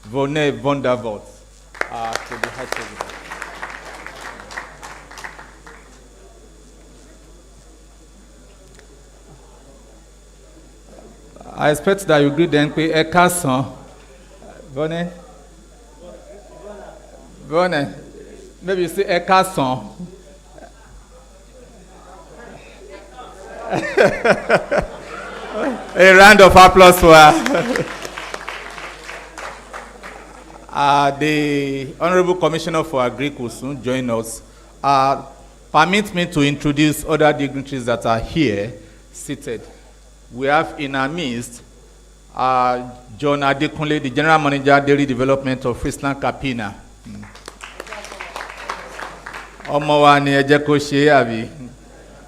Vonne Vondervoort to the high table. I expect that you greet them with a casson. Vonne? Vonne? Maybe you say a casson. A round of applause for her. The Honorable Commissioner for Agri will soon join us. Permit me to introduce other dignitaries that are here, seated. We have in our midst John Adekunle, the General Manager, Dairy Development of FRIESLAND, CAMPENA.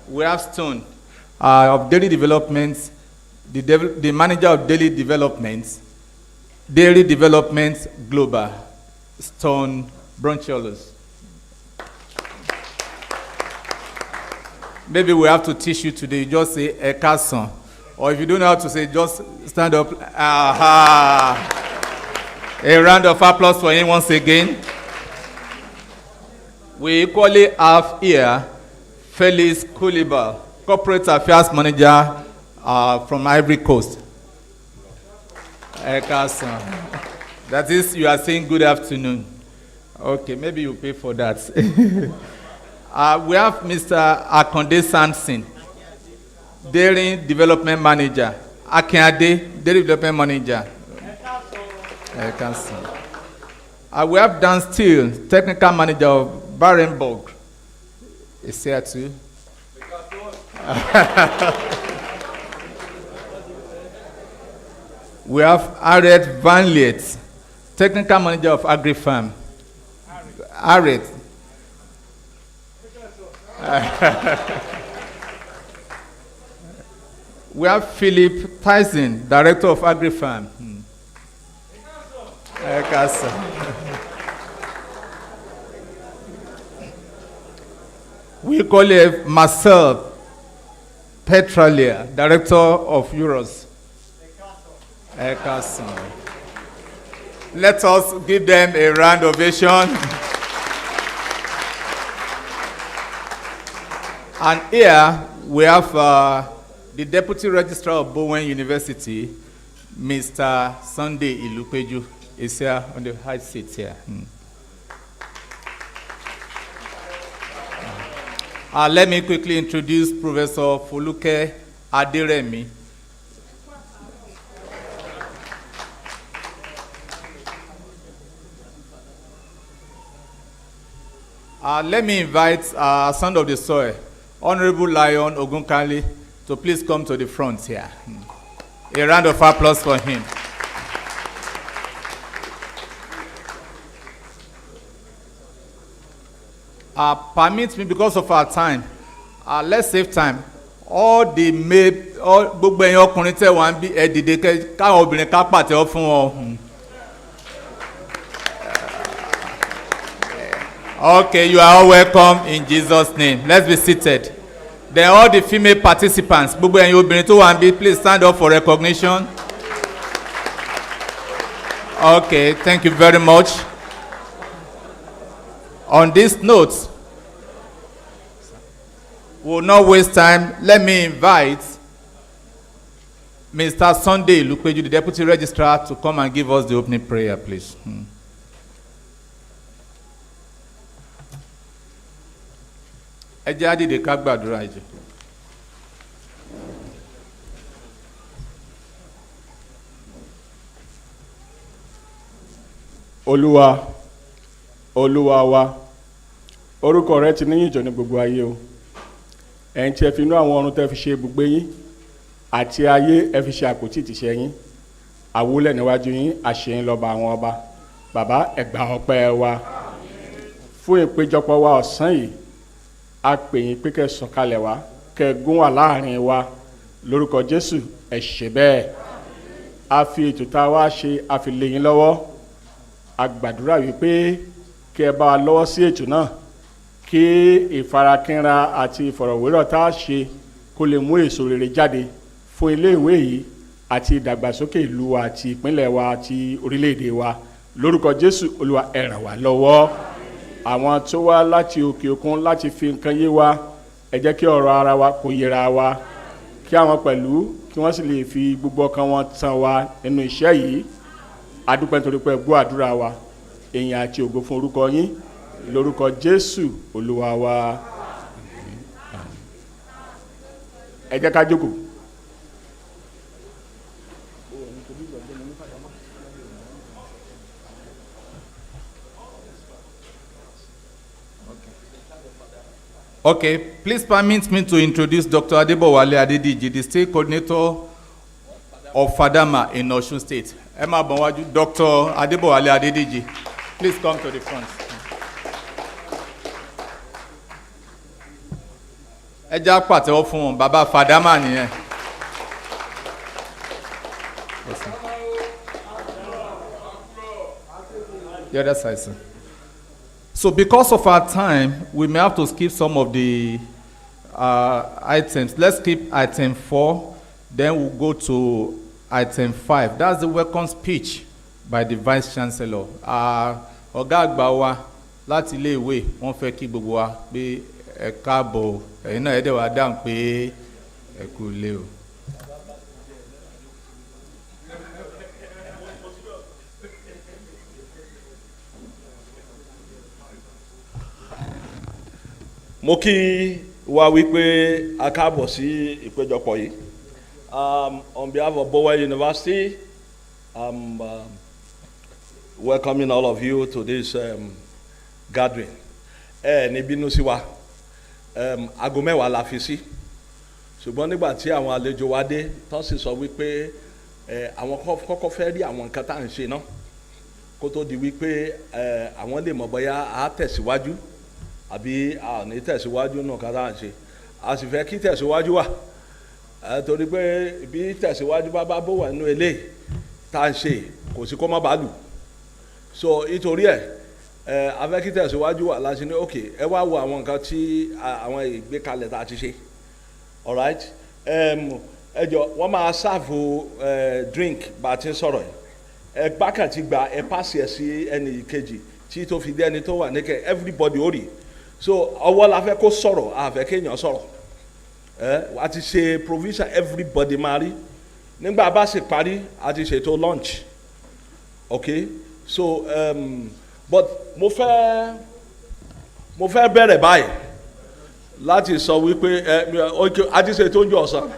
We have Stone of Dairy Development, the Manager of Dairy Development Global, Stone Broncholos. Maybe we have to teach you today, just say a casson. Or if you don't know how to say, just stand up. A round of applause for him once again. We equally have here Felix Koulibaly, Corporate Affairs Manager from Ivory Coast. A casson. That is, you are saying good afternoon. Okay, maybe you pay for that. We have Mr. Akonde Samson, Dairy Development Manager. Akinade, Dairy Development Manager. We have Dan Steele, Technical Manager of Barenborg. Is here too. We have Aret Van Liet, Technical Manager of AgriFarm. Aret. We have Philip Tyson, Director of AgriFarm. We call it Marcel Petralia, Director of Euros. Let us give them a round ovation. And here we have the Deputy Registrar of Bowen University, Mr. Sunday Ilupeju, is here on the high seat here. Let me quickly introduce Professor Foluke Aderemi. Let me invite Son of the Soil, Honorable Lion Ogunkali, to please come to the front here. A round of applause for him. Permit me, because of our time, let's save time. All gbogbo ẹ̀yin ọkùnrin tẹ́ wá ń bí ẹ dìde káwọn obìnrin ká pàtẹ́wọ́ fún wọn. Okay, you are all welcome in Jesus' name. Let's be seated. Then all the female participants, gbogbo ẹ̀yin obìnrin tó wà ń bí, please stand up for recognition. Okay, thank you very much. On this note, we will not waste time. Let me invite Mr. Sunday Ilupeju, the Deputy Registrar, to come and give us the opening prayer, please. Ẹ jẹ́ á dìde ká gbàdúrà ìjọ. Olúwa, Olúwa wa, orúkọ rẹ ti níyìn jọ ní gbogbo ayé o. Ẹ̀yin tí ẹ fi inú àwọn ọ̀run tẹ́ fi ṣe ibùgbé yín àti ayé ẹ fi ṣe àpótí ìtìsẹ̀ yín. Àwólẹ̀ níwájú yín, àṣeyín lọ́ba àwọn ọba. Bàbá, ẹ gbà ọpẹ́ wa. Fún ìpéjọpọ̀ wa ọ̀sán yìí, a pè yín pé kẹ́ sọ̀kalẹ̀ wá, kẹ́ gún wà láàrin wa. Lórúkọ Jésù, ẹ ṣe bẹ́ẹ̀. A fi ètò tá a wá ṣe, a fi lé yín lọ́wọ́. A gbàdúrà wípé kí ẹ bá wa lọ́wọ́ sí ètò náà, kí ìfarakínra àti ìfọ̀rọ̀wérọ̀ tá a ṣe kó lè mú èso rere jáde fún ilé ìwé yìí àti ìdàgbàsókè ìlú wa àti ìpínlẹ̀ wa àti orílẹ̀-èdè wa. lórúkọ Jésù Olúwa ẹ ràn wá lọ́wọ́. Àwọn tó wá láti òkè òkun láti fi nǹkan yé wa, ẹ jẹ́ kí ọ̀rọ̀ ara wa kó yẹra wa, kí àwọn pẹ̀lú kí wọ́n sì lè fi gbogbo ọkàn wọn tàn wá nínú iṣẹ́ yìí. A dúpẹ́ nítorí pé ẹ gbọ́ àdúrà wa, ìyìn àti ògo fún orúkọ yín lórúkọ Jésù Olúwa wa. Ẹ jẹ́ ká jókòó. Okay, please permit me to introduce Dr. Adebowale Adedeji, the state coordinator of Fadama in Osun State. Emma Bonwaju, Dr. Adebowale Adedeji, please come to the front. Ẹ jẹ́ á pàtẹ́wọ́ fún wọn, bàbá Fadama nìyẹn. The other side, sir. So because of our time, we may have to skip some of the items. Let's skip item 4, then we'll go to item 5. That's the welcome speech by the Vice Chancellor. Ọ̀gá àgbà wa láti ilé ìwé wọ́n fẹ́ kí gbogbo wa pé ẹ káàbọ̀, ẹ̀yin náà ẹ dẹ̀ wá dáhùn pé ẹ kú ilé o. Mo kí wa wípé a káàbọ̀ sí ìpéjọpọ̀ yìí. On behalf of Bowen University, I'm welcoming all of you to this gathering. Ní bínú sí wa, aago mẹ́wàá la fi sí. Ṣùgbọ́n nígbà tí àwọn àlejò wa dé, tán sì sọ wípé àwọn kọ́kọ́ fẹ́ rí àwọn nǹkan tá à ń ṣe náà kó tó di wípé àwọn lè mọ̀ bóyá a tẹ̀síwájú àbí a ní tẹ̀síwájú náà ká tá à ń ṣe. A sì fẹ́ kí tẹ̀síwájú wà torí pé bí tẹ̀síwájú bá Bowen nínú eléyìí tá à ń ṣe kò sí kó má bàa lù. So nítorí a fẹ́ kí tẹ̀síwájú wà láti ní òkè ẹ wá wo àwọn nǹkan tí àwọn ìgbékalẹ̀ tá a ti ṣe. Alright, ẹ jọ wọ́n máa ṣàfù drink bá a ti ń sọ̀rọ̀ yìí. Ẹ gbákàtí gba ẹ pàṣẹ sí ẹnì kejì tí tó fi dé ẹni tó wà níkẹ́ everybody ó rí. So ọwọ́ la fẹ́ kó sọ̀rọ̀ a fẹ́ kéèyàn sọ̀rọ̀. A ti ṣe provision everybody máa rí. Nígbà bá sì parí a ti ṣètò lunch. Okay, so but mo fẹ́ bẹ̀rẹ̀ báyìí láti sọ wípé a ti ṣètò oúnjẹ ọ̀sán.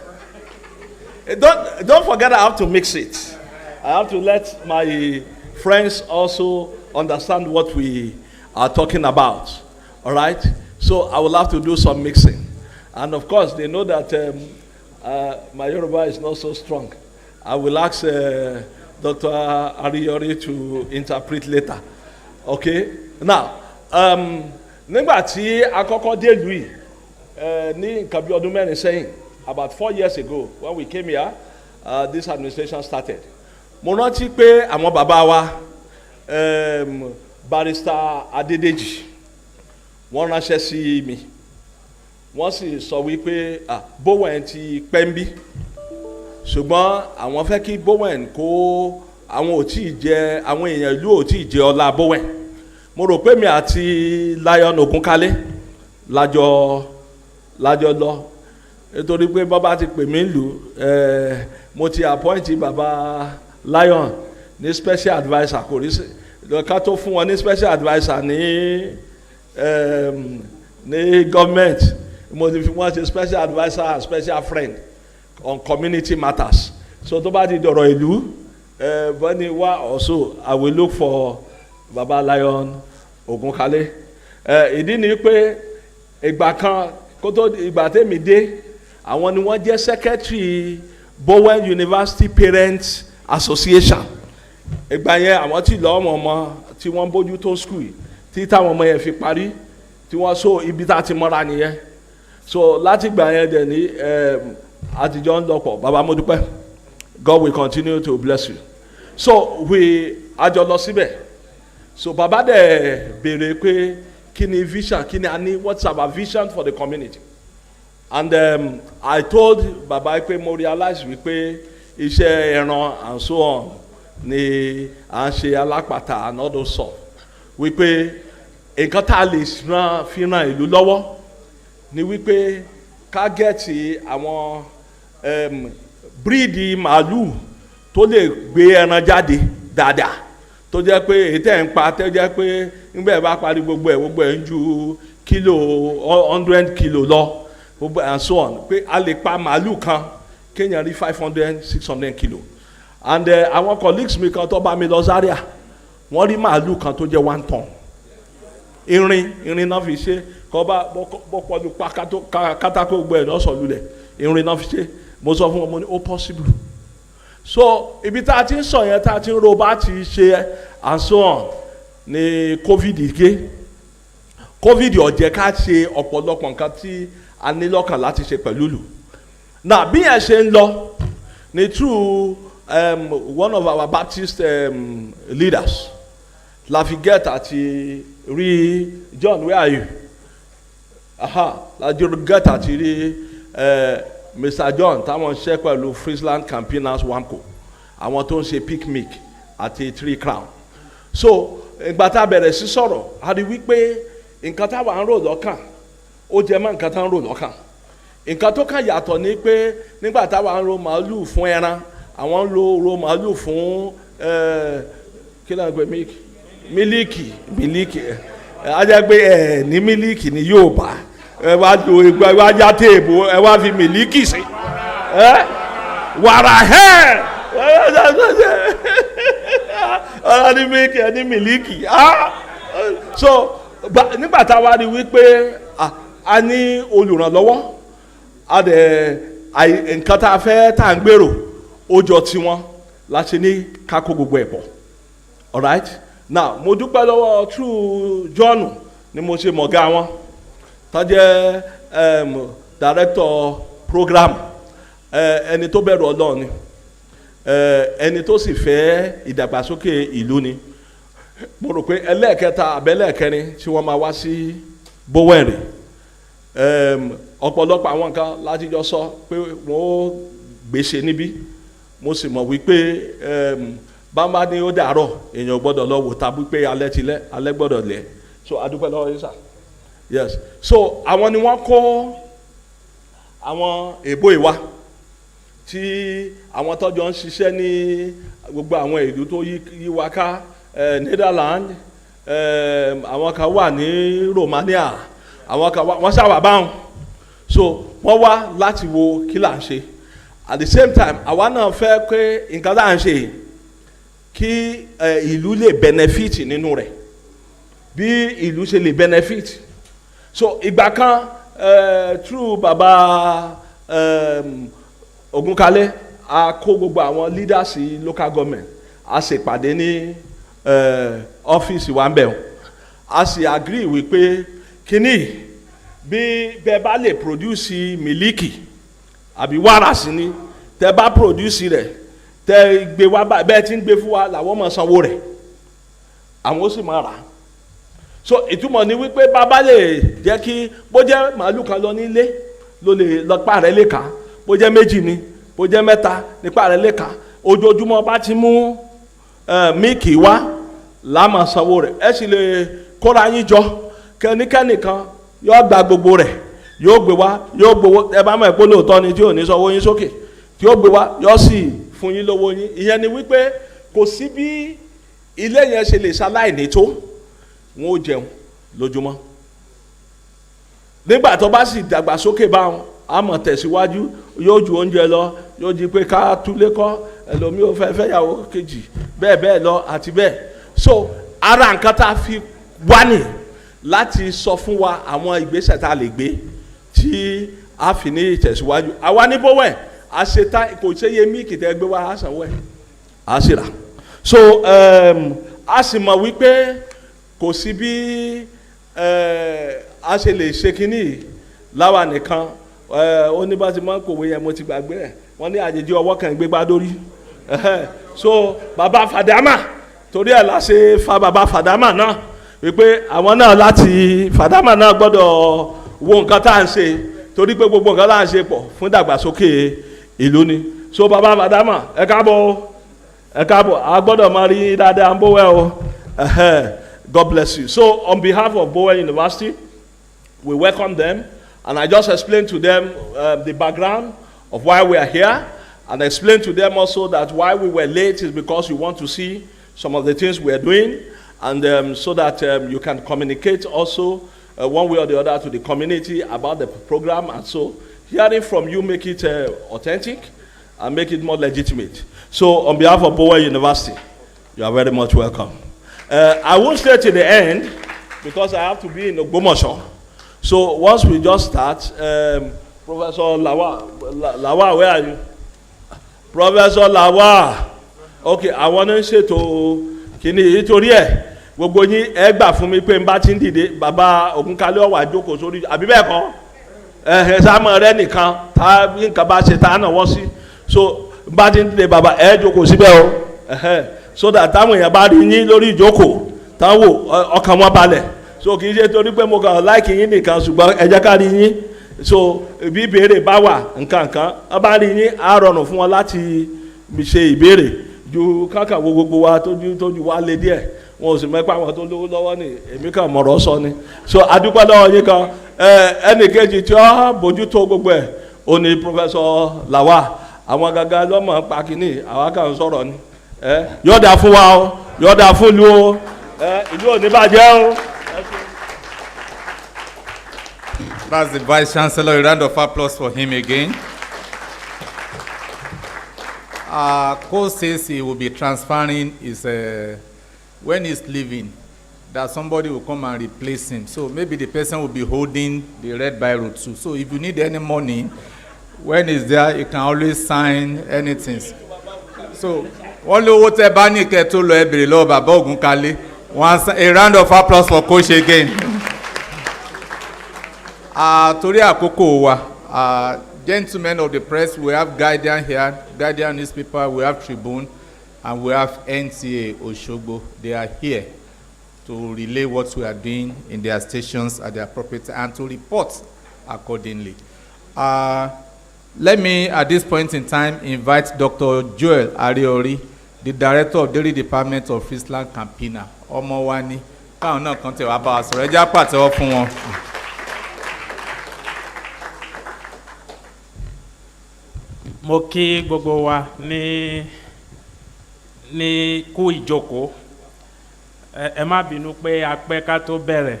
Don't forget I have to mix it. I have to let my friends also understand what we are talking about. All right? So I will have to do some mixing. And of course, they know that my Yoruba is not so strong. I will ask Dr. Ariyori to interpret later. Okay? Now, nígbà tí a kọ́kọ́ dé ìlú yìí ní nǹkan bí ọdún mẹ́rin sẹ́yìn, about 4 years ago, when we came here, this administration started. Mo rántí pé àwọn bàbá wa Barrister Adedeji wọ́n ránṣẹ́ sí mi. Wọ́n sì sọ wípé Bowen ti pẹ́ ń bí. Ṣùgbọ́n àwọn fẹ́ kí Bowen kó àwọn ò tí ì jẹ àwọn èèyàn ìlú ò tí ì jẹ ọlá Bowen. Mo rò pé mi àti Lion Ogunkalé lájọ lọ nítorí pé bàbá ti pè mí lù mo ti appoint bàbá Lion ní special adviser kò rí ká tó fún wọn ní special adviser ní government mo ti fi wọn ṣe special adviser and special friend on community matters. So tó bá ti dọ̀rọ̀ ìlú bọ́ni wá also I will look for bàbá Lion Ogunkalé. Ìdí ni pé ìgbà kan kó tó ìgbà tèmi dé àwọn ni wọ́n jẹ́ secretary Bowen University Parents Association. Ìgbà yẹn àwọn tí lọ ọmọ tí wọ́n bójú tó school tí táwọn ọmọ yẹn fi parí tí wọ́n so ibi tá ti mọ́ra nìyẹn. So láti ìgbà yẹn dẹ̀ ní àtijọ́ ń lọ́pọ̀ bàbá mo dúpẹ́. God will continue to bless you. So àjọ lọ síbẹ̀. So bàbá dẹ̀ béèrè pé kí ni vision kí ni a ní what's our vision for the community. And I told bàbá pé mo realize wípé iṣẹ́ ẹran and so on ni à ń ṣe alápàtà and all those stuff wípé nǹkan tá a lè fi ran ìlú lọ́wọ́ ni wípé ká gẹ̀ẹ́tì àwọn bíríìdì màálù tó lè gbé ẹran jáde dáadáa tó jẹ́ pé èyí tẹ̀ ń pa tó jẹ́ pé nígbà yẹn bá parí gbogbo ẹ̀ ń ju kílò 100 kilo lọ gbogbo and so on pé a lè pa màálù kan kéèyàn rí 500-600 kilo and àwọn colleagues mi kan tó bá mi lọ Zaria wọ́n rí màálù kan tó jẹ́ 1 ton irin náà fi ṣe kọ́ bá bọ́pọ̀lù pa kátàkó gbogbo ẹ̀ lọ́sọ̀ lulẹ̀ irin náà fi ṣe mo sọ fún wọn mo ní ó possible so ibi tá a ti ń sọ yẹn tá a ti ń ro bá ti ṣe and so on ni covid gé covid ó jẹ́ ká ṣe ọ̀pọ̀lọpọ̀ nǹkan tí a ní lọ́kàn láti ṣe pẹ̀lú ìlú náà bí yẹn ṣe ń lọ ni through one of our Baptist leaders la fi get àti rí John, where are you? La get àti rí Mr. John táwọn ṣe pẹ̀lú FRIESLAND CAMPENA WAMCO àwọn tó ń ṣe picnic àti 3 Crown so ìgbà tá a bẹ̀rẹ̀ sí sọ̀rọ̀ a rí wípé nǹkan táwa ń rò lọ́kàn ó jẹ́ mọ́ nǹkan tá ń rò lọ́kàn nǹkan tó kàn yàtọ̀ ni pé nígbà táwa ń ro màálù fún ẹran àwọn ń ro màálù fún kí ló ń pè mílíkì a jẹ́ pé ẹ̀ ní mílíkì ní Yorùbá ẹ wá lo ẹ wá já téèbù ẹ wá fi mílíkì sí wàrà ọ̀rọ̀ ní mílíkì ẹ ní mílíkì so nígbà tá a wá rí wípé a ní olùrànlọ́wọ́ a dẹ̀ nǹkan tá a fẹ́ tá à ń gbèrò ó jọ tiwọn láti ní ká kó gbogbo ẹ̀ pọ̀ alright now mo dúpẹ́ lọ́wọ́ true John ni mo ṣe mọ̀gá wọn tó jẹ́ director program ẹni tó bẹ̀rù Ọlọ́run ni ẹni tó sì fẹ́ ìdàgbàsókè ìlú ni mo rò pé ẹlẹ́ẹ̀kẹta àbẹ́lẹ́ẹ̀kẹrin tí wọ́n máa wá sí Bowen rè ọ̀pọ̀lọpọ̀ àwọn nǹkan láti jọ sọ pé wọ́n ó gbèsè níbí mo sì mọ̀ wípé bàbá ní ó dàárọ̀ èèyàn gbọ́dọ̀ lọ wò tàbí pé alẹ́ ti lẹ́ alẹ́ gbọ́dọ̀ lẹ́ so adúpẹ́ lọ́wọ́ yín sà yes so àwọn ni wọ́n kó àwọn èbó ìwà tí àwọn tọ́jọ́ ń ṣiṣẹ́ ní gbogbo àwọn ìlú tó yí wa ká Netherlands àwọn kan wà ní Romania àwọn kan wọ́n sáwà báwọn so wọ́n wá láti wo kí là ń ṣe at the same time àwa náà fẹ́ pé nǹkan tá à ń ṣe kí ìlú lè benefit nínú rẹ̀ bí ìlú ṣe lè benefit so ìgbà kan through baba Ogunkalẹ a kó gbogbo àwọn leaders local government a ṣe pàdé ní ọ́fíìsì wa ń bẹ̀ a sì agree wípé kíní bí bẹ́ẹ̀ bá lè produce mílíkì àbí wàrà sí ni tẹ́ bá produce rẹ̀ tẹ́ gbé wá bẹ́ẹ̀ tí ń gbé fún wa làwọn máa sanwó rẹ̀ àwọn ó sì máa rà so ìtumọ̀ ni wípé bàbá lè jẹ́ kí bó jẹ́ màálù kan lọ nílé ló lè lọ́pàá rẹ̀ lè kà bó jẹ́ méjì ni bó jẹ́ mẹ́ta nípa rẹ̀ lè kà ojoojúmọ́ bá ti mú míìkì wá láàmà sanwó rẹ̀ ẹ sì lè kóra yín jọ kẹ́nikẹ́nìkan yóò gba gbogbo rẹ̀ yóò gbé wá yóò gbowó ẹ bá mọ̀ pé lóòótọ́ ni tí ò ní sanwó yín sókè tí yóò gbé wá yóò sì fún yín lówó yín ìyẹn ni wípé kò sí bí ilé yẹn ṣe lè ṣaláìní tó wọn ò jẹun lójúmọ́ nígbà tó bá sì dàgbàsókè báwọn a mọ̀ tẹ̀síwájú yóò ju oúnjẹ lọ yóò di pé ká túlé kọ́ ẹlòmíì ò fẹ́ fẹ́yàwó kejì bẹ́ẹ̀ bẹ́ẹ̀ lọ àti bẹ́ẹ̀ so ara nǹkan tá a fi wá nì láti sọ fún wa àwọn ìgbésẹ̀ tá a lè gbé tí a fi ní ìtẹ̀síwájú àwa ní Bowen a ṣe tá kò ṣe yé míìkì tẹ́ gbé wá a sanwó ẹ̀ a sì rà so a sì mọ̀ wípé kò sí bí a ṣe lè ṣe kínní láwa nìkan ó ní bá ti máa ń kòwé yẹn mo ti gbàgbé ẹ̀ wọ́n ní àjèjì ọwọ́ kan gbégbá dórí so bàbá Fàdámà torí ẹ̀ la ṣe fa bàbá Fàdámà náà wípé àwọn náà láti Fàdámà náà gbọ́dọ̀ wo nǹkan tá à ń ṣe torí pé gbogbo nǹkan tá à ń ṣe pọ̀ fún ìdàgbàsókè ìlú ni so bàbá Fàdámà ẹ káàbọ̀ ẹ káàbọ̀ a gbọ́dọ̀ máa rí dáadáa Bowen o. God bless you. So on behalf of Bowen University, we welcome them, and I just explained to them the background of why we are here, and explained to them also that why we were late is because we want to see some of the things we are doing, and so that you can communicate also one way or the other to the community about the program, and so hearing from you make it authentic and make it more legitimate. So on behalf of Bowen University, you are very much welcome. I won't stay till the end because I have to be in Ogbomoso. So once we just start, Professor Lawa, where are you? Professor Lawa. Okay, I want to say to Kini Itorie, gbogbo yín ẹ gbà fún mi pé n bá ti ń dìde bàbá Ògúnkálé ó wá jókòó sórí àbí bẹ́ẹ̀ kọ́ sáàmù rẹ nìkan tá nǹkan bá ṣe tá a náà wọ́ sí so n bá ti ń dìde bàbá ẹ jókòó síbẹ̀ o so that táwọn èèyàn bá rí yín lórí ìjókòó táwọn wò ọkàn wọn balẹ̀ so kì í ṣe torí pé mo kàn láìkì yín nìkan ṣùgbọ́n ẹ jẹ́ ká rí yín so bí ìbéèrè bá wà nǹkan wọ́n bá rí yín á rọrùn fún wọn láti ṣe ìbéèrè ju káàkà wo gbogbo wa tójú wa lé díẹ̀ wọn ò sì mẹ́pà wọn tó lówó lọ́wọ́ ni èmi kàn mọ̀rọ̀ sọ ni so adúpẹ́ lọ́wọ́ yín kan ẹnì kejì tí ó bójútó gbogbo ẹ̀ ó ní Professor Lawa àwọn gangan lọ́mọ pàkínní àwa kàn ń sọ̀rọ̀ ni yọ̀ọ̀dà fún wa o yọ̀ọ̀dà fún ìlú o ìlú ò ní bàjẹ́ o. That's the Vice Chancellor. A round of applause for him again. Cole says he will be transferring his, when he's leaving, that somebody will come and replace him. So maybe the person will be holding the red biro too. So if you need any money, when he's there, you can always sign anything. So, one low water banning keto lo ebere lo baba Ògúnkálé. Once a round of applause for Coach again. Torí àkókò wa, gentlemen of the press, we have Guardian here, Guardian newspaper, we have Tribune, and we have NTA Oshogbo. They are here to relay what we are doing in their stations at the appropriate time and to report accordingly. Let me, at this point in time, invite Dr. Joel Ariori, the Director of Dairy Department of FRIESLAND, CAMPENA. Ọmọ wa ni, káwọn náà kan tẹ̀ wá bá wa sọ̀rọ̀, ẹ jẹ́ á pàtẹ́wọ́ fún wọn. Mo kí gbogbo wa ní kú ìjókòó. Ẹ má bínú pé a pẹ́ ká tó bẹ̀rẹ̀.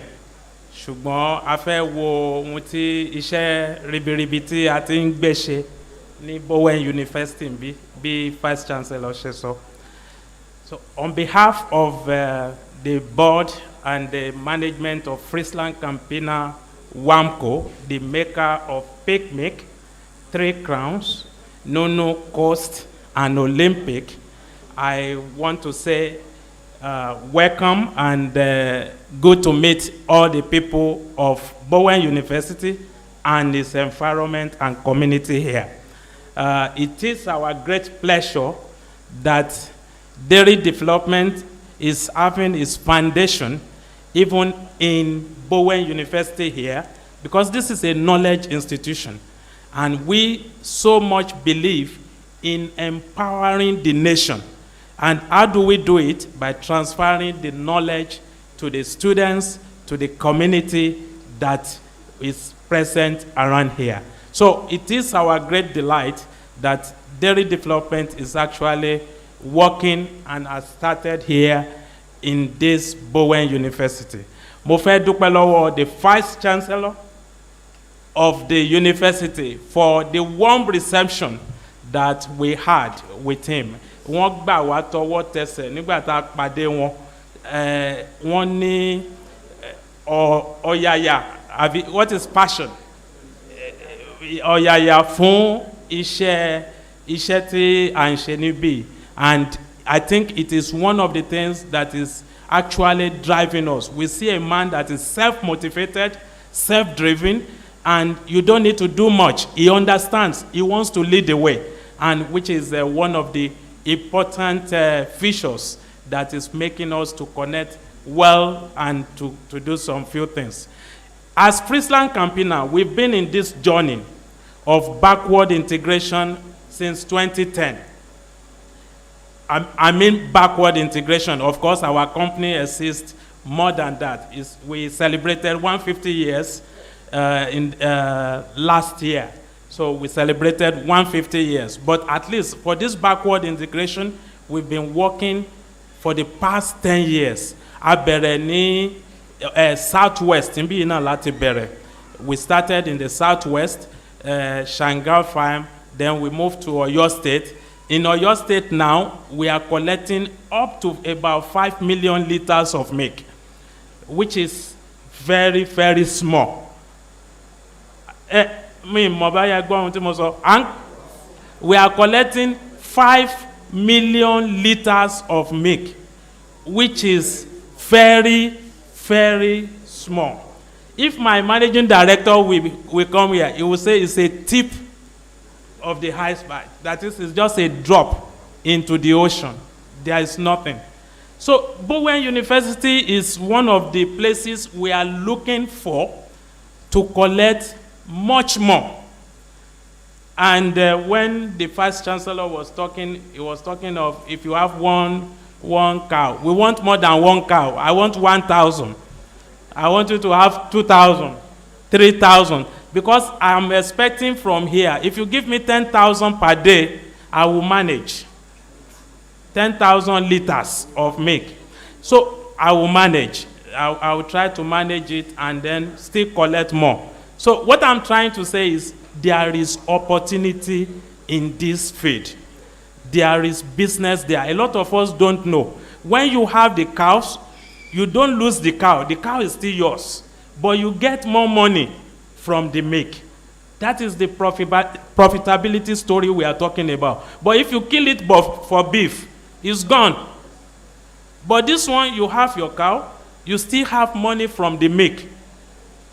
Ṣùgbọ́n a fẹ́ wo ohun tí iṣẹ́ ribiribi tí a ti ń gbé ṣe ní Bowen University bí Vice Chancellor ṣe sọ. So on behalf of the board and the management of FRIESLAND CAMPENA WAMCO, the maker of Picnic, 3 Crowns, Nono Coast, and Olympic, I want to say welcome and good to meet all the people of Bowen University and its environment and community here. It is our great pleasure that dairy development is having its foundation even in Bowen University here, because this is a knowledge institution. And we so much believe in empowering the nation. And how do we do it? By transferring the knowledge to the students, to the community that is present around here. So it is our great delight that dairy development is actually working and has started here in this Bowen University. Mo fẹ́ dúpẹ́ lọ́wọ́ the Vice Chancellor of the university for the warm reception that we had with him. Wọ́n gbà wá tọwọ́ tẹsẹ̀ nígbà tá a pàdé wọn. Wọ́n ní ọ̀yàyà, what is passion? Ọ̀yàyà fún iṣẹ́ tí à ń ṣe níbí. And I think it is one of the things that is actually driving us. We see a man that is self-motivated, self-driven, and you don't need to do much. He understands. He wants to lead the way, and which is one of the important features that is making us to connect well and to do some few things. As FRIESLAND CAMPENA, we've been in this journey of backward integration since 2010. I mean backward integration. Of course, our company exists more than that. We celebrated 150 years in last year. So we celebrated 150 years. But at least for this backward integration, we've been working for the past 10 years. Abereni Southwest, we started in the Southwest, Shanghai Farm, then we moved to Oyo State. In Oyo State now, we are collecting up to about 5 million liters of milk, which is very, very small. We are collecting 5 million liters of milk, which is very, very small. If my managing director will come here, he will say it's a tip of the iceberg. That is, it's just a drop into the ocean. There is nothing. So Bowen University is one of the places we are looking for to collect much more. And when the Vice Chancellor was talking, he was talking of if you have one cow. We want more than one cow. I want 1,000. I want you to have 2,000, 3,000. Because I'm expecting from here, if you give me 10,000 per day, I will manage 10,000 liters of milk. So I will manage. I will try to manage it and then still collect more. So what I'm trying to say is there is opportunity in this field. There is business there. A lot of us don't know. When you have the cows, you don't lose the cow. The cow is still yours. But you get more money from the milk. That is the profitability story we are talking about. But if you kill it for beef, it's gone. But this one, you have your cow, you still have money from the milk.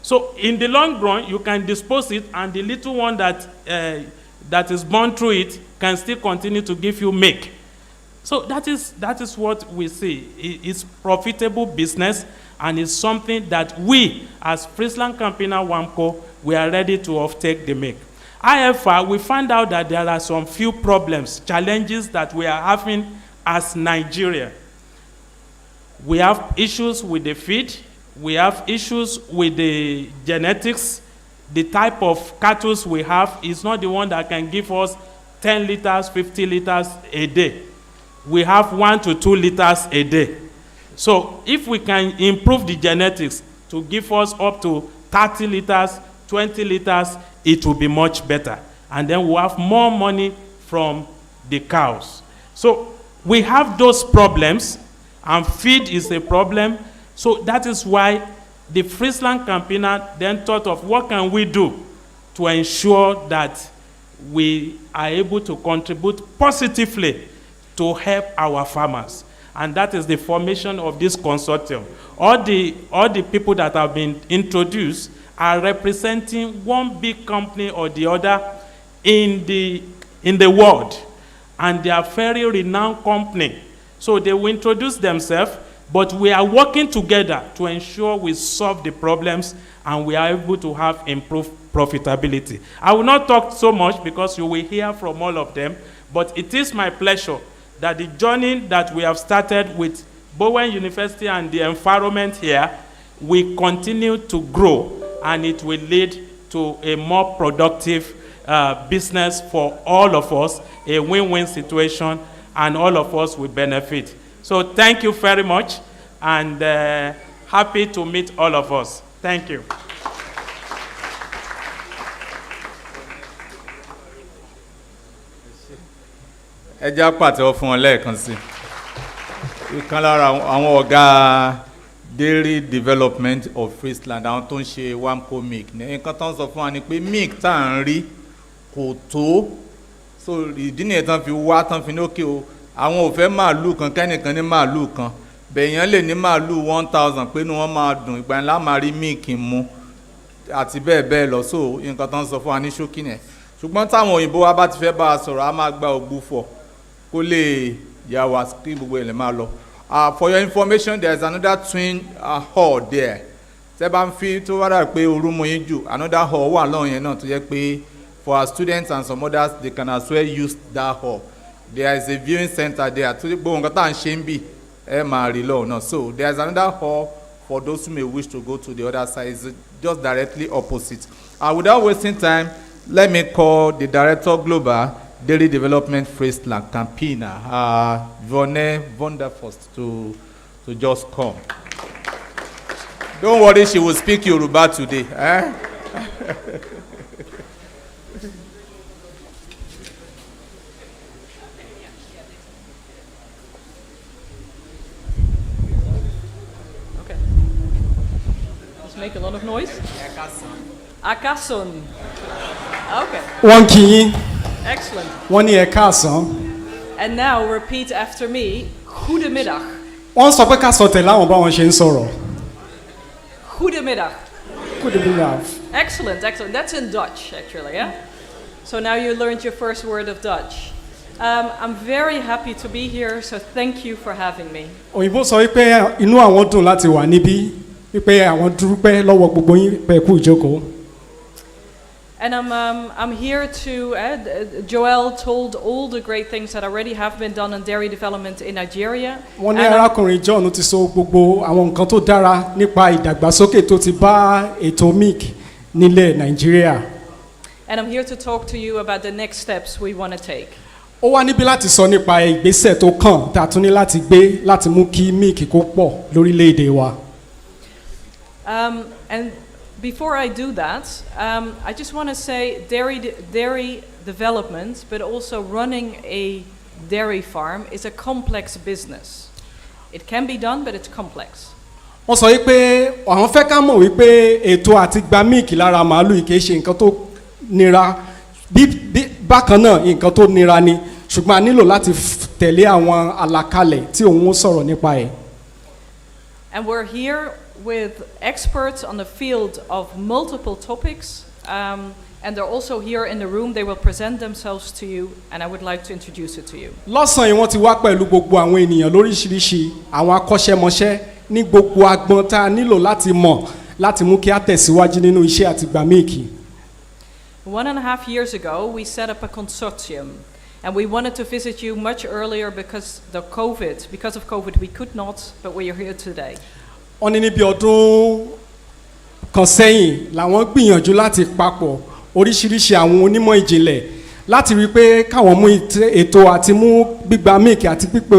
So in the long run, you can dispose it, and the little one that is born through it can still continue to give you milk. So that is what we see. It's profitable business, and it's something that we, as FRIESLAND CAMPENA WAMCO, we are ready to offtake the milk. However, we found out that there are some few problems, challenges that we are having as Nigeria. We have issues with the feed. We have issues with the genetics. The type of cattle we have is not the one that can give us 10 liters, 50 liters a day. We have 1 to 2 liters a day. So if we can improve the genetics to give us up to 30 liters, 20 liters, it will be much better. And then we'll have more money from the cows. So we have those problems, and feed is a problem. So that is why the FRIESLAND CAMPENA then thought of what can we do to ensure that we are able to contribute positively to help our farmers. And that is the formation of this consortium. All the people that have been introduced are representing one big company or the other in the world. And they are very renowned company. So they will introduce themselves, but we are working together to ensure we solve the problems and we are able to have improved profitability. I will not talk so much because you will hear from all of them, but it is my pleasure that the journey that we have started with Bowen University and the environment here will continue to grow, and it will lead to a more productive business for all of us, a win-win situation, and all of us will benefit. So thank you very much, and happy to meet all of us. Thank you. Ẹ jẹ́ pàtẹ́wọ́ fún wọn lẹ́ẹ̀kan sí. Ìkan lára àwọn ọ̀gá dairy development of FRIESLAND, àwọn tó ń ṣe WAMCO milk, nǹkan tó ń sọ fún wa ni pé milk tá à ń rí kò tó. So ìdí nìyẹn tán fi wá tán fi ní òkè o, àwọn ò fẹ́ màálù kan kẹ́nìkan ní màálù kan, bẹ̀yàn lè ní màálù 1,000 pé ní wọ́n máa dùn, ìgbà ńlá máa rí milk mu àti bẹ́ẹ̀ bẹ́ẹ̀ lọ. So nǹkan tó ń sọ fún wa ní ṣókí nìyẹn. Ṣùgbọ́n táwọn òyìnbó wa bá ti fẹ́ bá a sọ̀rọ̀, a máa gba ògbúfọ̀ kó lè yà wá kí gbogbo ẹ̀ lè máa lọ. For your information, there is another twin hall there. Tẹ́ bá ń fi tó wá dà pé orú mu yín jù, another hall wà lọ́hùn yẹn náà tó yẹ pé for our students and some others, they can as well use that hall. there is a viewing center there. To gbogbo nǹkan tá à ń ṣe ń bì ẹ máa rí lọ́wọ́ náà. So there is another hall for those who may wish to go to the other side. It's just directly opposite. Without wasting time, let me call the Director Global Dairy Development FRIESLAND CAMPENA, Vonne Wonderfust, to just come. Don't worry, she will speak Yoruba today. Eh? Make a lot of noise. Akason. Okay. Wọ́n kí yín. Excellent. Wọ́n ní ẹ káàsán. And now repeat after me. Goedemiddag. Wọ́n sọ pé ká sọ tẹ̀lé àwọn báwọn ṣe ń sọ̀rọ̀. Goedemiddag. Goedemiddag. Excellent, excellent. That's in Dutch, actually, yeah? So now you learned your first word of Dutch. I'm very happy to be here, so thank you for having me. Òyìnbó sọ wípé inú àwọn dùn láti wà níbí. Wípé àwọn dúpẹ́ lọ́wọ́ gbogbo yín pé kú ìjókòó. And I'm here to, Joel told all the great things that already have been done in dairy development in Nigeria. Wọ́n ní arákùnrin John ti sọ gbogbo àwọn nǹkan tó dára nípa ìdàgbàsókè tó ti bá ètò milk nílẹ̀ Nàìjíríà. And I'm here to talk to you about the next steps we want to take. Ó wá níbí láti sọ nípa ìgbésẹ̀ tó kàn tá a tún ní láti gbé láti mú kí milk kó pọ̀ lórílẹ̀‐èdè wa. And before I do that, I just want to say dairy development, but also running a dairy farm is a complex business. It can be done, but it's complex. Wọ́n sọ wípé àwọn fẹ́ ká mọ̀ wípé ètò àti gba míìkì lára màálù kìí ṣe nǹkan tó nira bákan náà nǹkan tó nira ni ṣùgbọ́n a nílò láti tẹ̀lé àwọn àlàkalẹ̀ tí òun sọ̀rọ̀ nípa ẹ̀. And we're here with experts on the field of multiple topics, and they're also here in the room. They will present themselves to you, and I would like to introduce it to you. Lọ́sàn-án yìí wọ́n ti wá pẹ̀lú gbogbo àwọn ènìyàn lóríṣiríṣi àwọn akọ́ṣẹ́mọṣẹ́ ní gbogbo agbọn tá a nílò láti mọ̀ láti mú kí a tẹ̀síwájú nínú iṣẹ́ àti gba míìkì. 1.5 years ago, we set up a consortium, and we wanted to visit you much earlier because of COVID, we could not, but we are here today. Wọ́n ní níbi ọdún kan sẹ́yìn làwọn gbìyànjú láti papọ̀ oríṣiríṣi àwọn onímọ̀ ìjìnlẹ̀ láti rí pé káwọn mú ètò àti mú gbígba míìkì àti pípé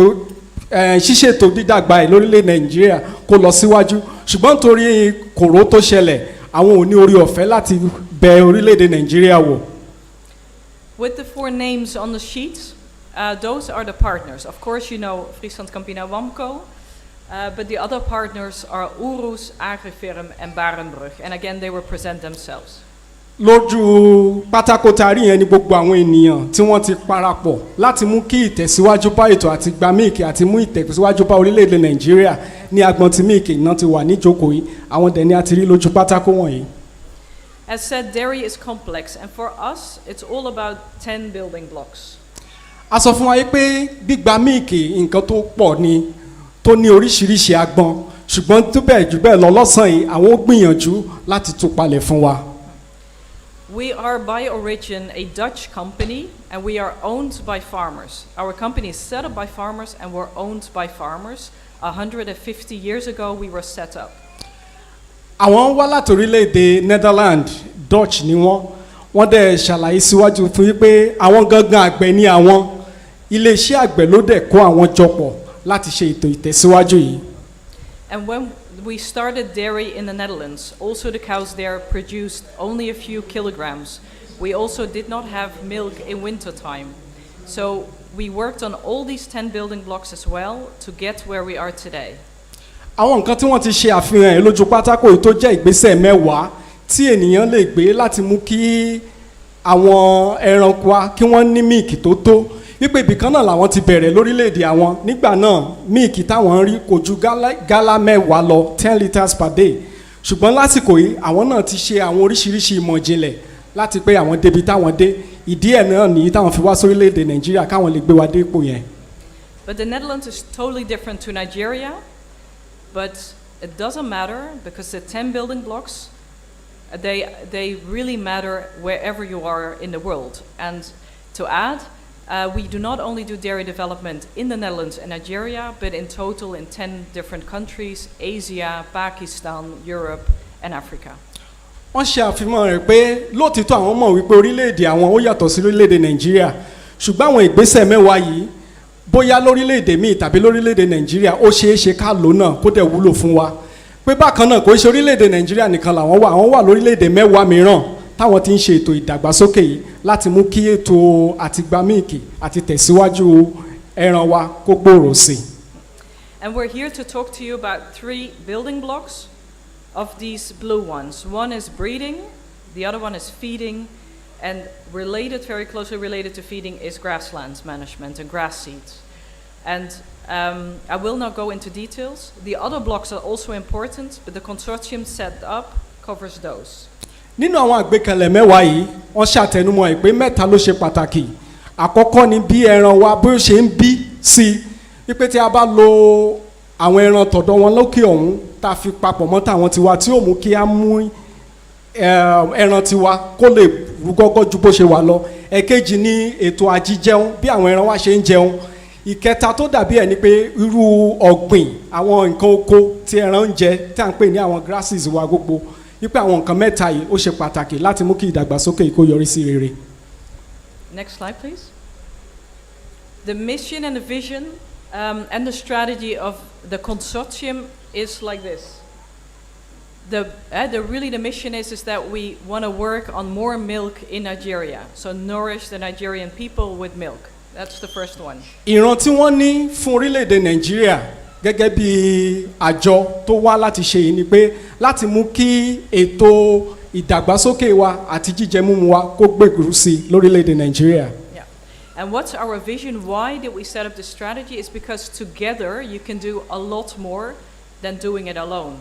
ṣíṣètò dídàgbà ẹ̀ lórílẹ̀ Nàìjíríà kó lọ síwájú ṣùgbọ́n nítorí kòró tó ṣẹlẹ̀ àwọn ò ní orí ọ̀fẹ́ láti bẹ orílẹ̀-èdè Nàìjíríà wò. With the 4 names on the sheet, those are the partners. Of course, you know Friesland Campina Wamco. But the other partners are Urus, Agrifirm, and Barenbrug. And again, they will present themselves. Lójú pátákó tarí yẹn ni gbogbo àwọn ènìyàn tí wọ́n ti parapọ̀ láti mú kí ìtẹ̀síwájú bá ètò àti gba míìkì àti mú ìtẹ̀síwájú bá orílẹ̀-èdè Nàìjíríà ní agbọ̀n tí míìkì náà ti wà níjókòó yìí àwọn dẹ̀ ni a ti rí lójú pátákó wọ̀nyí. As said, dairy is complex, and for us, it's all about 10 building blocks. A sọ fún wa pé gbígba míìkì nǹkan tó pọ̀ ni tó ní oríṣiríṣi agbọn ṣùgbọ́n tó bẹ́ẹ̀ jù bẹ́ẹ̀ lọ lọ́sàn-án yìí àwọn ó gbìyànjú láti tún palẹ̀ fún wa. We are by origin a Dutch company, and we are owned by farmers. Our company is set up by farmers, and we're owned by farmers. 150 years ago, we were set up. Àwọn wá láti orílẹ̀-èdè Netherlands, Dutch ni wọ́n dẹ̀ ṣàlàyé síwájú fún yín pé àwọn gangan àgbẹ̀ ni àwọn iléeṣẹ́ àgbẹ̀ ló dẹ̀ kó àwọn jọpọ̀ láti ṣe ètò ìtẹ̀síwájú yìí. And when we started dairy in the Netherlands, also the cows there produced only a few kilograms. We also did not have milk in winter time. So we worked on all these 10 building blocks as well to get where we are today. Àwọn nǹkan tí wọ́n ti ṣe àfihàn ẹ̀ lójú pátákó yìí tó jẹ́ ìgbésẹ̀ 10 tí ènìyàn lè gbé láti mú kí àwọn ẹranko kí wọ́n ní míìkì tó tó wípé ibìkan náà làwọn ti bẹ̀rẹ̀ lórílẹ̀‐èdè àwọn nígbà náà míìkì táwọn ń rí kò ju gálá 10 lọ 10 litres per day ṣùgbọ́n lásìkò yìí àwọn náà ti ṣe àwọn oríṣiríṣi ìmọ̀ ìjìnlẹ̀ láti pé àwọn débi táwọn dé ìdí ẹ̀ náà nìyí táwọn fi wá sórílẹ̀‐èdè Nàìjíríà káwọn lè gbé wa dé ipò yẹn. But the Netherlands is totally different to Nigeria, but it doesn't matter because the 10 building blocks, they really matter wherever you are in the world. And to add, We do not only do dairy development in the Netherlands and Nigeria, but in total in 10 different countries, Asia, Pakistan, Europe, and Africa. wọ́n ṣe àfihàn rẹ̀ pé lóòtítọ́ àwọn mọ̀ wípé orílẹ̀-èdè àwọn ó yàtọ̀ sí orílẹ̀-èdè nàìjíríà ṣùgbọ́n àwọn ìgbésẹ̀ mẹ́wàá yìí bóyá lórílẹ̀-èdè míì tàbí lórílẹ̀-èdè nàìjíríà ó ṣeé ṣe ká lò náà kó dẹ̀ wúlò fún wa pé bákan náà kò ṣe orílẹ̀-èdè nàìjíríà nìkan làwọn wà àwọn wà lórílẹ̀-èdè mẹ́wàá mìíràn táwọn ti ń ṣe ètò ìdàgbàsókè yìí láti mú kí ètò àtìgbà míìkì àti tẹ̀síwájú ẹran wa kó gbòòrò sí i. And we're here to talk to you about 3 building blocks of these blue ones. One is breeding, the other one is feeding, and related, very closely related to feeding, is grasslands management and grass seeds. And I will not go into details. The other blocks are also important, but the consortium set up covers those. Nínú àwọn àgbékalẹ̀ mẹ́wàá yìí wọ́n ṣàtẹnumọ́ ìpè mẹ́ta ló ṣe pàtàkì àkọ́kọ́ ni bí ẹran wa bí ó ṣe ń bí sí i wípé tí a bá lo àwọn ẹran tọ̀dọ̀ wọn lókè ọ̀hún tá a fi papọ̀ mọ́ tàwọn tiwa tí ó mú kí a mú ẹran tiwa kó lè rú gọ́gọ́ ju bó ṣe wà lọ. Ẹ̀kejì ni ètò àjíjẹun bí àwọn ẹran wa ṣe ń jẹun. Ìkẹta tó dàbí ẹ̀ ni pé irú ọ̀gbìn àwọn nǹkan oko tí ẹran ń jẹ tí à ń pè ní àwọn grasses wa gbogbo wípé àwọn nǹkan mẹ́ta yìí ó ṣe pàtàkì láti mú kí ìdàgbàsókè yìí kó yọrí sí rere. Next slide, please. The mission and the vision and the strategy of the consortium is like this. The mission is that we want to work on more milk in Nigeria, so nourish the Nigerian people with milk. That's the first one. Ìran tí wọ́n ní fún orílẹ̀-èdè Nàìjíríà gẹ́gẹ́ bí àjọ tó wá láti ṣe yìí ni pé láti mú kí ètò ìdàgbàsókè wa àti jíjẹ mímu wa kó gbèrú sí lórílẹ̀-èdè Nàìjíríà. Yeah. And what's our vision? Why did we set up this strategy? Is because together you can do a lot more than doing it alone.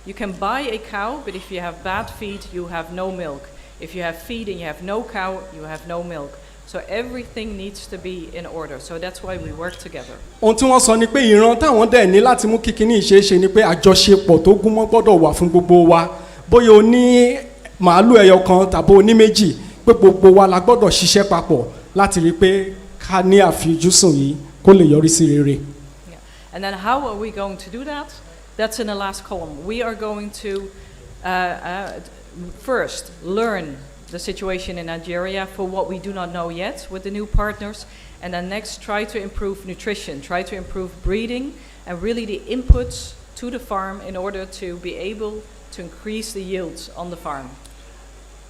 You can buy a cow, but if you have bad feed, you have no milk. If you have feed and you have no cow, you have no milk. So everything needs to be in order. So that's why we work together. Ohun tí wọ́n sọ ni pé ìran táwọn dẹ̀ ní láti mú kíkiní ìṣeéṣe ni pé àjọṣepọ̀ tó gúnmọ́ gbọ́dọ̀ wà fún gbogbo wa. Bóyá o ní màálù ẹyọ kan tàbí o ní méjì pé gbogbo wa la gbọ́dọ̀ ṣiṣẹ́ papọ̀ láti rí pé ká ní àfijúsùn yìí kó lè yọrí sí rere. Yeah. And then how are we going to do that? That's in the last column. We are going to first learn the situation in Nigeria for what we do not know yet with the new partners, and then next try to improve nutrition, try to improve breeding, and really the inputs to the farm in order to be able to increase the yields on the farm.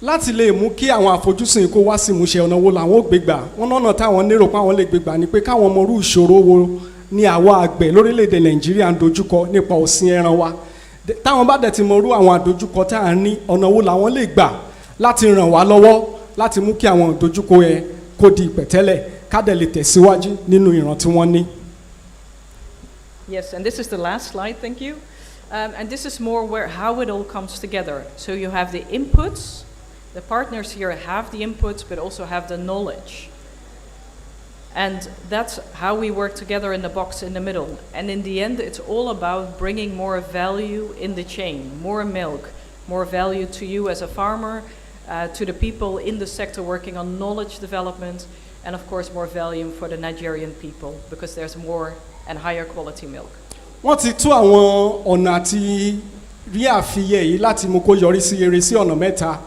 Láti lè mú kí àwọn àfojúsùn kó wá sí ìmúṣẹ ọ̀nà wo làwọn ò gbé gbà wọ́n náà táwọn nérò pé àwọn lè gbé gbà ni pé káwọn ọmọ orú ìṣòro wo ni àwa àgbẹ̀ lórílẹ̀‐èdè Nàìjíríà ń dojúkọ nípa ọ̀sìn ẹran wa táwọn bá dẹ̀ ti mọ orú àwọn àdojúkọ tá à ń ní ọ̀nà wo làwọn lè gbà láti ràn wá lọ́wọ́ láti mú kí àwọn ìdojúkọ yẹn kó di ìpẹ̀tẹ́lẹ̀ ká dẹ̀ lè tẹ̀síwájú nínú ìran tí wọ́n ní. Yes, and this is the last slide, thank you. And this is more how it all comes together. So you have the inputs, the partners here have the inputs, but also have the knowledge. And that's how we work together in the box in the middle. And in the end, it's all about bringing more value in the chain, more milk, more value to you as a farmer, to the people in the sector working on knowledge development, and of course more value for the Nigerian people, because there's more and higher quality milk. Wọ́n ti tú àwọn ọ̀nà àti rí àfiyè yìí láti mú kó yọrí sí rere sí ọ̀nà mẹ́ta.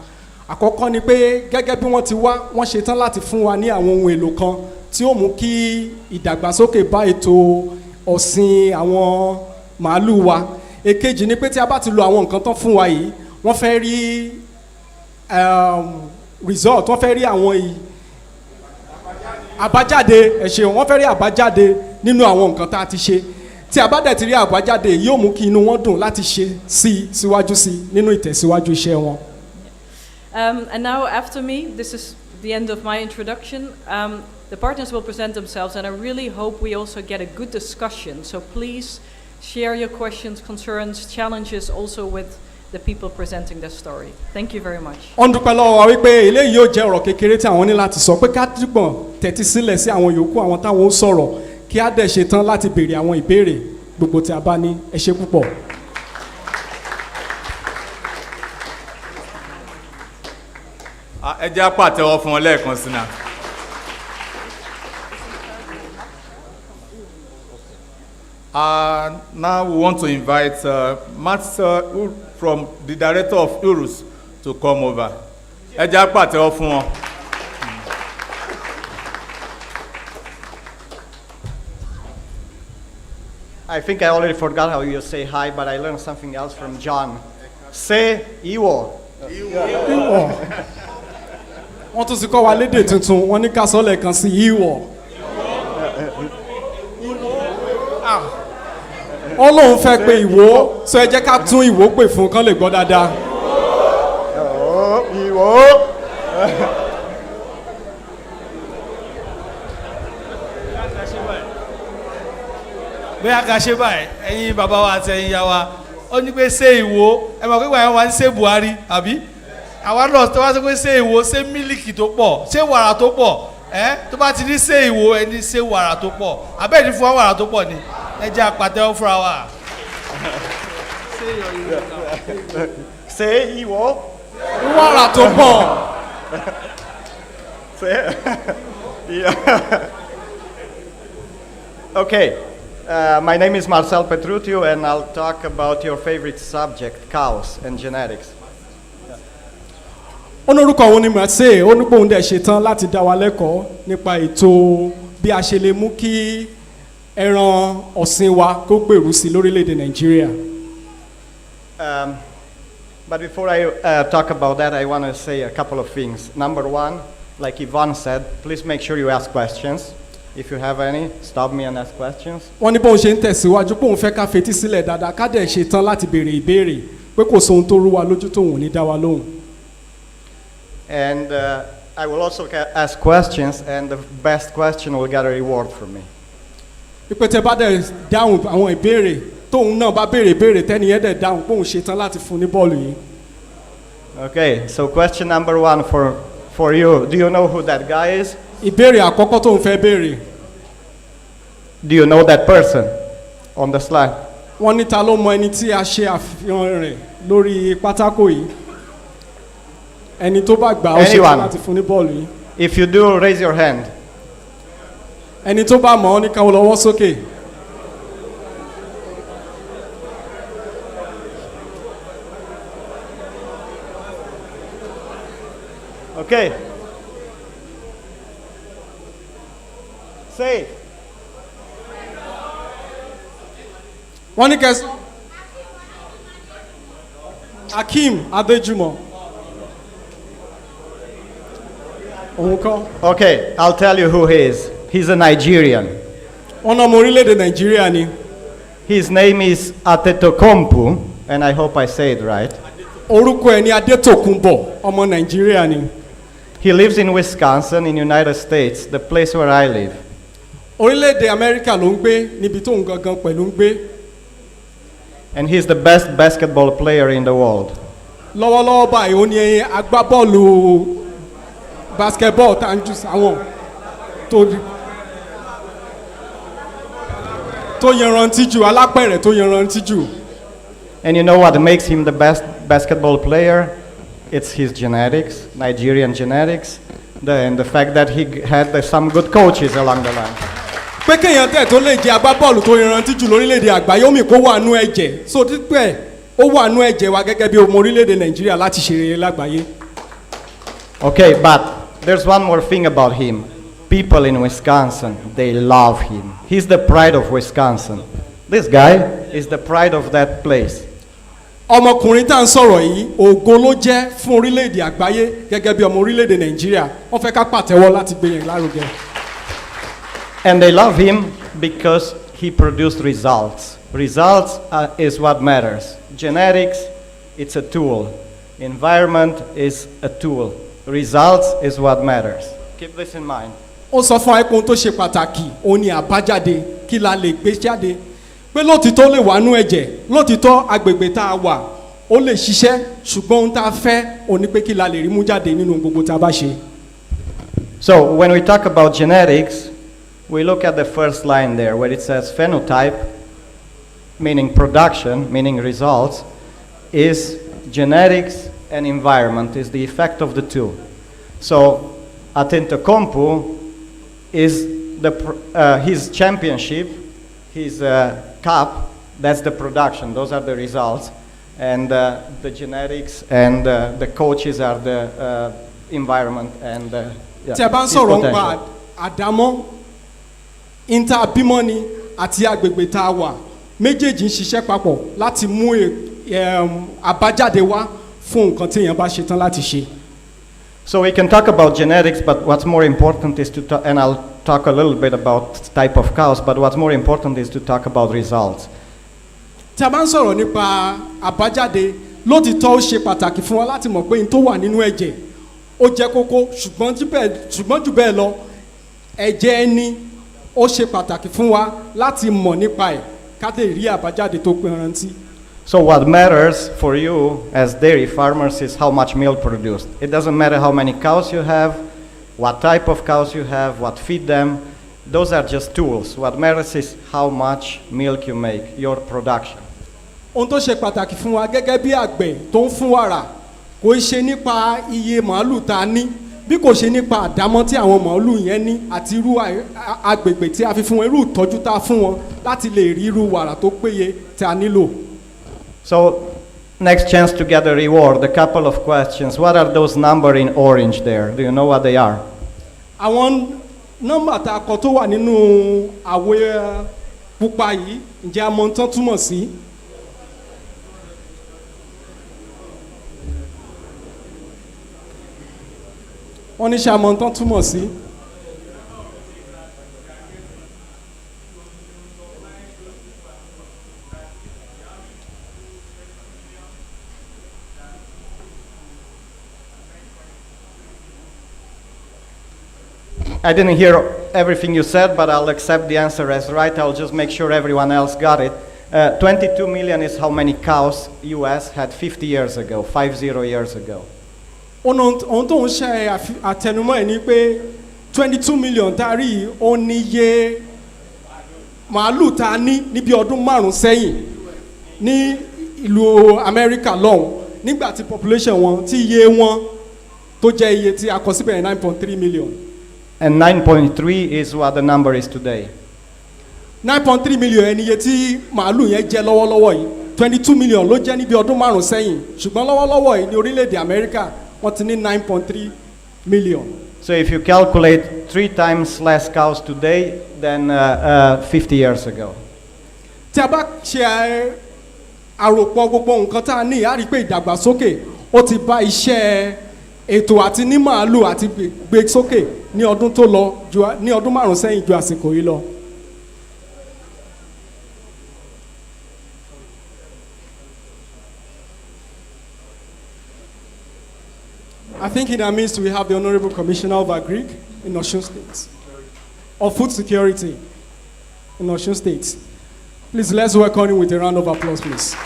Àkọ́kọ́ ni pé gẹ́gẹ́ bí wọ́n ti wá wọ́n ṣetán láti fún wa ní àwọn ohun èlò kan tí ó mú kí ìdàgbàsókè bá ètò ọ̀sìn àwọn màálù wa. Èkejì ni pé tí a bá ti lo àwọn nǹkan tán fún wa yìí wọ́n fẹ́ rí result wọ́n fẹ́ rí àwọn àbájáde wọ́n fẹ́ rí àbájáde nínú àwọn nǹkan tá a ti ṣe tí a bá dẹ̀ ti rí àbájáde yóò mú kí inú wọn dùn láti ṣe síwájú sí nínú ìtẹ̀síwájú iṣẹ́ wọn. And now after me, this is the end of my introduction. The partners will present themselves, and I really hope we also get a good discussion. So please share your questions, concerns, challenges also with the people presenting their story. Thank you very much. Wọ́n dúpẹ́ lọ́wọ́ wa wípé eléyìí yóò jẹ́ ọ̀rọ̀ kékeré tí àwọn ní láti sọ pé ká dìgbọ̀n tẹ́tí sílẹ̀ sí àwọn yòókù àwọn táwọn ó sọ̀rọ̀ kí á dẹ̀ ṣe tán láti béèrè àwọn ìbéèrè gbogbo tí a bá ní. Ẹ ṣé púpọ̀. Ẹ jẹ́ á pàtẹ́wọ́ fún wọn lẹ́ẹ̀kan sí náà. Now we want to invite Matt from the director of URUS to come over. Ẹ jẹ́ á pàtẹ́wọ́ fún wọn. I think I already forgot how you say hi, but I learned something else from John. Say Iwo. wọ́n tún ti kọ́ wa lédè tuntun wọ́n ní ká sọ lẹ́ẹ̀kan sí ìwọ̀. wọ́n lóun fẹ́ pé ìwò sọ ẹ jẹ́ ká tún ìwò pè fún kán lè gbọ́ dáadáa. Iwo. bóyá ká ṣe báyìí ẹ̀yin bàbá wa àti ẹ̀yin ya wa ó ní pé ṣé ìwo ẹ mọ̀ pé ìgbà yẹn wà ní ṣé Buhari àbí àwa náà tó wá sọ pé ṣé ìwo ṣé mílìkì tó pọ̀ ṣé wàrà tó pọ̀ tó bá ti ní ṣé ìwo ẹni ṣé wàrà tó pọ̀ abẹ́ẹ̀ni fún wa wàrà tó pọ̀ ni ẹ jẹ́ àpàtẹ́wọ́ fúnra wa. Say Iwo. wàrà tó pọ̀. Say. Yeah. Okay. My name is Marcel Petrutiu, and I'll talk about your favorite subject, cows and genetics. onórúkọ òun ni Marseille ó ní pé òun dẹ̀ ṣetán láti dá wa lẹ́kọ̀ọ́ nípa ètò bí a ṣe lè mú kí ẹran ọ̀sìn wa kó gbèrú sí lórílẹ̀‐èdè Nàìjíríà. But before I talk about that, I want to say a couple of things. Number one, like Yvonne said, please make sure you ask questions. If you have any, stop me and ask questions. wọ́n ní bóun ṣe ń tẹ̀síwájú pé òun fẹ́ ká fetí sílẹ̀ dáadáa ká dẹ̀ ṣetán láti béèrè ìbéèrè pé kò sóhun tó rú wa lójú tóun ò ní dá wa lóhùn. And I will also ask questions, and the best question will get a reward from me. pípẹ́ tẹ bá dẹ̀ dáhùn àwọn ìbéèrè tóun náà bá béèrè ìbéèrè tẹ́niyẹn dẹ̀ dáhùn pé òun ṣetán láti fún ní bọ́ọ̀lù yìí. Okay, so question number one for you. Do you know who that guy is? ìbéèrè àkọ́kọ́ tóun fẹ́ béèrè. Do you know that person on the slide? wọ́n ní ta ló mọ ẹni tí a ṣe àfihàn rẹ̀ lórí pátákó yìí. ẹni tó bá gbà ó ṣetán láti fún ní bọ́ọ̀lù yìí. If you do, raise your hand. ẹni tó bá mọ̀ ọ́ ní ká lọ́wọ́ sókè. Okay. Say. wọ́n ní kẹsàn. Akeem Adejumo. òun kọ́. Okay, I'll tell you who he is. He's a Nigerian. wọ́n náà ọmọ orílẹ̀-èdè Nàìjíríà ni. His name is Atetokounmpo, and I hope I say it right. orúkọ ẹ̀ ní Adétòkunbọ̀ ọmọ Nàìjíríà ni. He lives in Wisconsin in United States, the place where I live. orílẹ̀-èdè Amẹ́ríkà ló ń gbé níbi tóun gangan pẹ̀lú ń gbé. And he's the best basketball player in the world. lọ́wọ́lọ́wọ́ báyìí ó ní agbábọ́ọ̀lù basketball tá à ń jù sáwọn tó yanrantí jù alápẹ̀rẹ̀ tó yanrantí jù. And you know what makes him the best basketball player? It's his genetics, Nigerian genetics, and the fact that he had some good coaches along the line. pé kéèyàn tẹ̀ tó lè jẹ́ agbábọ́ọ̀lù tó yanrantí jù lórílẹ̀‐èdè àgbáyé ó mì kó wà nú ẹ̀jẹ̀ so dípẹ́ ó wà nú ẹ̀jẹ̀ wa gẹ́gẹ́ bí ọmọ orílẹ̀‐èdè Nàìjíríà láti ṣe rere lágbàáyé. Okay, but there's one more thing about him. People in Wisconsin, they love him. He's the pride of Wisconsin. This guy is the pride of that place. ọmọkùnrin tá à ń sọ̀rọ̀ yìí ògo ló jẹ́ fún orílẹ̀‐èdè àgbáyé gẹ́gẹ́ bí ọmọ orílẹ̀‐èdè Nàìjíríà wọ́n fẹ́ ká pàtẹ́wọ́ láti gbé yẹn lárugẹ. And they love him because he produced results. Results is what matters. Genetics, it's a tool. Environment is a tool. Results is what matters. Keep this in mind. ó sọ fún ẹkùn tó ṣe pàtàkì òun ni àbájáde kí la lè gbé jáde pé lótìtọ́ lè wà nú ẹ̀jẹ̀ lótìtọ́ agbègbè tá a wà ó lè ṣiṣẹ́ ṣùgbọ́n ohun tá a fẹ́ òun ni pé kí la lè rí mú jáde nínú gbogbo tá a bá ṣe. So when we talk about genetics, we look at the first line there where it says phenotype, meaning production, meaning results, is genetics and environment is the effect of the two. So Atetokounmpo is his championship his cap, that's the production, those are the results. And the genetics and the coaches are the environment and tí a bá ń his sọ̀rọ̀ nípa potential. àdámọ́ inter-bímọ́ni àti agbègbè tá a wà méjèèjì ń ṣiṣẹ́ papọ̀ láti mú àbájáde wá fún nǹkan tí èèyàn bá ṣe tán láti ṣe. So we can talk about genetics, but what's more important is to talk, and I'll talk a little bit about type of cows, but what's more important is to talk about results. tí a bá ń sọ̀rọ̀ nípa àbájáde lótìtọ́ ó ṣe pàtàkì fún wa láti mọ̀ pé n tó wà nínú ẹ̀jẹ̀ ó jẹ́ kókó ṣùgbọ́n jù bẹ́ẹ̀ lọ ẹ̀jẹ̀ ẹni ó ṣe pàtàkì fún wa láti mọ̀ nípa ẹ̀ ká lè rí àbájáde tó pé rántí. So what matters for you as dairy farmers is how much milk produced. It doesn't matter how many cows you have, what type of cows you have, what feed them. Those are just tools. What matters is how much milk you make, your production. ohun tó ṣe pàtàkì fún wa gẹ́gẹ́ bí àgbẹ̀ tó ń fún wàrà kò ṣe nípa iye màálù tá a ní bí kò ṣe nípa àdámọ́ tí àwọn màálù yẹn ní àti irú agbègbè tí a fi fún wọn irú ìtọ́jú tá a fún wọn láti lè rí irú wàrà tó péye tí a nílò. So next chance to get a reward, a couple of questions. What are those numbers in orange there? Do you know what they are? àwọn nọ́mbà tá a kọ tó wà nínú àwọ̀ pupa yìí ǹjẹ́ a mọ ohun tán túmọ̀ sí? wọ́n ní ṣe a mọ ohun tán túmọ̀ sí? I didn't hear everything you said, but I'll accept the answer as right. I'll just make sure everyone else got it. 22 million is how many cows US had 50 years ago, 50 years ago. ohun tó ń ṣe àtẹnumọ́ ẹ̀ ni pé 22 million tá a rí ó ní iye màálù tá a ní níbi ọdún márùn-ún sẹ́yìn ní ìlú Amẹ́ríkà lọ́hùn nígbà tí population wọn tí iye wọn tó jẹ́ iye tí a kọ síbẹ̀ 9.3 million. And 9.3 is what the number is today. 9.3 million ẹni iye tí màálù yẹn jẹ́ lọ́wọ́lọ́wọ́ yìí 22 million ló jẹ́ níbi ọdún márùn-ún sẹ́yìn ṣùgbọ́n lọ́wọ́lọ́wọ́ yìí ní orílẹ̀-èdè Amẹ́ríkà wọ́n ti ní 9.3 million. So if you calculate 3 times less cows today than 50 years ago. tí a bá ṣe àròpọ̀ gbogbo nǹkan tá a ní a rí pé ìdàgbàsókè ó ti bá iṣẹ́ ètò àti ní màálù àti gbé sókè ní ọdún tó lọ ní ọdún márùn sẹ́yìn ju àsìkò yìí lọ. I think in our midst we have the Honorable Commissioner of Agric in Osun State, of Food Security in Osun State. Please let's welcome him with a round of applause, please.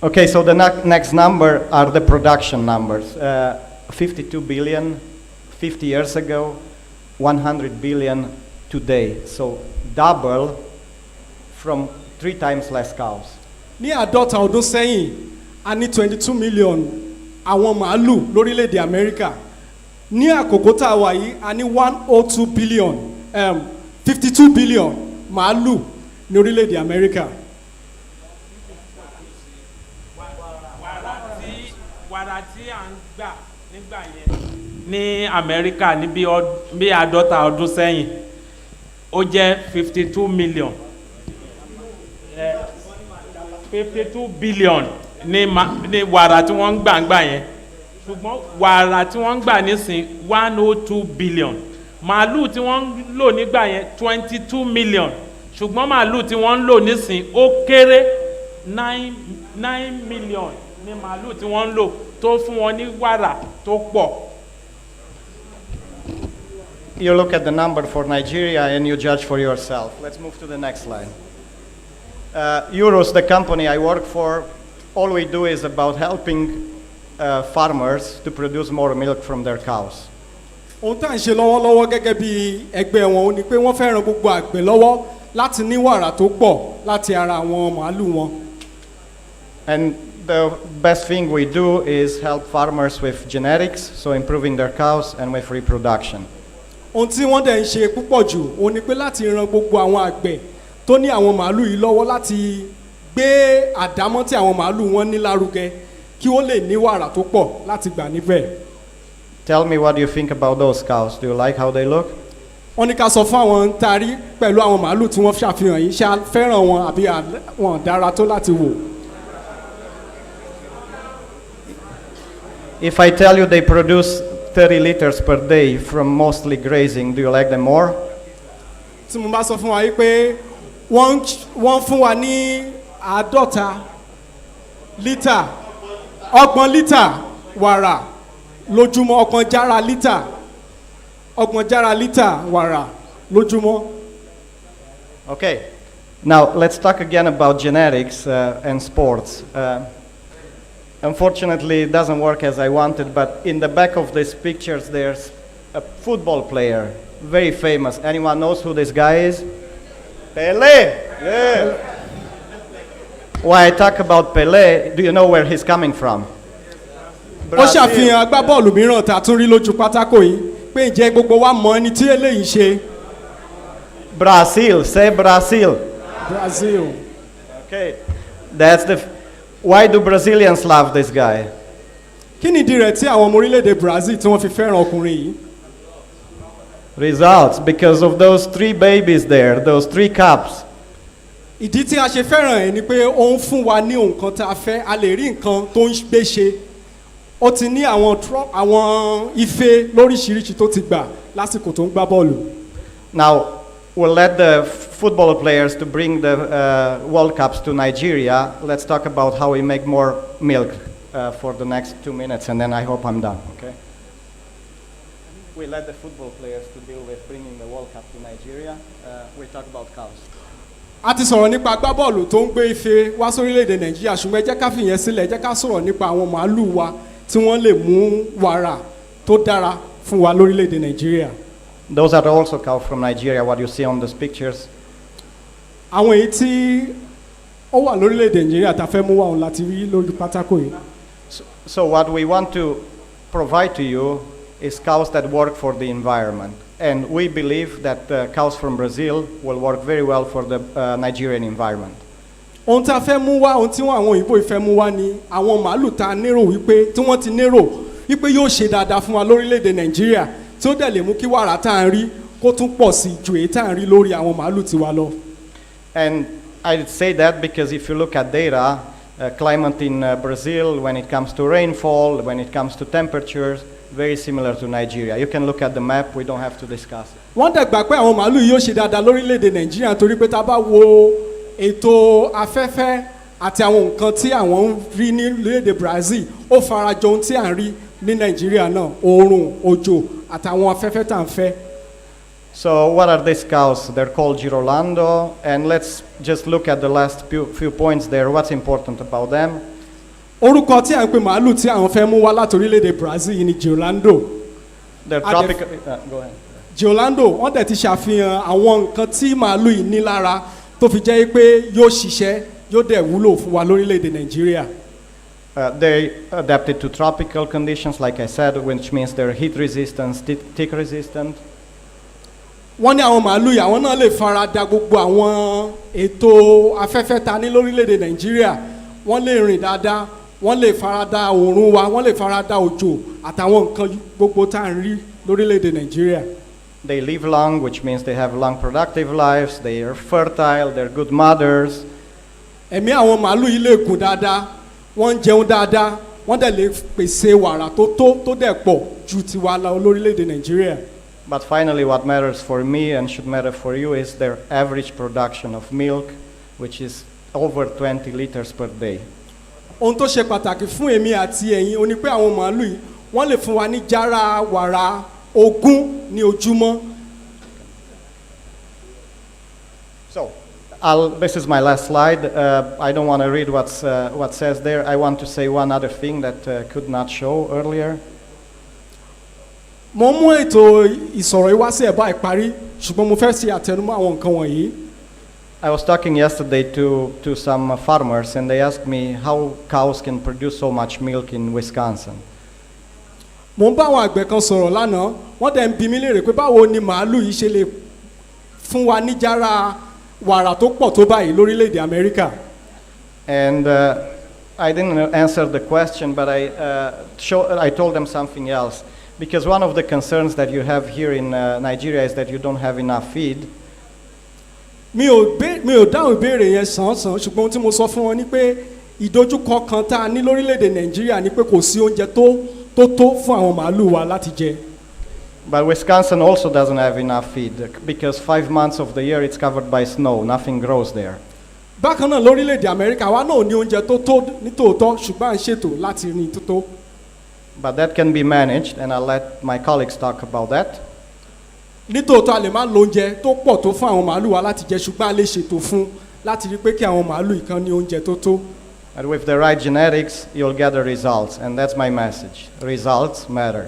Okay, so the next number are the production numbers. 52 billion 50 years ago, 100 billion today. So double from 3 times less cows. Ní àádọ́ta ọdún sẹ́yìn, a ní 22 million àwọn màálù lórílẹ̀‐èdè Amẹ́ríkà. Ní àkókò tá a wà yìí, a ní 102 billion, 52 billion màálù ní orílẹ̀‐èdè Amẹ́ríkà. Wàrà tí à ń gbà nígbà yẹn ní Amẹ́ríkà ní bí àádọ́ta ọdún sẹ́yìn ó jẹ́ 52 million. 52 billion ní wàrà tí wọ́n ń gbà yẹn ṣùgbọ́n wàrà tí wọ́n ń gbà nísìn 102 billion màálù tí wọ́n ń lò nígbà yẹn 22 million ṣùgbọ́n màálù tí wọ́n ń lò nísìn ó kéré 9 million ní màálù tí wọ́n ń lò tó fún wọn ní wàrà tó pọ̀. You look at the number for Nigeria and you judge for yourself. Let's move to the next slide. Euros, the company I work for, all we do is about helping farmers to produce more milk from their cows. Ohun tá à ń ṣe lọ́wọ́lọ́wọ́ gẹ́gẹ́ bí ẹgbẹ́ wọn ni pé wọ́n fẹ́ ran gbogbo àgbẹ̀ lọ́wọ́ láti ní wàrà tó pọ̀ láti ara àwọn màálù wọn. And the best thing we do is help farmers with genetics, so improving their cows, and with reproduction. ohun tí wọ́n dẹ̀ ń ṣe púpọ̀ jù òun ni pé láti ran gbogbo àwọn àgbẹ̀ tó ní àwọn màálù yìí lọ́wọ́ láti gbé àdámọ́ tí àwọn màálù wọn ní lárugẹ kí wọ́n lè ní wàrà tó pọ̀ láti gbà níbẹ̀. Tell me what you think about those cows. Do you like how they look? wọ́n ní ká sọ fún àwọn tarí pẹ̀lú àwọn màálù tí wọ́n ṣàfihàn yìí ṣá fẹ́ràn wọn àbí wọn dára tó láti wò. If I tell you they produce 30 liters per day from mostly grazing, do you like them more? tí mo bá sọ fún wa yìí pé wọ́n fún wa ní 50 lítà 30 lítà wàrà lójúmọ́ 30 jára lítà wàrà lójúmọ́. Okay. Now let's talk again about genetics and sports. Unfortunately, it doesn't work as I wanted, but in the back of these pictures, there's a football player, very famous. Anyone knows who this guy is? Pelé! Yeah. Why I talk about Pelé, do you know where he's coming from? ó ṣàfihàn agbábọ́ọ̀lù mìíràn tá a tún rí lójú pátákó yìí pé ǹjẹ́ gbogbo wa mọ ẹni tí eléyìí ṣe. Brazil, say Brazil. Brazil. Okay, that's why do Brazilians love this guy? kí nìdí rẹ̀ tí àwọn ọmọ orílẹ̀-èdè Brazil tí wọ́n fi fẹ́ràn ọkùnrin yìí? Results, because of those 3 babies there, those 3 cups. ìdí tí a ṣe fẹ́ràn ẹ̀ ni pé ó ń fún wa ní nǹkan tá a fẹ́ a lè rí nǹkan tó ń gbé ṣe ó ti ní àwọn ife lóríṣiríṣi tó ti gbà lásìkò tó ń gbá bọ́ọ̀lù. Now we'll let the football players to bring the World Cups to Nigeria. Let's talk about how we make more milk for the next 2 minutes, and then I hope I'm done. Okay. We let the football players to deal with bringing the World Cup to Nigeria. We talk about cows. a ti sọ̀rọ̀ nípa agbábọ́ọ̀lù tó ń gbé ife wá sórílẹ̀-èdè Nàìjíríà ṣùgbọ́n ẹ jẹ́ ká fìyẹn sílẹ̀ ẹ jẹ́ ká sọ̀rọ̀ nípa àwọn màálù wa tí wọ́n lè mú wàrà tó dára fún wa lórílẹ̀-èdè Nàìjíríà. Those are also cows from Nigeria, what you see on these pictures. àwọn èyí tí ó wà lórílẹ̀-èdè Nàìjíríà tá a fẹ́ mú wá òun láti rí lójú pátákó yìí. So what we want to provide to you is cows that work for the environment. And we believe that cows from Brazil will work very well for the Nigerian environment. ohun tá a fẹ́ mú wá ohun tí àwọn òyìnbó ìfẹ́ mú wá ni àwọn màálù tá a nérò wípé tí wọ́n ti nérò wípé yóò ṣe dáadáa fún wa lórílẹ̀‐èdè Nàìjíríà tí ó dẹ̀ lè mú kí wàrà tá a ń rí kó tún pọ̀ sí ju èyí tá a ń rí lórí àwọn màálù tiwa lọ. And I say that because if you look at data, climate in Brazil, when it comes to rainfall, when it comes to temperatures, very similar to Nigeria. You can look at the map, we don't have to discuss it. wọ́n dẹ̀ gbà pé àwọn màálù yóò ṣe dáadáa lórílẹ̀‐èdè Nàìjíríà torí pé tá a bá wo ètò afẹ́fẹ́ àti àwọn nǹkan tí àwọn ń rí ní orílẹ̀-èdè Brazil ó farajọ ohun tí à ń rí ní Nàìjíríà náà oòrùn òjò àtàwọn afẹ́fẹ́ tá à ń fẹ́. So what are these cows? They're called Girolando, and let's just look at the last few points there. What's important about them? orúkọ tí à ń pè màálù tí àwọn fẹ́ mú wá láti orílẹ̀-èdè Brazil ni Girolando. They're tropical. Go ahead. Girolando wọ́n dẹ̀ ti ṣàfihàn àwọn nǹkan tí màálù yìí ní lára tó fi jẹ́ pé yóò ṣiṣẹ́ yóò dẹ̀ wúlò fún wa lórílẹ̀‐èdè Nàìjíríà. They adapted to tropical conditions, like I said, which means they're heat resistant, tick resistant. wọ́n ní àwọn màálù yìí àwọn náà lè fara da gbogbo àwọn ètò afẹ́fẹ́ ta ní lórílẹ̀‐èdè Nàìjíríà wọ́n lè rìn dáadáa wọ́n lè fara da oòrùn wa wọ́n lè fara da òjò àtàwọn nǹkan gbogbo tá à ń rí lórílẹ̀‐èdè Nàìjíríà. They live long, which means they have long productive lives. They are fertile. They're good mothers. ẹ̀mí àwọn màálù yìí lè gùn dáadáa wọ́n ń jẹun dáadáa wọ́n dẹ̀ lè pèsè wàrà tó dẹ̀ pọ̀ ju tiwa lọ lórílẹ̀‐èdè Nàìjíríà. But finally, what matters for me and should matter for you is their average production of milk, which is over 20 liters per day. ohun tó ṣe pàtàkì fún èmi àti ẹ̀yin ó ní pé àwọn màálù yìí wọ́n lè fún wa ní jára wàrà 20 ní ojúmọ́. So, this is my last slide. I don't want to read what says there. I want to say one other thing that could not show earlier. mo mú ètò ìsọ̀rọ̀ ìwá sí ẹ̀bá ìparí ṣùgbọ́n mo fẹ́ ṣe àtẹnumọ́ àwọn nǹkan wọ̀nyí. I was talking yesterday to some farmers, and they asked me how cows can produce so much milk in Wisconsin. mo ń bá àwọn àgbẹ̀ kan sọ̀rọ̀ lánàá wọ́n dẹ̀ ń bi mí léèrè pé báwo ni màálù yìí ṣe lè fún wa níjàrá wàrà tó pọ̀ tó báyìí lórílẹ̀‐èdè Amẹ́ríkà. And I didn't answer the question, but I told them something else. Because one of the concerns that you have here in Nigeria is that you don't have enough feed. mi ò dáhùn ìbéèrè yẹn sàn-án ṣùgbọ́n ohun tí mo sọ fún wọn ni pé ìdojúkọ kan tá a ní lórílẹ̀‐èdè Nàìjíríà ni pé kò sí oúnjẹ tó fún àwọn màálù wa láti jẹ. But Wisconsin also doesn't have enough feed because 5 months of the year it's covered by snow. Nothing grows there. bákan náà lórílẹ̀‐èdè Amẹ́ríkà wa náà ní oúnjẹ tó tó nítòótọ́ ṣùgbọ́n à ń ṣètò láti ní tó tó. But that can be managed, and I'll let my colleagues talk about that. nítòótọ́ a lè má lo oúnjẹ tó pọ̀ tó fún àwọn màálù wa láti jẹ ṣùgbọ́n a lè ṣètò fún láti rí pé kí àwọn màálù ìkan ní oúnjẹ tó tó. And with the right genetics, you'll get the results, and that's my message. Results matter.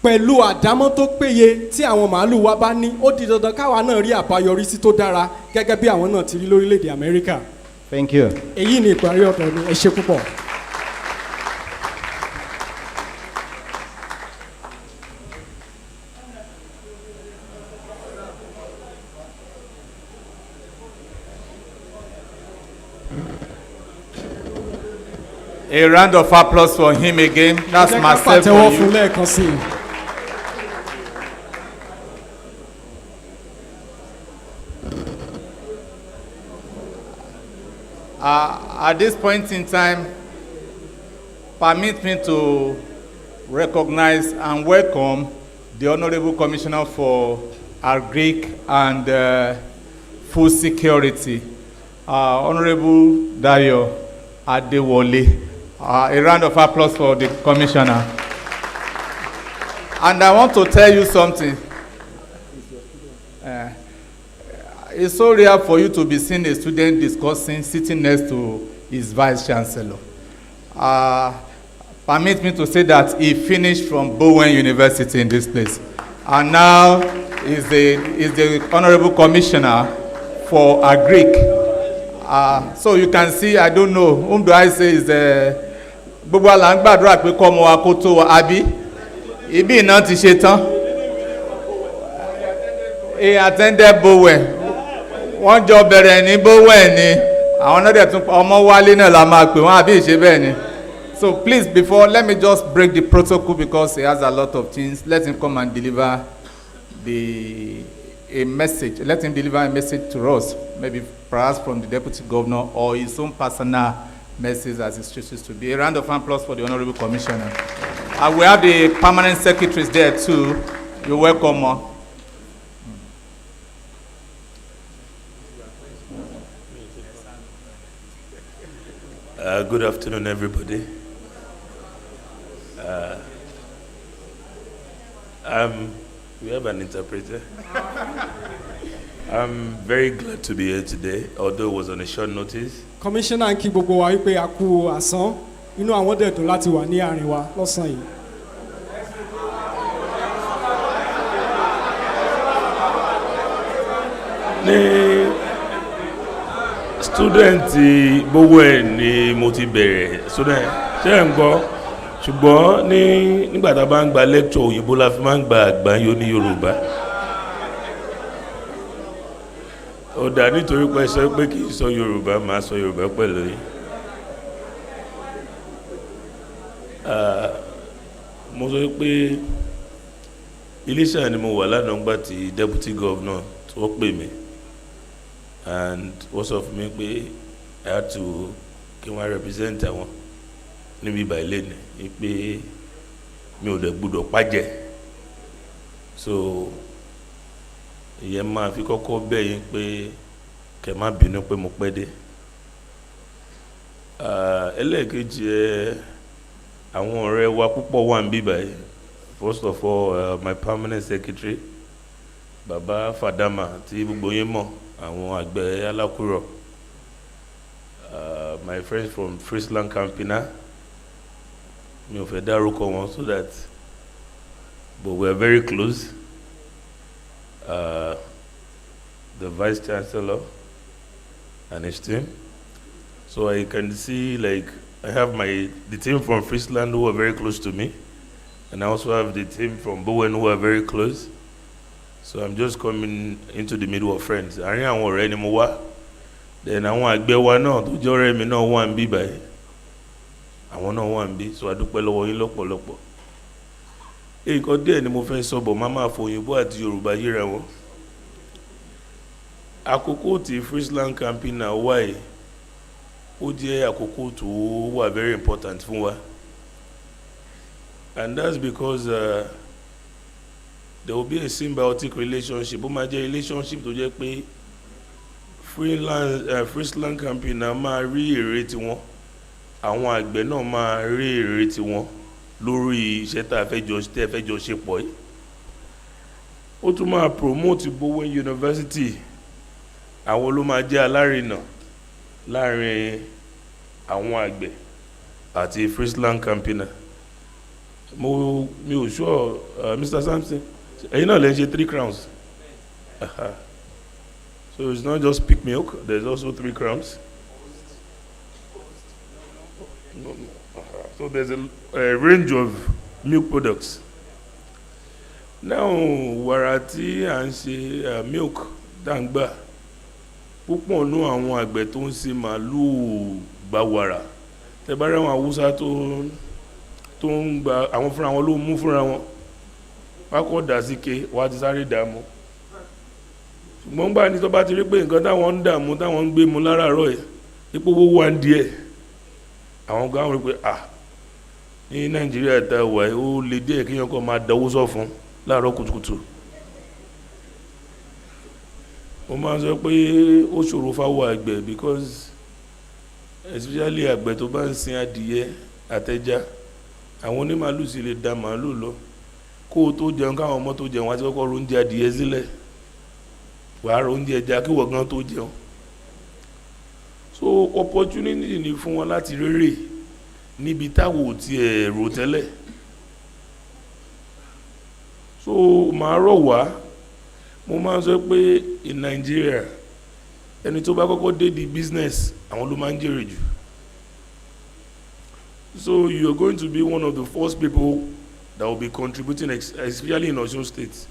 pẹ̀lú àdámọ́ tó péye tí àwọn màálù wa bá ní ó di dandan káwa náà rí àbáyọrísí tó dára gẹ́gẹ́ bí àwọn náà ti rí lórílẹ̀‐èdè Amẹ́ríkà. Thank you. èyí ni ìparí ọ̀rọ̀ mi ẹ ṣé púpọ̀. A round of applause for him again. That's ẹ jẹ́ ká myself pàtẹ́wọ́ for fún you. lẹ́ẹ̀kan sí i. At this point in time, permit me to recognize and welcome the Honorable Commissioner for Agric and Food Security, Honorable Dayo Adewole. A round of applause for the Commissioner. And I want to tell you something. It's so rare for you to be seeing a student sitting next to his Vice Chancellor. Permit me to say that he finished from Bowen University in this place. And now is the Honorable Commissioner for Agric. So you can see, I don't know, whom do I say is gbogbo àlà ń gbàdúrà pé kọ́ ọmọ wa kó tó wa àbí ibi iná ti ṣe tán. He attended Bowen. Wọ́n jọ bẹ̀rẹ̀ ní Bowen ni àwọn náà dẹ̀ tún ọmọ wálé náà la máa pè wọ́n àbí ìṣe bẹ́ẹ̀ ni. So please, before, let me just break the protocol because he has a lot of things. Let him come and deliver a message. Let him deliver a message to us, maybe perhaps from the Deputy Governor or his own personal message as it chooses to be. A round of applause for the Honorable Commissioner. And we have the permanent secretaries there too. You're welcome. Good afternoon, everybody. We have an interpreter. I'm very glad to be here today, although it was on a short notice. Commissioner ń kí gbogbo wa wípé a kú àsán inú àwọn dẹ̀ dùn láti wà ní àárín wa lọ́sàn-án yìí. Ní student Bowen ni mo ti bẹ̀rẹ̀ student ṣé ń gbọ́ ṣùgbọ́n nígbà tá a bá ń gba lecture òyìnbó la fi máa ń gba àgbáyé ní Yorùbá. Ó dà nítorí pé sọ pé kì í sọ Yorùbá máa sọ Yorùbá pẹ̀lú yìí. Mo sọ pé Iléṣà ni mo wà lánàá nígbà tí deputy governor tó pè mí and wọ́n sọ fún mi pé I had to kí wọ́n represent àwọn níbi ìbàlẹ̀ ni pé mi ò dẹ̀ gbọ́dọ̀ pàjẹ́ so ìyẹn máa fi kọ́kọ́ bẹ̀ yín pé kẹ́ má bínú pé mo pẹ́ dé. Ẹlẹ́ẹ̀kejì àwọn ọ̀rẹ́ wa púpọ̀ wà níbí báyìí. First of all, my permanent secretary Baba Fadama tí gbogbo yín mọ̀ àwọn àgbẹ̀ alákùrọ̀, my friends from FRIESLAND CAMPENA, mi ò fẹ́ dárúkọ wọn so that but we are very close. The Vice Chancellor and his team. So I can see, like, I have the team from FRIESLAND who are very close to me, and I also have the team from Bowen who are very close. So I'm just coming into the middle of friends. Àárín àwọn ọ̀rẹ́ ni mo wá. Then àwọn àgbẹ̀ wa náà tó jẹ́ ọ̀rẹ́ mi náà wà níbí báyìí. Àwọn náà wà níbí, so a dúpẹ́ lọ́wọ́ yín lọ́pọ̀lọpọ̀. Nǹkan díẹ̀ ni mo fẹ́ sọ bọ̀ máa máa fòyìnbó àti Yorùbá yíra wọn. Àkókò tí FRIESLAND CAMPENA wà yìí, ó jẹ́ àkókò tó wà very important fún wa. And that's because there will be a symbiotic relationship. Ó máa jẹ́ relationship tó jẹ́ pé FRIESLAND CAMPENA máa rí èrè tiwọn, àwọn àgbẹ̀ náà máa rí èrè tiwọn lórí iṣẹ́ tá a fẹ́ jọ ṣe pọ̀ yìí. Ó tún máa promote Bowen University. Àwọn ló máa jẹ́ alárinà láàrin àwọn àgbẹ̀ àti FRIESLAND CAMPENA. Mi ò sure Mr. Sampson, ẹ̀yin náà lè ṣe 3 crowns. So it's not just peak milk, there's also 3 crowns. So there's a range of milk products. Now, wàrà tí à ń ṣe milk dàgbà, púpọ̀ nú àwọn àgbẹ̀ tó ń ṣe màálùú gba wàrà. Tẹ́ bá rí àwọn Haúsá tó ń gba àwọn fúnra wọn ló mú fúnra wọn. Wá kọ́ dà síke, wá ti sáré dààmú. Ṣùgbọ́n gbà ní tó bá ti rí pé nǹkan táwọn ń dààmú táwọn ń gbé mu láràárọ̀ yìí, ipò owó wà ń díẹ̀. Àwọn gan rí pé ní Nàìjíríà tá wà ó lè díẹ̀ kí yẹn kọ́ máa dáwó sọ fún láàárọ̀ kùtùkùtù. Mo máa sọ pé ó ṣòro fáwọn àgbẹ̀ because especially àgbẹ̀ tó bá ń sin adìyẹ àtẹja, àwọn onímàálù sì lè da màálù lọ. Kó o tó jẹun káwọn ọmọ tó jẹun àti kọ́kọ́ oúnjẹ adìyẹ sílẹ̀, wàá ra oúnjẹ ẹja kí wọ́n gan tó jẹun. So opportunity ni fún wọn láti rere níbi táwọn ò tiẹ̀ rò tẹ́lẹ̀. So màá rọ̀ wá, mo máa sọ pé in Nigeria ẹni tó bá kọ́kọ́ dé di business àwọn ló máa ń jèrè jù. So you are going to be one of the first people that will be contributing, especially in Osun State.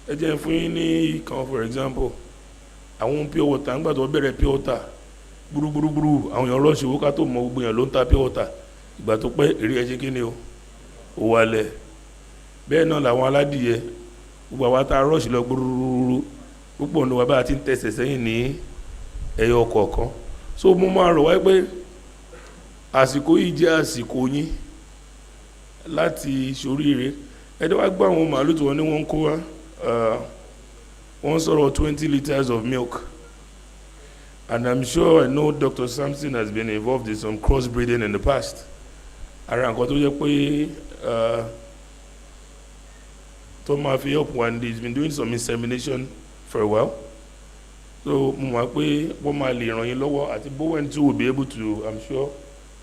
Ẹ jẹ́ fún yín ní kan, for example, àwọn pure water nígbà tó bẹ̀rẹ̀ pure water gbúrúgbúrúgbúrú àwọn èèyàn rọ́ọ̀ṣì owó ká tó mọ gbogbo èèyàn ló ń ta pure water. Ìgbà tó pẹ́ èrè ẹ̀ṣẹ̀ kí ni ó wálẹ̀. Bẹ́ẹ̀ náà làwọn aládìyẹ gbogbo àwọn ata rọ́ọ̀ṣì lọ gbúrúgbúrú púpọ̀ ní wa bá ti ń tẹ̀sẹ̀ sẹ́yìn ní ẹyọ kọ̀ọ̀kan. So mo máa rọ̀ wáyé pé àsìkò yìí jẹ́ àsìkò yín láti ṣoríire. Ẹ̀dẹ́ wá gbọ́ àwọn màálù tí wọ́n ní wọ́n ń kó wá, wọ́n sọ̀rọ̀ 20 litres of milk. And I'm sure I know Dr. Sampson has been involved in some crossbreeding in the past. Ara nǹkan tó jẹ́ pé tó máa fi help one day, he's been doing some insemination for a while. So mo mọ̀ pé wọ́n máa lè ràn yín lọ́wọ́, àti Bowen too will be able to, I'm sure,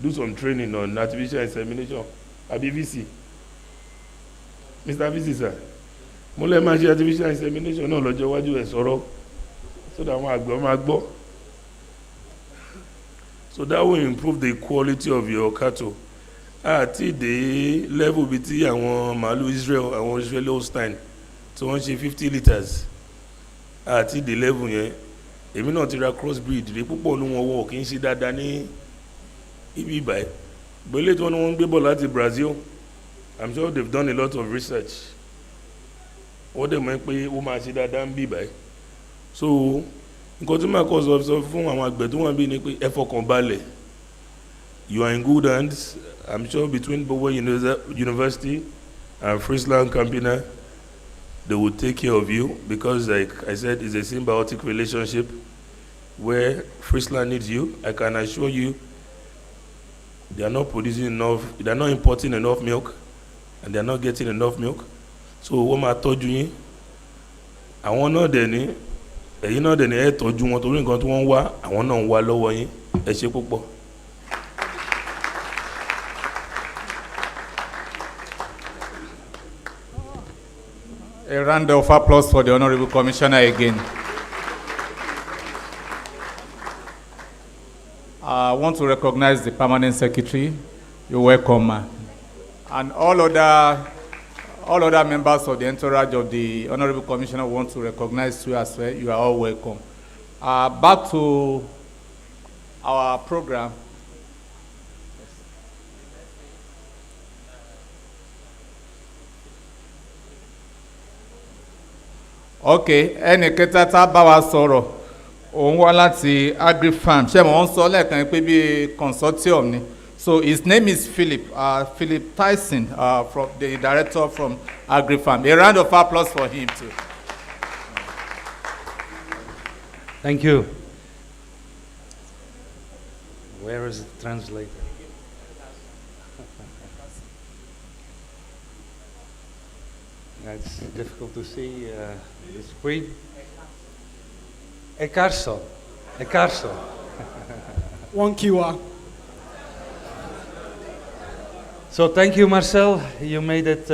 do some training on artificial insemination. Àbí VC? Mr. VC sir, mo lè máa ṣe artificial insemination náà lọ́jọ́ iwájú ẹ̀ sọ̀rọ̀ so that àwọn àgbẹ̀ máa gbọ́. So that will improve the quality of your cattle. Àti the level bí tí àwọn màálù Israel, àwọn Israeli Holstein tí wọ́n ṣe 50 litres. Àti the level yẹn, èmi náà ti ra crossbreed rí púpọ̀ ní wọn wọ́n kì í ṣe dáadáa ní ibi ìbáyìí. Gbélé tí wọ́n ní wọ́n ń gbé bọ̀ láti Brazil, I'm sure they've done a lot of research. Wọ́n dẹ̀ mọ̀ pé ó máa ṣe dáadáa ń bí ìbáyìí. So nǹkan tí màá kọ́ sọ fún àwọn àgbẹ̀ tó wà bí ni pé ẹ fọkàn balẹ̀. You are in good hands. I'm sure between Bowen University and FRIESLAND CAMPENA, they will take care of you because, like I said, it's a symbiotic relationship where FRIESLAND needs you. I can assure you they are not producing enough, they are not importing enough milk, and they are not getting enough milk. So wọ́n máa tọ́jú yín. Àwọn náà dẹ̀ ní, ẹ̀yin náà dẹ̀ ní ẹ̀ tọ́jú wọn torí nǹkan tí wọ́n ń wá, àwọn náà ń wá lọ́wọ́ yín. Ẹ ṣé púpọ̀. A round of applause for the Honorable Commissioner again. I want to recognize the permanent secretary. You're welcome, ma. And all other members of the entourage of the Honorable Commissioner want to recognize you as well. You are all welcome. Back to our program. Okay, ẹnì kẹta tá a bá wa sọ̀rọ̀ òun wá láti agri-farm ṣé mo ń sọ lẹ́ẹ̀kan pé bí consortium ni. So his name is Philip Tyson, from the director from Agri-Farm. A round of applause for him too. Thank you. Where is the translator? It's difficult to see the screen. Ekarso. One QR. So thank you, Marcel. You made it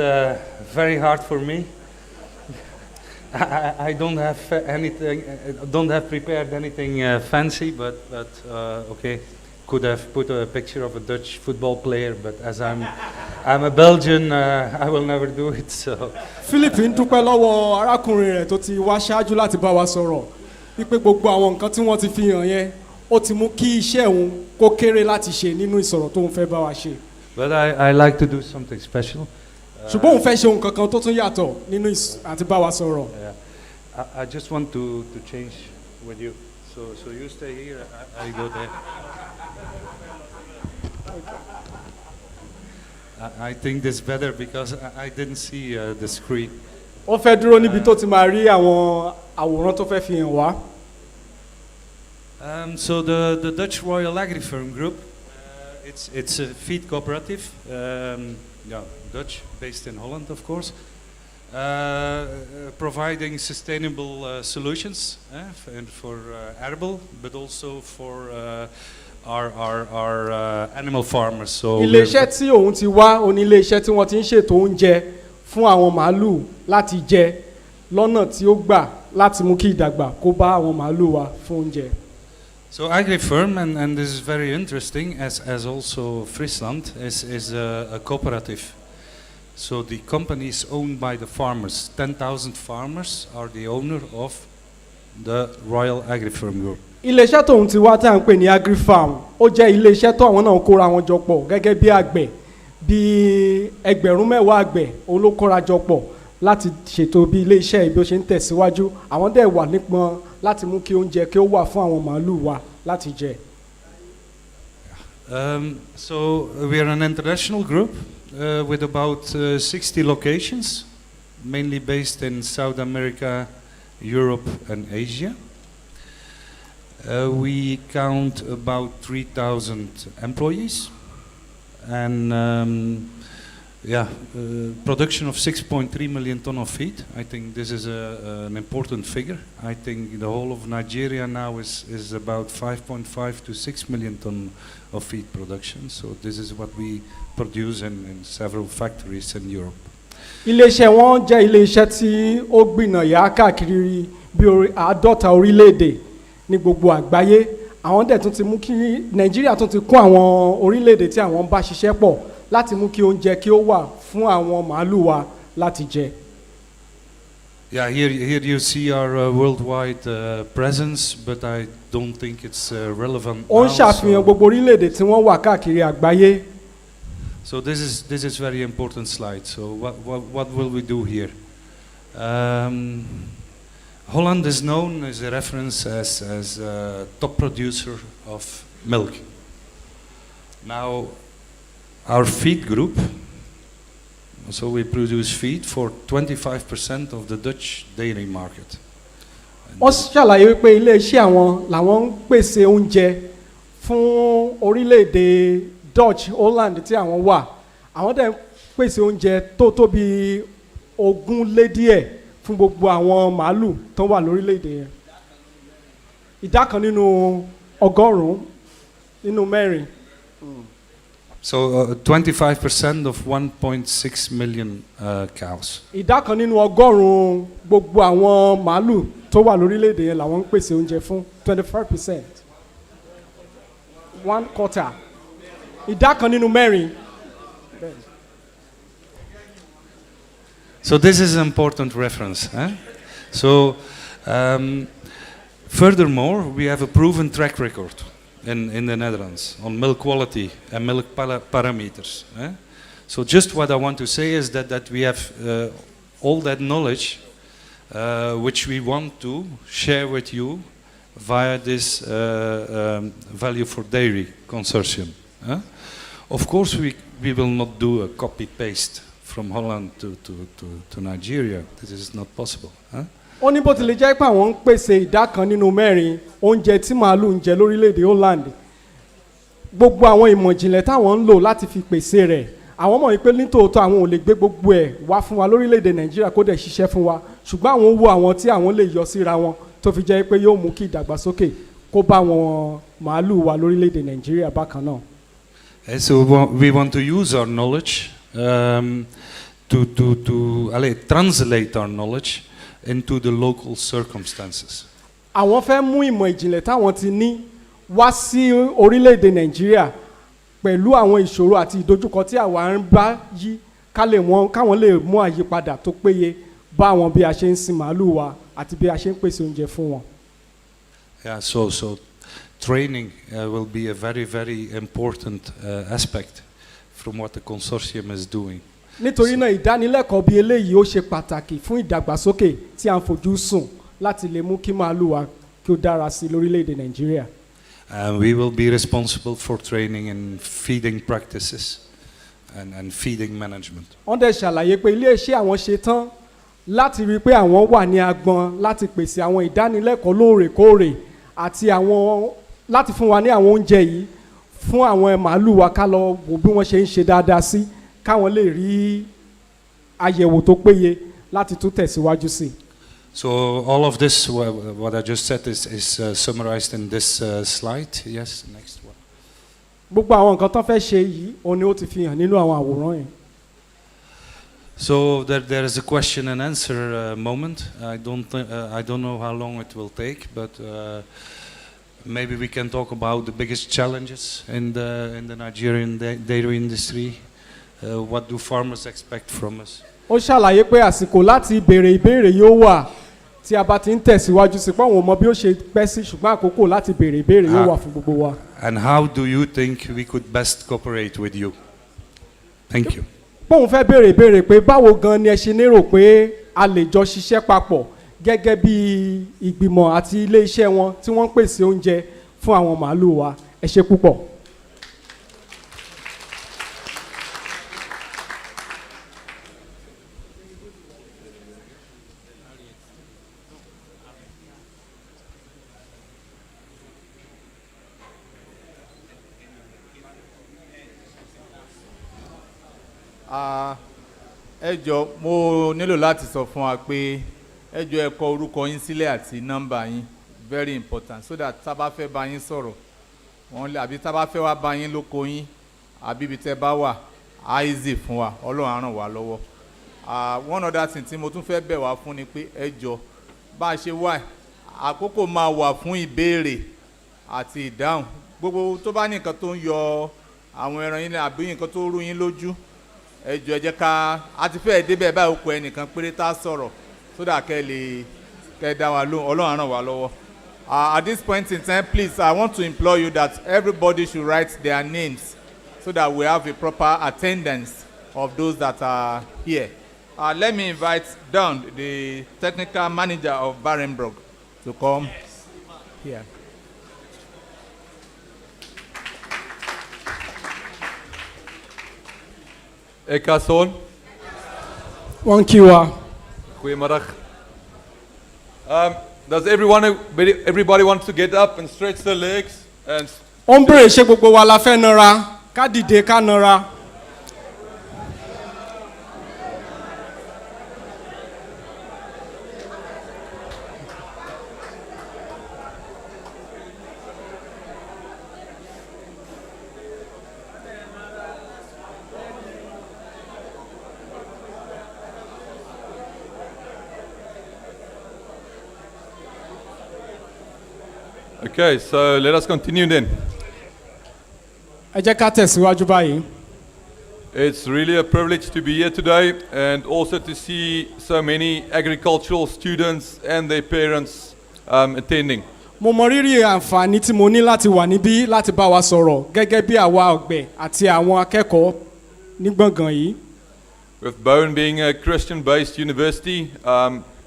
very hard for me. I don't have anything. Don't have prepared anything fancy, but okay. Could have put a picture of a Dutch football player, but as I'm a Belgian, I will never do it. So. Philip ń dúpẹ́ lọ́wọ́ arákùnrin rẹ̀ tó ti wá ṣáájú láti bá wa sọ̀rọ̀ wípé gbogbo àwọn nǹkan tí wọ́n ti fi hàn yẹn ó ti mú kí iṣẹ́ òun kó kéré láti ṣe nínú ìsọ̀rọ̀ tó ń fẹ́ bá wa ṣe. But I like to do something special. Ṣùgbọ́n òun fẹ́ ṣe ohun kankan tó tún yàtọ̀ nínú àti bá wa sọ̀rọ̀. I just want to change with you. So you stay here, I go there. I think this better because I didn't see the screen. Ó fẹ́ dúró níbi tó ti máa rí àwọn àwòrán tó fẹ́ fi hàn wá. So the Dutch Royal Agri-Firm Group, it's a feed cooperative, Dutch, based in Holland, of course, providing sustainable solutions and for arable, but also for our animal farmers. So ilé-iṣẹ́ tí òun ti wá òní ilé-iṣẹ́ tí wọ́n ti ń ṣètò oúnjẹ fún àwọn màálù láti jẹ lọ́nà tí ó gbà láti mú kí ìdàgbà kó bá àwọn màálù wa fún oúnjẹ. So Agri-Firm, and this is very interesting, as also Friesland, is a cooperative. So the company is owned by the farmers. 10,000 farmers are the owner of the Royal Agri-Firm Group. Ilé-iṣẹ́ tóun ti wá tí à ń pè ní Agri-Farm ó jẹ́ ilé-iṣẹ́ tó àwọn náà kóra wọn jọ pọ̀ gẹ́gẹ́ bí àgbẹ̀ bí ẹgbẹ̀rún mẹ́wàá àgbẹ̀ òun ló kóra jọ pọ̀ láti ṣètò bí ilé-iṣẹ́ bí ó ṣe ń tẹ̀síwájú àwọn dẹ̀ wà nípọn láti mú kí oúnjẹ kí ó wà fún àwọn màálù wa láti jẹ. So we are an international group with about 60 locations, mainly based in South America, Europe and Asia. We count about 3,000 employees and production of 6.3 million ton of feed. I think this is an important figure. I think the whole of Nigeria now is about 5.5 to 6 million ton of feed production. So this is what we produce in several factories in Europe. Ilé-iṣẹ́ wọn jẹ́ ilé-iṣẹ́ tí ó gbìnàyà káàkiri bí 50 orílẹ̀-èdè ní gbogbo àgbáyé. Àwọn dẹ̀ tún ti mú kí Nàìjíríà tún ti kún àwọn orílẹ̀-èdè tí àwọn bá ṣiṣẹ́ pọ̀ láti mú kí oúnjẹ kí ó wà fún àwọn màálù wa láti jẹ. Yeah, here you see our worldwide presence, but I don't think it's relevant now. Ó ń ṣàfihàn gbogbo orílẹ̀-èdè tí wọ́n wà káàkiri àgbáyé. So this is very important slide. So what will we do here? Holland is known as a reference as a top producer of milk. Now, our feed group, so we produce feed for 25% of the Dutch dairy market. Wọ́n ṣàlàyé wípé ilé-iṣẹ́ àwọn làwọn ń pèsè oúnjẹ fún orílẹ̀-èdè Dutch Holland tí àwọn wà. Àwọn dẹ̀ ń pèsè oúnjẹ tó bí 20 lé díẹ̀ fún gbogbo àwọn màálù tó wà lórílẹ̀-èdè yẹn. Ìdá kan nínú 100 nínú 4. So 25% of 1.6 million cows. Ìdá kan nínú 100 gbogbo àwọn màálù tó wà lórílẹ̀-èdè yẹn làwọn ń pèsè oúnjẹ fún 25%. 1/4 ìdá kan nínú mẹ́rin. So this is an important reference. So furthermore, we have a proven track record in the Netherlands on milk quality and milk parameters. So just what I want to say is that we have all that knowledge which we want to share with you via this Value for Dairy consortium. Of course, we will not do a copy-paste from Holland to Nigeria. This is not possible. Ó ní bó tilẹ̀ jẹ́ pé àwọn ń pèsè ìdá kan nínú mẹ́rin oúnjẹ tí màálù ń jẹ lórílẹ̀‐èdè Holland. Gbogbo àwọn ìmọ̀ ìjìnlẹ̀ táwọn ń lò láti fi pèsè rẹ̀ àwọn mọ̀ wípé nítòótọ́ àwọn ò lè gbé gbogbo ẹ̀ wá fún wa lórílẹ̀‐èdè Nàìjíríà kó dẹ̀ ṣiṣẹ́ fún wa ṣùgbọ́n àwọn wo àwọn tí àwọn lè yọ síra wọn tó fi jẹ́ pé yóò mú kí ìdàgbàsókè kó bá wọn màálù wa lórílẹ̀‐èdè Nàìjíríà bákan náà. So we want to use our knowledge to translate our knowledge into the local circumstances. Àwọn fẹ́ mú ìmọ̀ ìjìnlẹ̀ táwọn ti ní wá sí orílẹ̀-èdè Nàìjíríà pẹ̀lú àwọn ìṣòro àti ìdojúkọ tí àwa ń bá yí káwọn lè mú àyípadà tó péye bá àwọn bí a ṣe ń sin màálù wa àti bí a ṣe ń pèsè oúnjẹ fún wọn. Yeah, so training will be a very, very important aspect from what the consortium is doing. Nítorí náà ìdánilẹ́kọ̀ọ́ bí eléyìí ó ṣe pàtàkì fún ìdàgbàsókè tí a ń fojú sùn láti lè mú kí màálù wa kí ó dára sí lórílẹ̀‐èdè Nàìjíríà. We will be responsible for training in feeding practices and feeding management. Wọ́n dẹ̀ ṣàlàyé pé iléeṣẹ́ àwọn ṣe tán láti rí i pé àwọn wà ní agbọn láti pèsè àwọn ìdánilẹ́kọ̀ọ́ lóòrèkóòrè àti láti fún wa ní àwọn oúnjẹ yìí fún àwọn màálù wa ká lọ wò bí wọ́n ṣe ń ṣe dáadáa sí káwọn lè rí àyẹ̀wò tó péye láti tún tẹ̀síwájú sí. So all of this, what I just said, is summarized in this slide. Yes, next one. Gbogbo àwọn nǹkan tó fẹ́ ṣe yìí òun ni ó ti fi hàn nínú àwọn àwòrán yìí. So there is a question and answer moment. I don't know how long it will take, but maybe we can talk about the biggest challenges in the Nigerian dairy industry. What do farmers expect from us? Ó ṣàlàyé pé àsìkò láti béèrè ìbéèrè yóò wà tí a bá ti ń tẹ̀síwájú sí pé àwọn ọmọ bí ó ṣe pẹ́ sí ṣùgbọ́n àkókò láti béèrè ìbéèrè yóò wà fún gbogbo wa. And how do you think we could best cooperate with you? Thank you. Bóun fẹ́ béèrè ìbéèrè pé báwo gan ni ẹ ṣe lérò pé a lè jọ ṣiṣẹ́ papọ̀ gẹ́gẹ́ bí ìgbìmọ̀ àti ilé iṣẹ́ wọn tí wọ́n ń pèsè oúnjẹ fún àwọn màálù wa. Ẹ ṣé púpọ̀. Ẹ jọ̀ọ́ mo nílò láti sọ fún wa pé ẹ jọ̀ọ́ ẹ kọ orúkọ yín sílẹ̀ àti nọ́mbà yín very important so that tá bá fẹ́ bá yín sọ̀rọ̀ wọ́n lè àbí tá bá fẹ́ wá bá yín lóko yín àbí ibi tẹ́ bá wà á easy fún wa Ọlọ́run á ràn wá lọ́wọ́. One other thing tí mo tún fẹ́ bẹ̀ wá fún ni pé ẹ jọ̀ọ́ bá a ṣe wà àkókò máa wà fún ìbéèrè àti ìdáhùn gbogbo tó bá ní nǹkan tó ń yọ àwọn ẹran yín àbí nǹkan tó rú yín lójú ẹ jọ̀ọ́ ẹ jẹ́ ká àti fẹ́ẹ̀ débẹ̀ báyìí ó kọ ẹnìkan péré tá sọ̀rọ̀ sódà kẹ́ dá wa lóhùn Ọlọ́run á ràn wá lọ́wọ́. At this point in time, please, I want to implore you that everybody should write their names so that we have a proper attendance of those that are here. Let me invite down the technical manager of Barenbrug to come here. Ekason. Wọ́n kí wa. Goedemiddag. Does everybody want to get up and stretch their legs? And Ó ń bèrè ṣé gbogbo wa la fẹ́ nara ká dìde ká nara. Okay, so let us continue then. ẹ jẹ́ ká tẹ̀síwájú báyìí. It's really a privilege to be here today and also to see so many agricultural students and their parents attending. Mo mọ rírì àǹfààní tí mo ní láti wà níbí láti bá wa sọ̀rọ̀ gẹ́gẹ́ bí àwa ọ̀gbẹ̀ àti àwọn akẹ́kọ̀ọ́ ní gbọ̀ngàn yìí. With Bowen being a Christian-based university,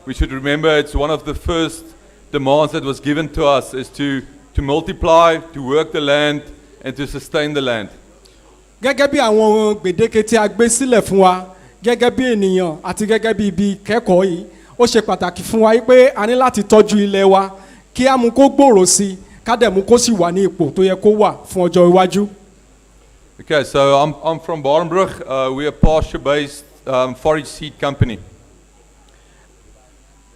we should remember it's one of the first demands that was given to us is to multiply, to work the land and to sustain the land. Gẹ́gẹ́ bí àwọn gbèdéke tí a gbé sílẹ̀ fún wa gẹ́gẹ́ bí ènìyàn àti gẹ́gẹ́ bí ibi kẹ́kọ̀ọ́ yìí ó ṣe pàtàkì fún wa pé a ní láti tọ́jú ilẹ̀ wa kí a mú kó gbòòrò sí ká dẹ̀ mú kó sì wà ní ipò tó yẹ kó wà fún ọjọ́ iwájú. Okay, so I'm from Barenbrug. We're a pasture-based forage seed company.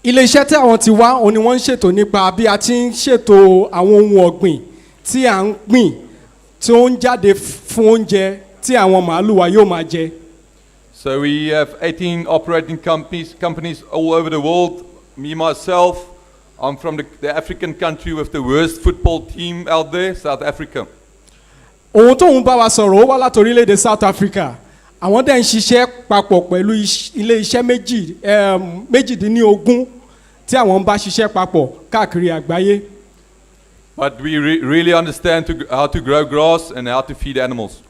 Ilé iṣẹ́ tí àwọn ti wá òun ni wọ́n ń ṣètò nípa bí a ti ń ṣètò àwọn ohun ọ̀gbìn tí à ń gbìn tí ó ń jáde fún oúnjẹ tí àwọn màálù wa yóò máa jẹ. So we have 18 operating companies all over the world. Me, myself, I'm from the African country with the worst football team out there, South Africa. Ohun tóun bá wa sọ̀rọ̀ ó wá láti orílẹ̀-èdè South Africa. Àwọn dẹ̀ ń ṣiṣẹ́ papọ̀ pẹ̀lú ilé iṣẹ́ méjìdínlógún tí àwọn ń bá ṣiṣẹ́ papọ̀ káàkiri àgbáyé. But we really understand how to grow grass and how to feed animals.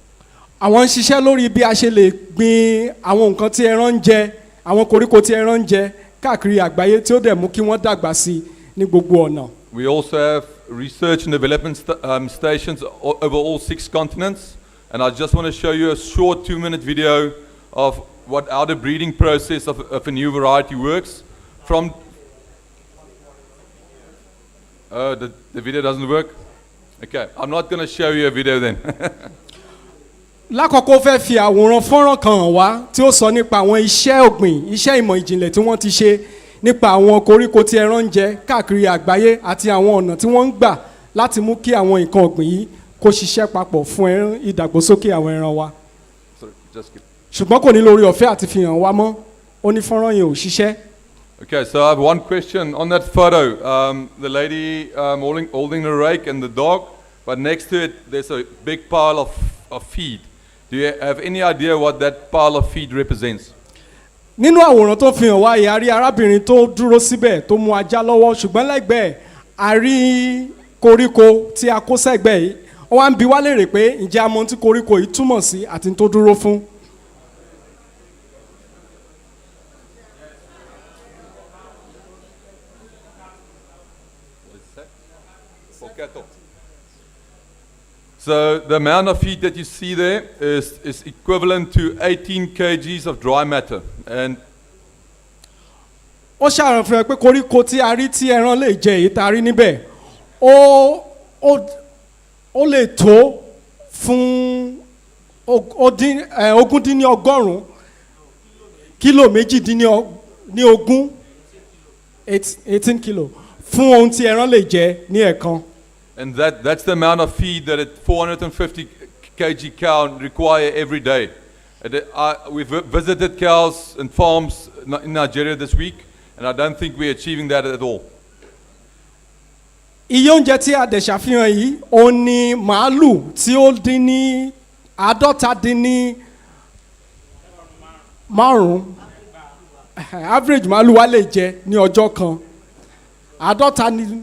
Àwọn ń ṣiṣẹ́ lórí bí a ṣe lè gbin àwọn nǹkan tí ẹran ń jẹ, àwọn koríko tí ẹran ń jẹ káàkiri àgbáyé tí ó dẹ̀ mú kí wọ́n dàgbà sí ní gbogbo ọ̀nà. We also have research and development stations over all 6 continents. And I just want to show you a short 2-minute video of how the breeding process of a new variety works. The video doesn't work? Okay, I'm not going to show you a video then. Lákọ̀ọ́kọ́ fẹ́ fi àwòrán fọ́nrán kan hàn wá tí ó sọ nípa àwọn iṣẹ́ ọ̀gbìn, iṣẹ́ ìmọ̀ ìjìnlẹ̀ tí wọ́n ti ṣe nípa àwọn koríko tí ẹran ń jẹ káàkiri àgbáyé àti àwọn ọ̀nà tí wọ́n ń gbà láti mú kí àwọn nǹkan ọ̀gbìn yìí kó ṣiṣẹ́ papọ̀ fún ìdàgbàsókè àwọn ẹran wa. Ṣùgbọ́n kò ní lórí ọ̀fẹ́ àti fi hàn wá mọ́, ó ní fọ́nrán yẹn ò ṣiṣẹ́. Okay, so I have one question on that photo. The lady holding the rake and the dog, but next to it there's a big pile of feed. Do you have any idea what that pile of feed represents? Nínú àwòrán tó fi hàn wá yìí, a rí arábìnrin tó dúró síbẹ̀ tó mú ajá lọ́wọ́, ṣùgbọ́n lẹ́gbẹ̀ẹ́ a rí koríko tí a kó sẹ́gbẹ̀ẹ́ yìí. Ó wá ń bi wá léèrè pé ǹjẹ́ a mọ̀ tí koríko yìí túmọ̀ sí àti tó dúró fún. So the amount of feed that you see there is equivalent to 18 kgs of dry matter. And ó ṣàrànfẹ́ pé koríko tí a rí tí ẹran lè jẹ èyí tá a rí níbẹ̀ ó lè tó fún ogún dín ní ọgọ́rùn-ún kílò méjìdínlógún 18 kilo fún ohun tí ẹran lè jẹ ní ẹ̀kan. And that's the amount of feed that a 450 kg cow require every day. We've visited cows and farms in Nigeria this week, and I don't think we're achieving that at all. Iye oúnjẹ tí a dẹ̀ ṣàfihàn yìí ó ní màálù tí ó dín ní 50 average màálù wa lè jẹ ní ọjọ́ kan 50 ni.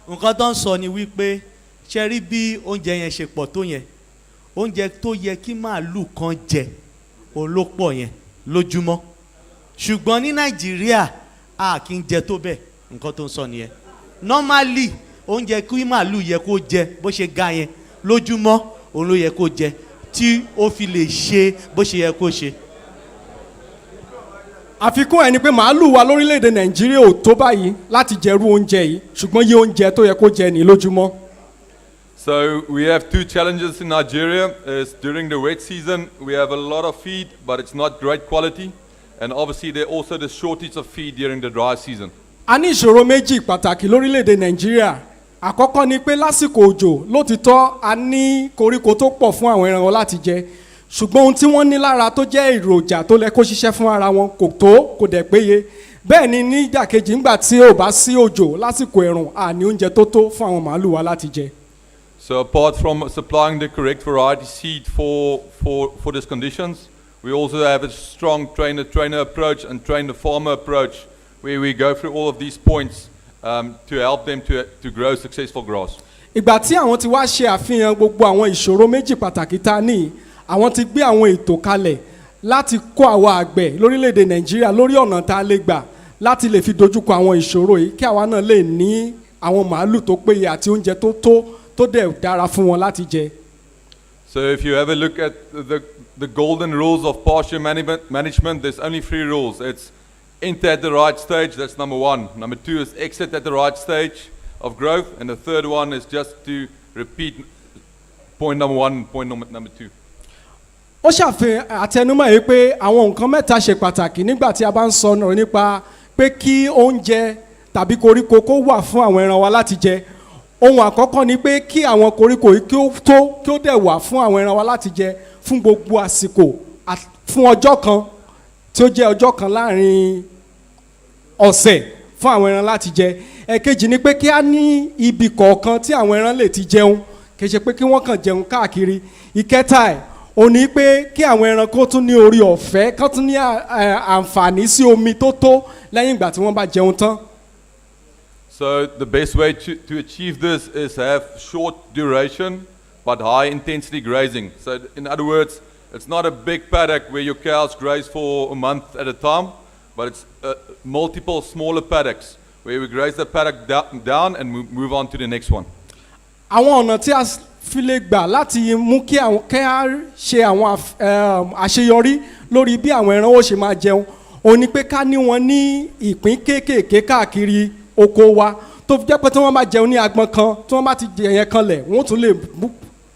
Nǹkan tó ń sọ ni wípé ṣe rí bí oúnjẹ yẹn ṣe pọ̀ tó yẹn, oúnjẹ tó yẹ kí màálù kan jẹ òun ló pọ̀ yẹn lójúmọ́, ṣùgbọ́n ní Nàìjíríà a kì í jẹ tó bẹ́ẹ̀. Nǹkan tó ń sọ nìyẹn. Normally oúnjẹ kí màálù yẹ kó jẹ bó ṣe ga yẹn lójúmọ́ òun ló yẹ kó jẹ tí ó fi lè ṣe bó ṣe yẹ kó ṣe. Àfikún ẹni pé màálù wa lórílẹ̀‐èdè Nàìjíríà ò tó báyìí láti jẹrú oúnjẹ yìí, ṣùgbọ́n yé oúnjẹ tó yẹ kó jẹ ní lójúmọ́. So we have 2 challenges in Nigeria. During the wet season we have a lot of feed, but it's not great quality, and obviously there also the shortage of feed during the dry season. A ní ìṣòro méjì pàtàkì lórílẹ̀‐èdè Nàìjíríà. Àkọ́kọ́ ni pé lásìkò òjò lótìtọ́ a ní koríko tó pọ̀ fún àwọn ẹran wọn láti jẹ, ṣùgbọ́n ohun tí wọ́n ní lára tó jẹ́ èròjà tó lè kó ṣiṣẹ́ fún ara wọn kò tó, kò dẹ̀ péye. Bẹ́ẹ̀ ni ní ìdàkejì ńgbà tí ò bá sí òjò lásìkò ẹ̀rùn a ní oúnjẹ tó tó fún àwọn màálù wa láti jẹ. So apart from supplying the correct variety seed for these conditions, we also have a strong trainer approach and trainer-farmer approach, where we go through all of these points to help them to grow successful grass. ìgbà tí àwọn ti wá ṣe àfihàn gbogbo àwọn ìṣòro méjì pàtàkì tá a ní, àwọn ti gbé àwọn ètò kalẹ̀ láti kọ́ àwọn àgbẹ̀ lórílẹ̀‐èdè Nàìjíríà lórí ọ̀nà tá a lè gbà láti lè fi dojúkọ àwọn ìṣòro yìí kí àwa náà lè ní àwọn màálù tó péye àti oúnjẹ tó dẹ̀ dára fún wọn láti jẹ. So if you have a look at the golden rules of pasture management, there's only 3 rules. It's enter at the right stage, that's number 1. Number 2 is exit at the right stage of growth, and the third one is just to repeat point number 1 and point number 2. ó ṣàfihàn àtẹnumọ́ yìí pé àwọn nǹkan mẹ́ta ṣe pàtàkì nígbà tí a bá ń sọ̀rọ̀ nípa pé kí oúnjẹ tàbí koríko kó wà fún àwọn ẹran wa láti jẹ. Ohun àkọ́kọ́ ni pé kí àwọn koríko yìí kí ó dẹ̀ wà fún àwọn ẹran wa láti jẹ fún gbogbo àsìkò fún ọjọ́ kan tí ó jẹ́ ọjọ́ kan láàrin ọ̀sẹ̀ fún àwọn ẹran láti jẹ. Ẹ̀kejì ni pé kí á ní ibi kọ̀ọ̀kan tí àwọn ẹran lè ti jẹun, kì í ṣe pé kí wọ́n kàn jẹun káàkiri. Ìkẹta ẹ̀ ó ní pé kí àwọn ẹran kó tún ní orí ọ̀fẹ́, kán tún ní àǹfààní sí omi tó tó lẹ́yìn ìgbà tí wọ́n bá jẹun tán. So the best way to achieve this is have short duration but high intensity grazing. So in other words, it's not a big paddock where your cows graze for a month at a time, but it's multiple smaller paddocks where we graze the paddock down and move on to the next one. Àwọn ọ̀nà tí a fi lè gbà láti mú kí a ṣe àwọn àṣeyọrí lórí bí àwọn ẹran ó ṣe máa jẹun ó ní pé ká ní wọn ní ìpín kéékèèké káàkiri oko wa tó fi jẹ́ pé tí wọ́n bá jẹun ní agbọn kan tí wọ́n bá ti jẹ yẹn kanlẹ̀ wọ́n tún lè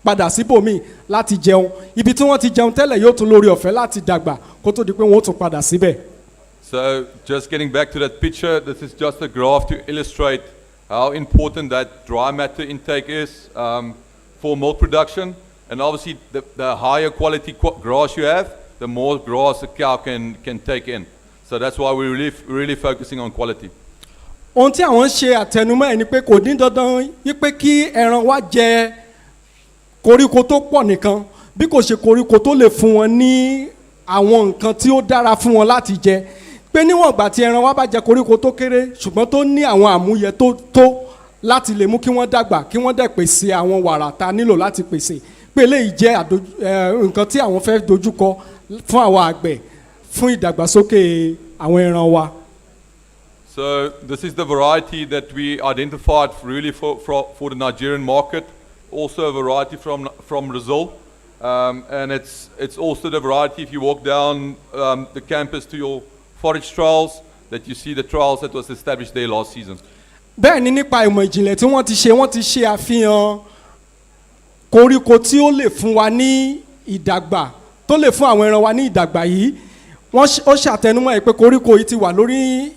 padà síbòmíì láti jẹun ibi tí wọ́n ti jẹun tẹ́lẹ̀ yóò tún lórí ọ̀fẹ́ láti dàgbà kó tó di pé wọ́n tún padà síbẹ̀. So just getting back to that picture, this is just a graph to illustrate how important that dry matter intake is for milk production, and obviously the higher quality grass you have, the more grass a cow can take in. So that's why we're really focusing on quality. Ohun tí àwọn ń ṣe àtẹnumọ́ ẹ̀ ni pé kò ní dandan wípé kí ẹran wa jẹ koríko tó pọ̀ nìkan bí kò ṣe koríko tó lè fún wọn ní àwọn nǹkan tí ó dára fún wọn láti jẹ, pé níwọ̀n ìgbà tí ẹran wa bá jẹ koríko tó kéré ṣùgbọ́n tó ní àwọn àmúyẹ tó láti lè mú kí wọ́n dàgbà kí wọ́n dẹ̀ pèsè àwọn wàrà tá a nílò láti pèsè, pé eléyìí jẹ́ nǹkan tí àwọn fẹ́ dojúkọ fún àwọn àgbẹ̀ fún ìdàgbàsókè àwọn ẹran wa. So this is the variety that we identified really for the Nigerian market, also a variety from Brazil, and it's also the variety if you walk down the campus to your forage trials that you see the trials that was established there last season. Bẹ́ẹ̀ ni nípa ìmọ̀ ìjìnlẹ̀ tí wọ́n ti ṣe àfihàn koríko tí ó lè fún wa ní ìdàgbà tó lè fún àwọn ẹran wa ní ìdàgbà yìí ó ṣàtẹnumọ́ ẹ̀ pé koríko yìí ti wà lórí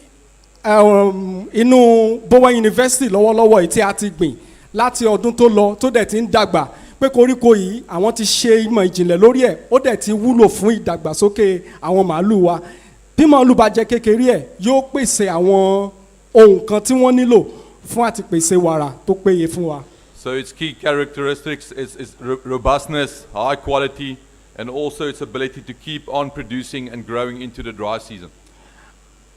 inú Bowen University lọ́wọ́lọ́wọ́ yìí tí a ti gbìn láti ọdún tó lọ tó dẹ̀ ti ń dàgbà, pé koríko yìí àwọn ti ṣe ìmọ̀ ìjìnlẹ̀ lórí ẹ̀ ó dẹ̀ ti wúlò fún ìdàgbàsókè àwọn màálù wa. Bí màálù bá jẹ kékeré ẹ̀ yóò pèsè àwọn ohun kan tí wọ́n nílò fún àti pèsè wàrà tó péye fún wa. So its key characteristics is robustness, high quality, and also its ability to keep on producing and growing into the dry season.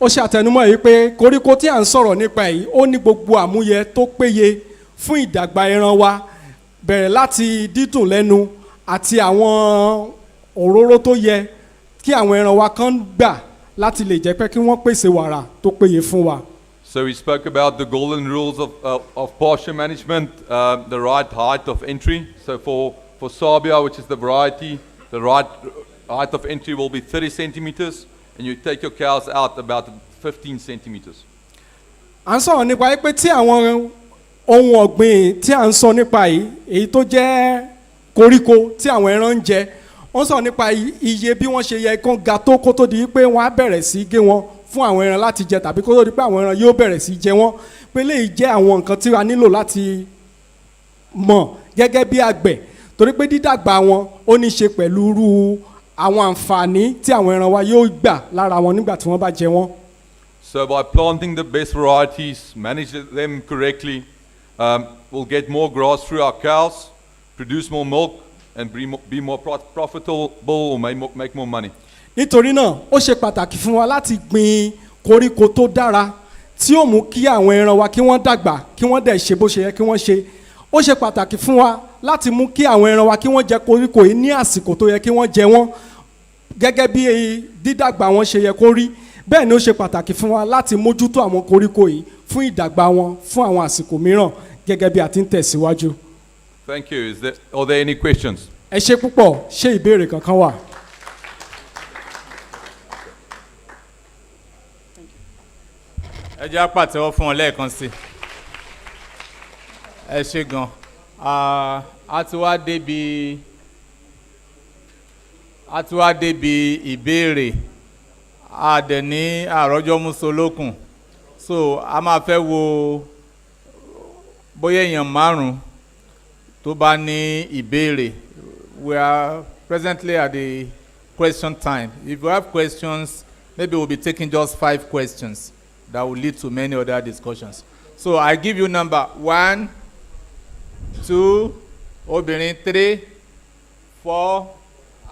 Ó ṣe àtẹnumọ́ yìí pé koríko tí à ń sọ̀rọ̀ nípa yìí ó ní gbogbo àmúyẹ tó péye fún ìdàgbà ẹran wa, bẹ̀rẹ̀ láti dídùn lẹ́nu àti àwọn òróró tó yẹ kí àwọn ẹran wa kan gbà láti lè jẹ́ pé kí wọ́n pèsè wàrà tó péye fún wa. So we spoke about the golden rules of pasture management, the right height of entry. So for Sabia, which is the variety, the right height of entry will be 30 centimeters, and you take your cows out about 15 centimeters. À ń sọ̀rọ̀ nípa pé tí àwọn ohun ọ̀gbìn tí à ń sọ nípa yìí èyí tó jẹ́ koríko tí àwọn ẹran ń jẹ, wọ́n sọ̀rọ̀ nípa iye bí wọ́n ṣe yẹ kán ga tó kó tó di pé wọ́n á bẹ̀rẹ̀ sí gé wọn fún àwọn ẹran láti jẹ tàbí kó tó di pé àwọn ẹran yóò bẹ̀rẹ̀ sí jẹ wọ́n, pé léyìí jẹ́ àwọn nǹkan tí a nílò láti mọ̀ gẹ́gẹ́ bí àgbẹ̀, torí pé dídàgbà wọn ó ní ṣe pẹ̀lú irú àwọn àǹfààní tí àwọn ẹran wa yóò gbà lára wọn nígbà tí wọ́n bá jẹ wọ́n. So by planting the best varieties, manage them correctly, will get more grass through our cows, produce more milk, and be more profitable or make more money. Nítorí náà ó ṣe pàtàkì fún wa láti gbin koríko tó dára tí ó mú kí àwọn ẹran wa kí wọ́n dàgbà kí wọ́n dẹ̀ ṣe bó ṣe yẹ kí wọ́n ṣe. Ó ṣe pàtàkì fún wa láti mú kí àwọn ẹran wa kí wọ́n jẹ koríko yìí ní àsìkò tó yẹ kí wọ́n jẹ wọ́n gẹ́gẹ́ bí dídàgbà wọn ṣe yẹ kó rí. Bẹ́ẹ̀ ni ó ṣe pàtàkì fún wa láti mójútó àwọn koríko yìí fún ìdàgbà wọn fún àwọn àsìkò mìíràn gẹ́gẹ́ bí a ti ń tẹ̀síwájú. Thank you. Are there any questions? Ẹ ṣé púpọ̀, ṣé ìbéèrè kankan wà? Ẹ jẹ́ àpàtẹ́wọ́ fún ọ lẹ́ẹ̀kan sí. Ẹ ṣé gan. A ti wá débi ìbéèrè. A dẹ̀ ní àrọ́jọ́ musolókun. So a máa fẹ́ wo bóyá èèyàn márùn-ún tó bá ní ìbéèrè. We are presently at the question time. If you have questions, maybe we'll be taking just 5 questions that will lead to many other discussions. So I give you number 1, 2, obìnrin 3, 4,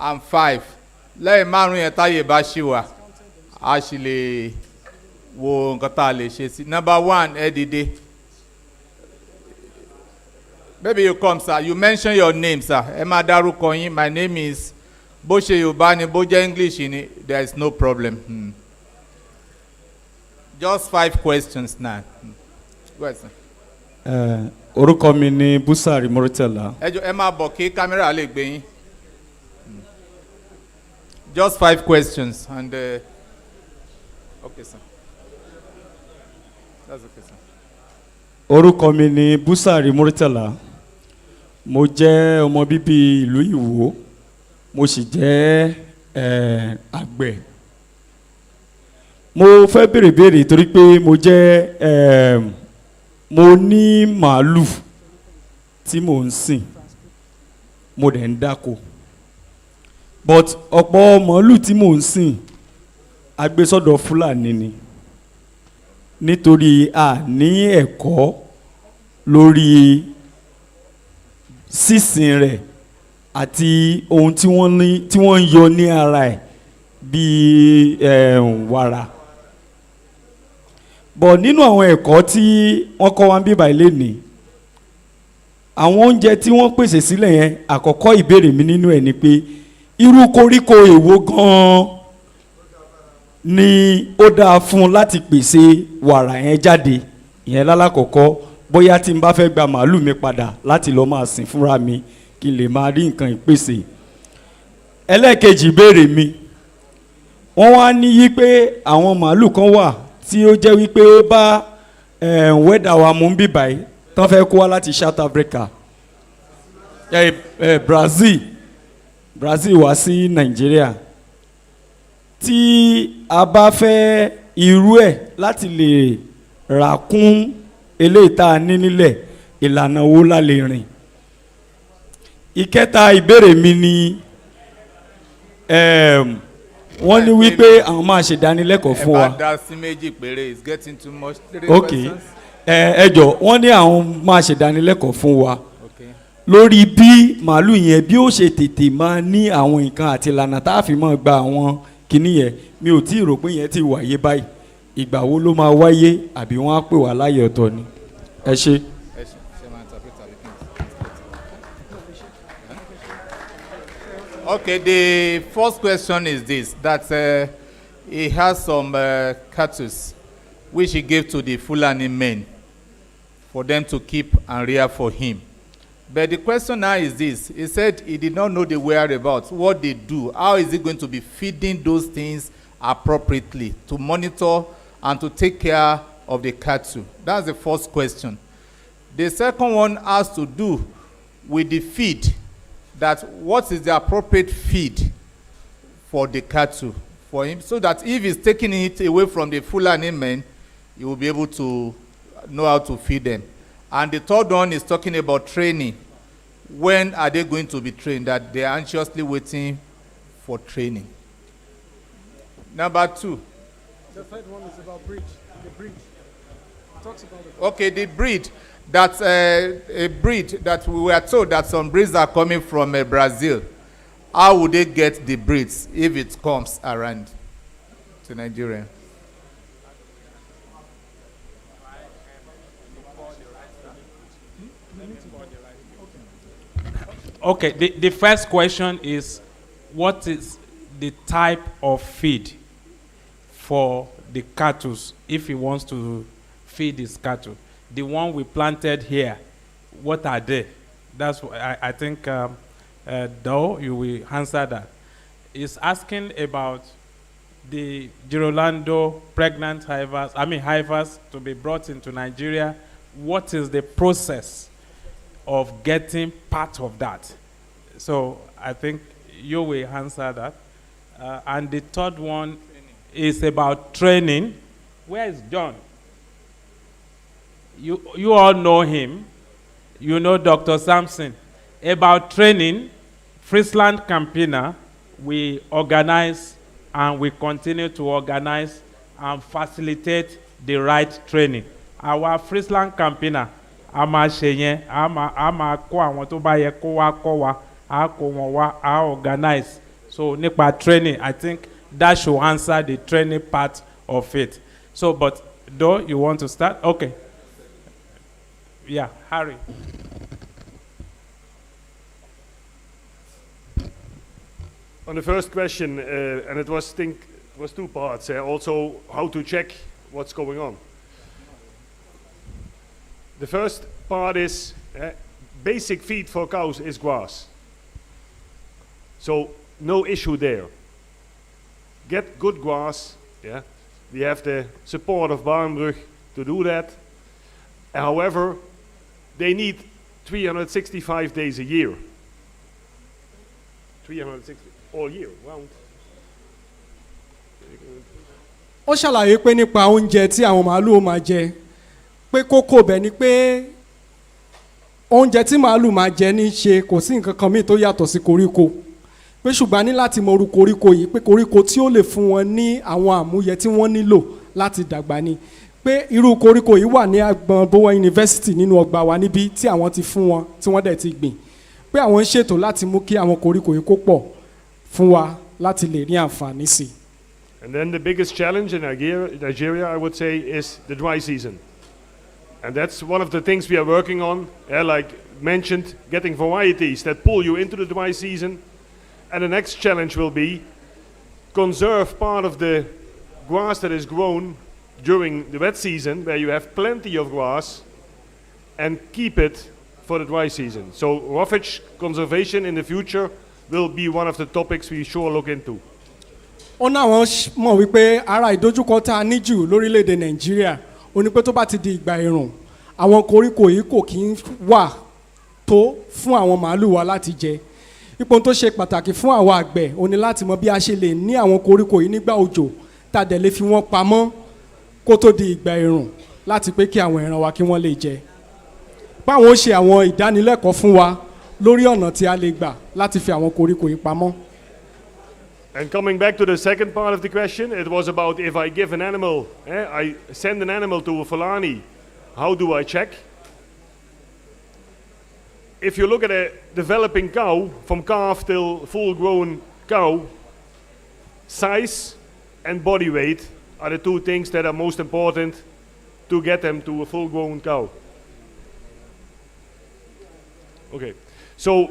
and 5. Lẹ́yìn márùn-ún yẹn táyé bá ṣì wà, a ṣì lè wo nǹkan tá a lè ṣe sí. Number 1, ẹ dìde. Maybe you come, sir. You mention your name, sir. Ẹ máa dárúkọ yín. My name is. Bó ṣe Yorùbá ni, bó jẹ́ English ni, there is no problem. Just 5 questions now. Go ahead, sir. Orúkọ mi ni Busari Murtala. Ẹ máa bọ̀ kí kámẹ́rà lè gbé yín. Just 5 questions and okay, sir. That's okay, sir. Orúkọ mi ni Busari Murtala. Mo jẹ́ ọmọ bíbí ìlú Ìwó. Mo sì jẹ́ àgbẹ̀. Mo fẹ́ béèrè torí pé mo ní màálù tí mò ń sìn. Mo dẹ̀ ń dáko. But ọ̀pọ̀ màálù tí mò ń sìn agbésọ́dọ̀ Fúlàní ni. Nítorí a ní ẹ̀kọ́ lórí sísìn rẹ̀ àti ohun tí wọ́n ń yọ ní ara ẹ̀ bíi wàrà. Bọ̀ nínú àwọn ẹ̀kọ́ tí wọ́n kọ́ wa ń bíbá ilé ní àwọn oúnjẹ tí wọ́n pèsè sílẹ̀ yẹn, àkọ́kọ́ ìbéèrè mi nínú ẹ̀ ni pé irú koríko èwo gan-an ni ó dáa fún láti pèsè wàrà yẹn jáde. Ìyẹn lálákọ̀ọ́kọ́, bóyá tí n bá fẹ́ gba màálù mi padà láti lọ máa sìn fúnra mi kí n lè máa rí nǹkan ìpèsè. Ẹlẹ́ẹ̀kejì ìbéèrè mi, wọ́n wá ní yí pé àwọn màálù kan wà tí ó jẹ́ wípé ó bá wẹ́dà wa mú bí báyìí tán fẹ́ kó wá láti South Africa, Brazil wá sí Nàìjíríà. Tí a bá fẹ́ irú ẹ̀ láti lè rà kún eléyìí tá a ní nílẹ̀, ìlànà wo la lè rìn? Ìkẹta ìbéèrè mi ni wọ́n ní wípé àwọn máa ṣe ìdánilẹ́kọ̀ọ́ fún wa. Ẹ bá dá sí méjì péré, it's getting too much. 3 Okay. questions. Ẹ jọ̀ọ́, wọ́n ní àwọn máa ṣe ìdánilẹ́kọ̀ọ́ fún wa lórí bí màálù yẹn bí ó ṣe tètè máa ní àwọn nǹkan àti ìlànà tá a fi máa gba àwọn kinní yẹn. Mi ò tí ì rò pé yẹn ti wáyé báyìí. Ìgbà wo ló máa wáyé àbí wọ́n á pè wá láyé ọ̀tọ̀ ni? Ẹ ṣé. Okay, the first question is this, that he has some cattle which he gave to the Fulani men for them to keep and rear for him. But the question now is this, he said he did not know the whereabouts, what they do, how is he going to be feeding those things appropriately to monitor and to take care of the cattle? That's the first question. The second one has to do with the feed, that what is the appropriate feed for the cattle for him, so that if he's taking it away from the Fulani men, he will be able to know how to feed them. And the third one is talking about training. When are they going to be trained? That they are anxiously waiting for training. Number 2. The third one is about bridge. The bridge. Okay, the breed. That's a breed that we were told that some breeds are coming from Brazil. How would they get the breeds if it comes around to Nigeria? Okay, the first question is, what is the type of feed for the cattle if he wants to feed his cattle? The one we planted here, what are they? That's what I think, though, you will answer that. It's asking about the Girolando pregnant hivers to be brought into Nigeria. What is the process of getting part of that? So I think you will answer that. And the third one is about training. Where is John? You all know him. You know Dr. Sampson. About training, FRIESLAND CAMPENA, we organize and we continue to organize and facilitate the right training. Our FRIESLAND CAMPENA, a máa ṣe yẹn, a máa kọ́ àwọn tó bá yẹ kó wá kọ́ wa, a kó wọn wá, a organize. So nípa training, I think that should answer the training part of it. So, but though you want to start, okay. Yeah, Harry. On the first question, and it was two parts. Also, how to check what's going on. The first part is basic feed for cows is grass. So no issue there. Get good grass. Yeah, we have the support of Barnbrug to do that. However, they need 365 days a year. 360 all year round. ó ṣàlàyé pé nípa oúnjẹ tí àwọn màálù máa jẹ pé kókó bẹ̀ ni pé oúnjẹ tí màálù máa jẹ ní ṣe kò sí nǹkan kan míì tó yàtọ̀ sí koríko pé ṣùgbọ́n ní láti mọ irú koríko yìí pé koríko tí ó lè fún wọn ní àwọn àmúyẹ tí wọ́n nílò láti dàgbà ni pé irú koríko yìí wà ní agbọn Bowen University nínú ọgbà wa níbí tí àwọn ti fún wọn tí wọ́n dẹ̀ ti gbìn pé àwọn ń ṣètò láti mú kí àwọn koríko yìí kó pọ̀ fún wa láti lè rí àǹfààní sí i. And then the biggest challenge in Nigeria, I would say, is the dry season. And that's one of the things we are working on, like mentioned, getting varieties that pull you into the dry season. And the next challenge will be conserve part of the grass that is grown during the wet season, where you have plenty of grass, and keep it for the dry season. So roughage conservation in the future will be one of the topics we sure look into. ó náà wọ́n mọ̀ wípé ara ìdojúkọ tá a ní jù lórílẹ̀‐èdè Nàìjíríà ó ní pé tó bá ti di ìgbà ẹ̀rùn àwọn koríko yìí kò kí ń wà tó fún àwọn màálù wa láti jẹ ipò tó ṣe pàtàkì fún àwọn àgbẹ̀ ó ní láti mọ bí a ṣe lè ní àwọn koríko yìí nígbà òjò tá a dẹ̀ lè fi wọ́n pamọ́ kó tó di ìgbà ẹ̀rùn láti pé kí àwọn ẹran wa kí wọ́n lè jẹ báwọn ó ṣe àwọn ìdánilẹ́kọ̀ọ́ fún wa lórí ọ̀nà tí a lè gbà láti fi àwọn koríko yìí pamọ́. And coming back to the second part of the question, it was about if I give an animal, I send an animal to a Fulani, how do I check? If you look at a developing cow, from calf till full-grown cow, size and body weight are the two things that are most important to get them to a full-grown cow. Okay, so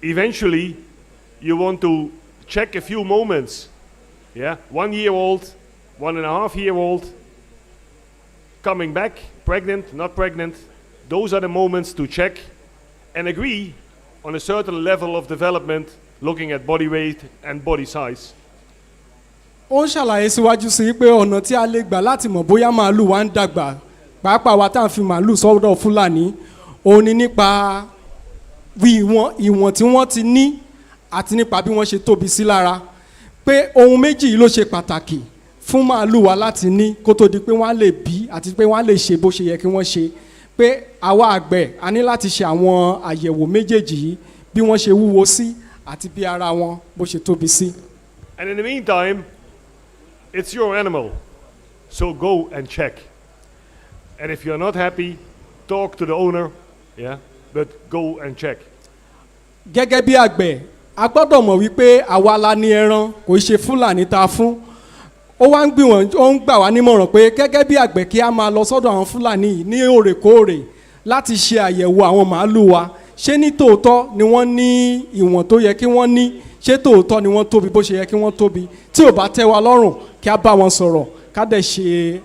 eventually you want to check a few moments, 1 year old, 1.5 year old, coming back, pregnant, not pregnant, those are the moments to check and agree on a certain level of development, looking at body weight and body size. ó ń ṣàlàyé síwájú sí pé ọ̀nà tí a lè gbà láti mọ̀ bóyá màálù wa ń dàgbà pàápàá wa tá à ń fi màálù sọ́dọ̀ Fúlàní òun ni nípa ìwọ̀n tí wọ́n ti ní àti nípa bí wọ́n ṣe tóbi sí lára pé ohun méjì yìí ló ṣe pàtàkì fún màálù wa láti ní kó tó di pé wọ́n á lè bí àti pé wọ́n á lè ṣe bó ṣe yẹ kí wọ́n ṣe pé àwa àgbẹ̀ a ní láti ṣe àwọn àyẹ̀wò méjèèjì yìí bí wọ́n ṣe wúwo sí àti bí ara wọn bó ṣe tóbi sí. And in the meantime, it's your animal, so go and check. And if you're not happy, talk to the owner, yeah, but go and check. Gẹ́gẹ́ bí àgbẹ̀ a gbọ́dọ̀ mọ̀ wípé àwa la ní ẹran kò ṣe Fúlàní ta fún. Ó wá ń gbìyànjú ó ń gbà wá nímọ̀ràn pé gẹ́gẹ́ bí àgbẹ̀ kí a máa lọ sọ́dọ̀ àwọn Fúlàní ní òrèkóòrè láti ṣe àyẹ̀wò àwọn màálù wa. Ṣé ní tòótọ́ ni wọ́n ní ìwọ̀n tó yẹ kí wọ́n ní? Ṣé tòótọ́ ni wọ́n tóbi bó ṣe yẹ kí wọ́n tóbi? Tí ò bá tẹ́ wa lọ́rùn kí a bá wọn sọ̀rọ̀ ká dẹ̀ ṣe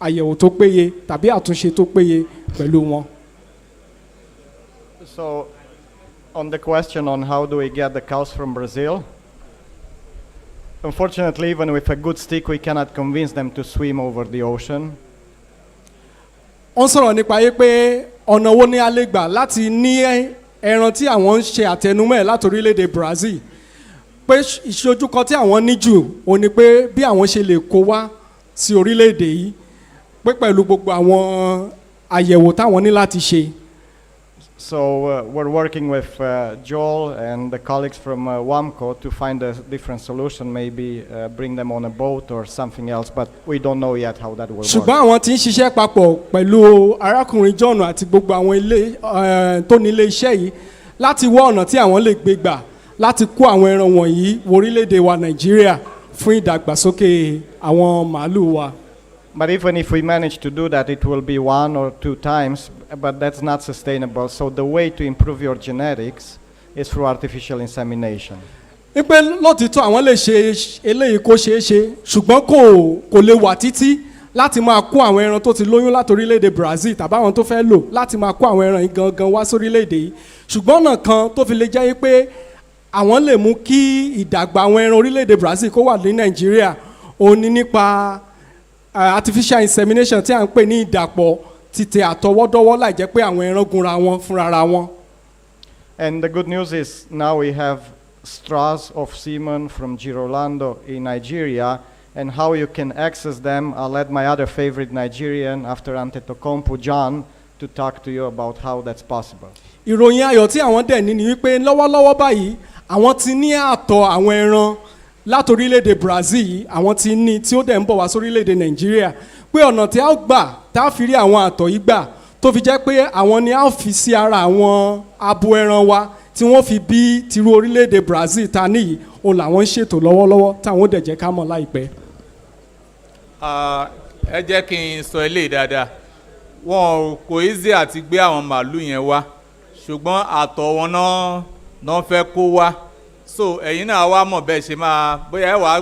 àyẹ̀wò tó péye tàbí àtúnṣe tó péye pẹ̀lú wọn. So, on the question on how do we get the cows from Brazil, unfortunately, even with a good stick, we cannot convince them to swim over the ocean. Wọ́n sọ̀rọ̀ nípa yé pé ọ̀nà wo ni a lè gbà láti ní ẹran tí àwọn ń ṣe àtẹnumọ́ ẹ̀ láti orílẹ̀-èdè Brazil. Pé ìṣojú kan tí àwọn ní jù ó ní pé bí àwọn ṣe lè kó wá sí orílẹ̀-èdè yìí pé pẹ̀lú gbogbo àwọn àyẹ̀wò táwọn ní láti ṣe. So we're working with Joel and the colleagues from WAMCO to find a different solution, maybe bring them on a boat or something else, but we don't know yet how that will work. Ṣùgbọ́n àwọn tí ń ṣiṣẹ́ papọ̀ pẹ̀lú arákùnrin John àti gbogbo àwọn ilé tó ní ilé iṣẹ́ yìí láti wá ọ̀nà tí àwọn lè gbé gbà láti kó àwọn ẹran wọ̀nyí wọ orílẹ̀-èdè wa Nàìjíríà fún ìdàgbàsókè àwọn màálù wa. But even if we manage to do that, it will be 1 or 2 times, but that's not sustainable. So the way to improve your genetics is through artificial insemination. Ipe lótìtọ́ àwọn lè ṣe eléyìí kó ṣeé ṣe ṣùgbọ́n kò lè wà títí láti máa kó àwọn ẹran tó ti lóyún láti orílẹ̀-èdè Brazil tàbí àwọn tó fẹ́ lò láti máa kó àwọn ẹran yìí gangan wá sórílẹ̀-èdè yìí ṣùgbọ́n ọ̀nà kan tó fi lè jẹ́ pé àwọn lè mú kí ìdàgbà àwọn ẹran orílẹ̀-èdè Brazil kó wà ní Nàìjíríà òun ni nípa artificial insemination tí à ń pè ní ìdàpọ̀ títẹ̀ àtọwọ́dọ́wọ́ láì jẹ́ pé àwọn ẹran gunra wọn fúnra wọn. And the good news is now we have straws of semen from Girolando in Nigeria, and how you can access them, I'll let my other favorite Nigerian after Antetokounmpo, John, to talk to you about how that's possible. Ìròyìn ayọ̀ tí àwọn dẹ̀ ní ni wípé lọ́wọ́lọ́wọ́ báyìí àwọn ti ní àtọ̀ àwọn ẹran láti orílẹ̀-èdè Brazil àwọn ti ní tí ó dẹ̀ ń bọ̀ wá sórílẹ̀-èdè Nàìjíríà pé ọ̀nà tí a ó gbà tá a fi rí àwọn àtọ̀ yìí gbà tó fi jẹ́ pé àwọn ni a ó fi sí ara àwọn abo ẹran wa tí wọ́n fi bí tirú orílẹ̀-èdè Brazil ta níyì òun làwọn ń ṣètò lọ́wọ́lọ́wọ́ táwọn ó dẹ̀ jẹ́ ká mọ̀ láìpẹ́. Ẹ jẹ́ kí n sọ eléyìí dáadáa wọn kò easy àti gbé àwọn màálù yẹn wá ṣùgbọ́n àtọ̀ wọn náà fẹ́ kó wá so ẹ̀yin náà wá mọ̀ bẹ́ẹ̀ ṣe máa bóyá ẹ wá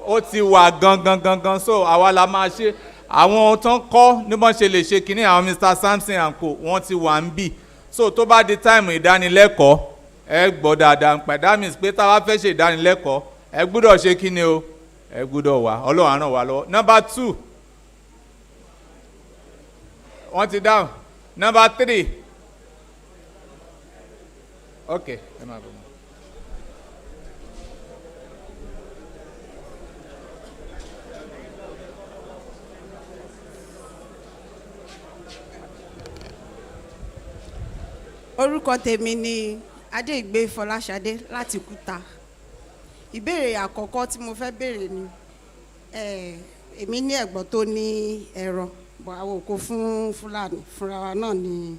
ó ti wà gangan so àwa la máa ṣe àwọn tó ń kọ́ ní bọ́n ṣe lè ṣe kínní àwọn Mr. Samson and co wọ́n ti wà ń bì so tó bá di táìmù ìdánilẹ́kọ̀ọ́ ẹ gbọ́ dáadáa ń pẹ́ that means pé táwa fẹ́ ṣe ìdánilẹ́kọ̀ọ́ ẹ gbúdọ̀ ṣe kínní o ẹ gbúdọ̀ wá Ọlọ́run á ràn wá lọ́wọ́. Number 2 wọ́n ti dáhùn. Number 3 okay ẹ máa bọ̀. Orúkọ tèmi ni Adéìgbé Fọláṣadé láti Kúta. Ìbéèrè àkọ́kọ́ tí mo fẹ́ béèrè ni èmi ní ẹ̀gbọ́n tó ní ẹran bọ̀ àwọn òkú fún Fúlàní fúnra wa náà ni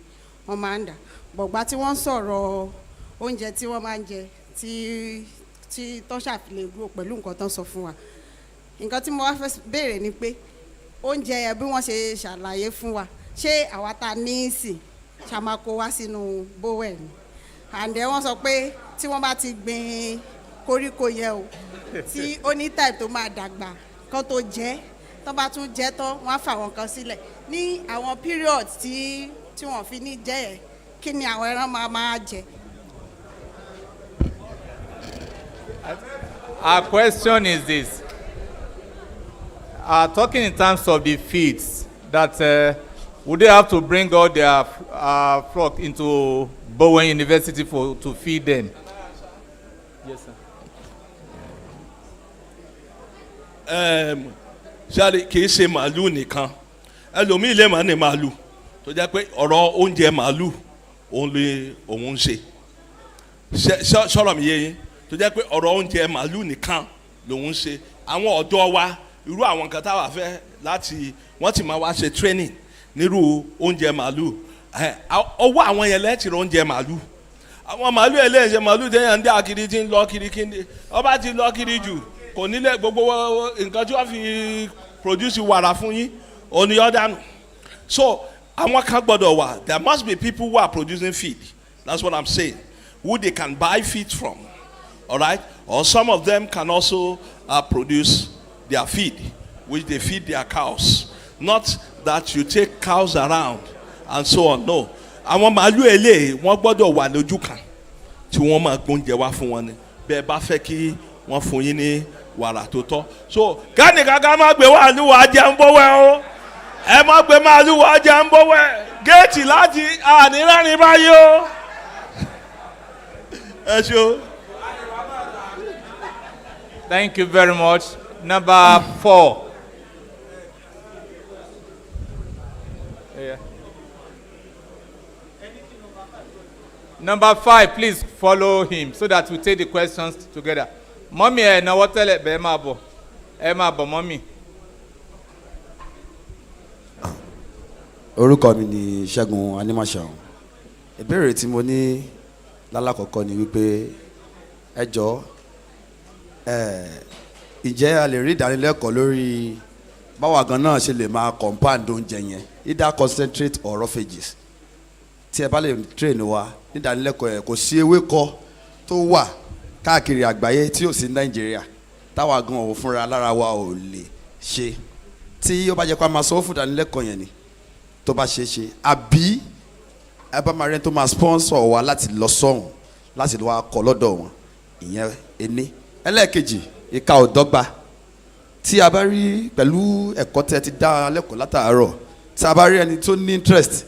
wọ́n máa ń dà bọ̀gbá tí wọ́n sọ̀rọ̀ oúnjẹ tí wọ́n máa ń jẹ tí tó ṣàfilẹ̀ gbó pẹ̀lú nǹkan tó ń sọ fún wa. Nǹkan tí mo wá fẹ́ béèrè ni pé oúnjẹ yẹn bí wọ́n ṣe ṣàlàyé fún wa ṣé àwa ta ní í sìn ṣàmàkó wá sínú Bowen àǹdẹ̀ wọ́n sọ pé tí wọ́n bá ti gbin koríko yẹn o tí ó ní time tó máa dàgbà kán tó jẹ tó bá tún jẹ tán wọ́n á fà wọn kan sílẹ̀ ní àwọn period tí wọ́n fi ní jẹ yẹn kí ni àwọn ẹran máa jẹ. Our question is this talking in terms of the feeds that would they have to bring all their flock into Bowen University to feed them? Yes, sir. Ṣáàlì kì í ṣe màálù nìkan ẹlòmíì lè máa ní màálù tó jẹ́ pé ọ̀rọ̀ oúnjẹ màálù òun ń ṣe ṣọ́rọ̀ mi yé yín tó jẹ́ pé ọ̀rọ̀ oúnjẹ màálù nìkan lòun ń ṣe àwọn ọ̀dọ́ wa irú àwọn nǹkan táwa fẹ́ láti wọ́n ti máa wá ṣe training nírú oúnjẹ màálù ọwọ́ àwọn yẹn lẹ́tì rẹ̀ oúnjẹ màálù àwọn màálù ẹlẹ́yìn màálù tẹ́yàn ń dá kiri tí ń lọ kiri kíndé ọba ti lọ kiri jù kò nílẹ̀ gbogbo nǹkan tí wọ́n fi produce wàrà fún yín òní ọ̀dànù so àwọn kan gbọ́dọ̀ wà there must be people who are producing feed that's what I'm saying who they can buy feed from alright or some of them can also produce their feed which they feed their cows not that you take cows around and so on no àwọn màálù eléyìí wọ́n gbọ́dọ̀ wà lójú kan tí wọ́n máa gbóúnjẹ wá fún wọn ni bẹ́ẹ̀ bá fẹ́ kí wọ́n fún yín ní wàrà tó tọ́ so káni kankan má gbé màálù wá jẹ ń bọ́wẹ́ o ẹ má gbé màálù wá jẹ ń bọ́wẹ́ géètì láti ànírànì báyìí o ẹ ṣe o. Thank you very much. Number 4. Yeah. Number 5, please follow him so that we take the questions together. Mommy, na what tell it be mabo. Mommy. Orúkọ mi ni Ṣẹ́gun Animashaun. Ìbéèrè tí mo ní lálákọ̀ọ́kọ́ ni wípé ẹ jọ̀ọ́ ǹjẹ́ a lè rí ìdánilẹ́kọ̀ọ́ lórí báwa gan náà ṣe lè máa compound oúnjẹ yẹn either concentrate or roughages tí ẹ bá lè train wa ní ìdánilẹ́kọ̀ọ́ yẹn kò sí ewéko tó wà káàkiri àgbáyé tí ò sí Nàìjíríà táwa gan ò fúnra lára wa ò lè ṣe tí ó bá jẹ́ pé a máa sanwó fún ìdánilẹ́kọ̀ọ́ yẹn ni tó bá ṣe é ṣe àbí ẹ bá máa rẹ́ tó máa sponsor wa láti lọ sọ́hùn láti lọ́wọ́ akọ lọ́dọ̀ wọn ìyẹn ení ẹlẹ́ẹ̀kejì ìka ò dọ́gba tí a bá rí pẹ̀lú ẹ̀kọ́ tẹ́ ti dá lẹ́kọ̀ọ́ látàárọ̀ tí a bá rí ẹni tó ní interest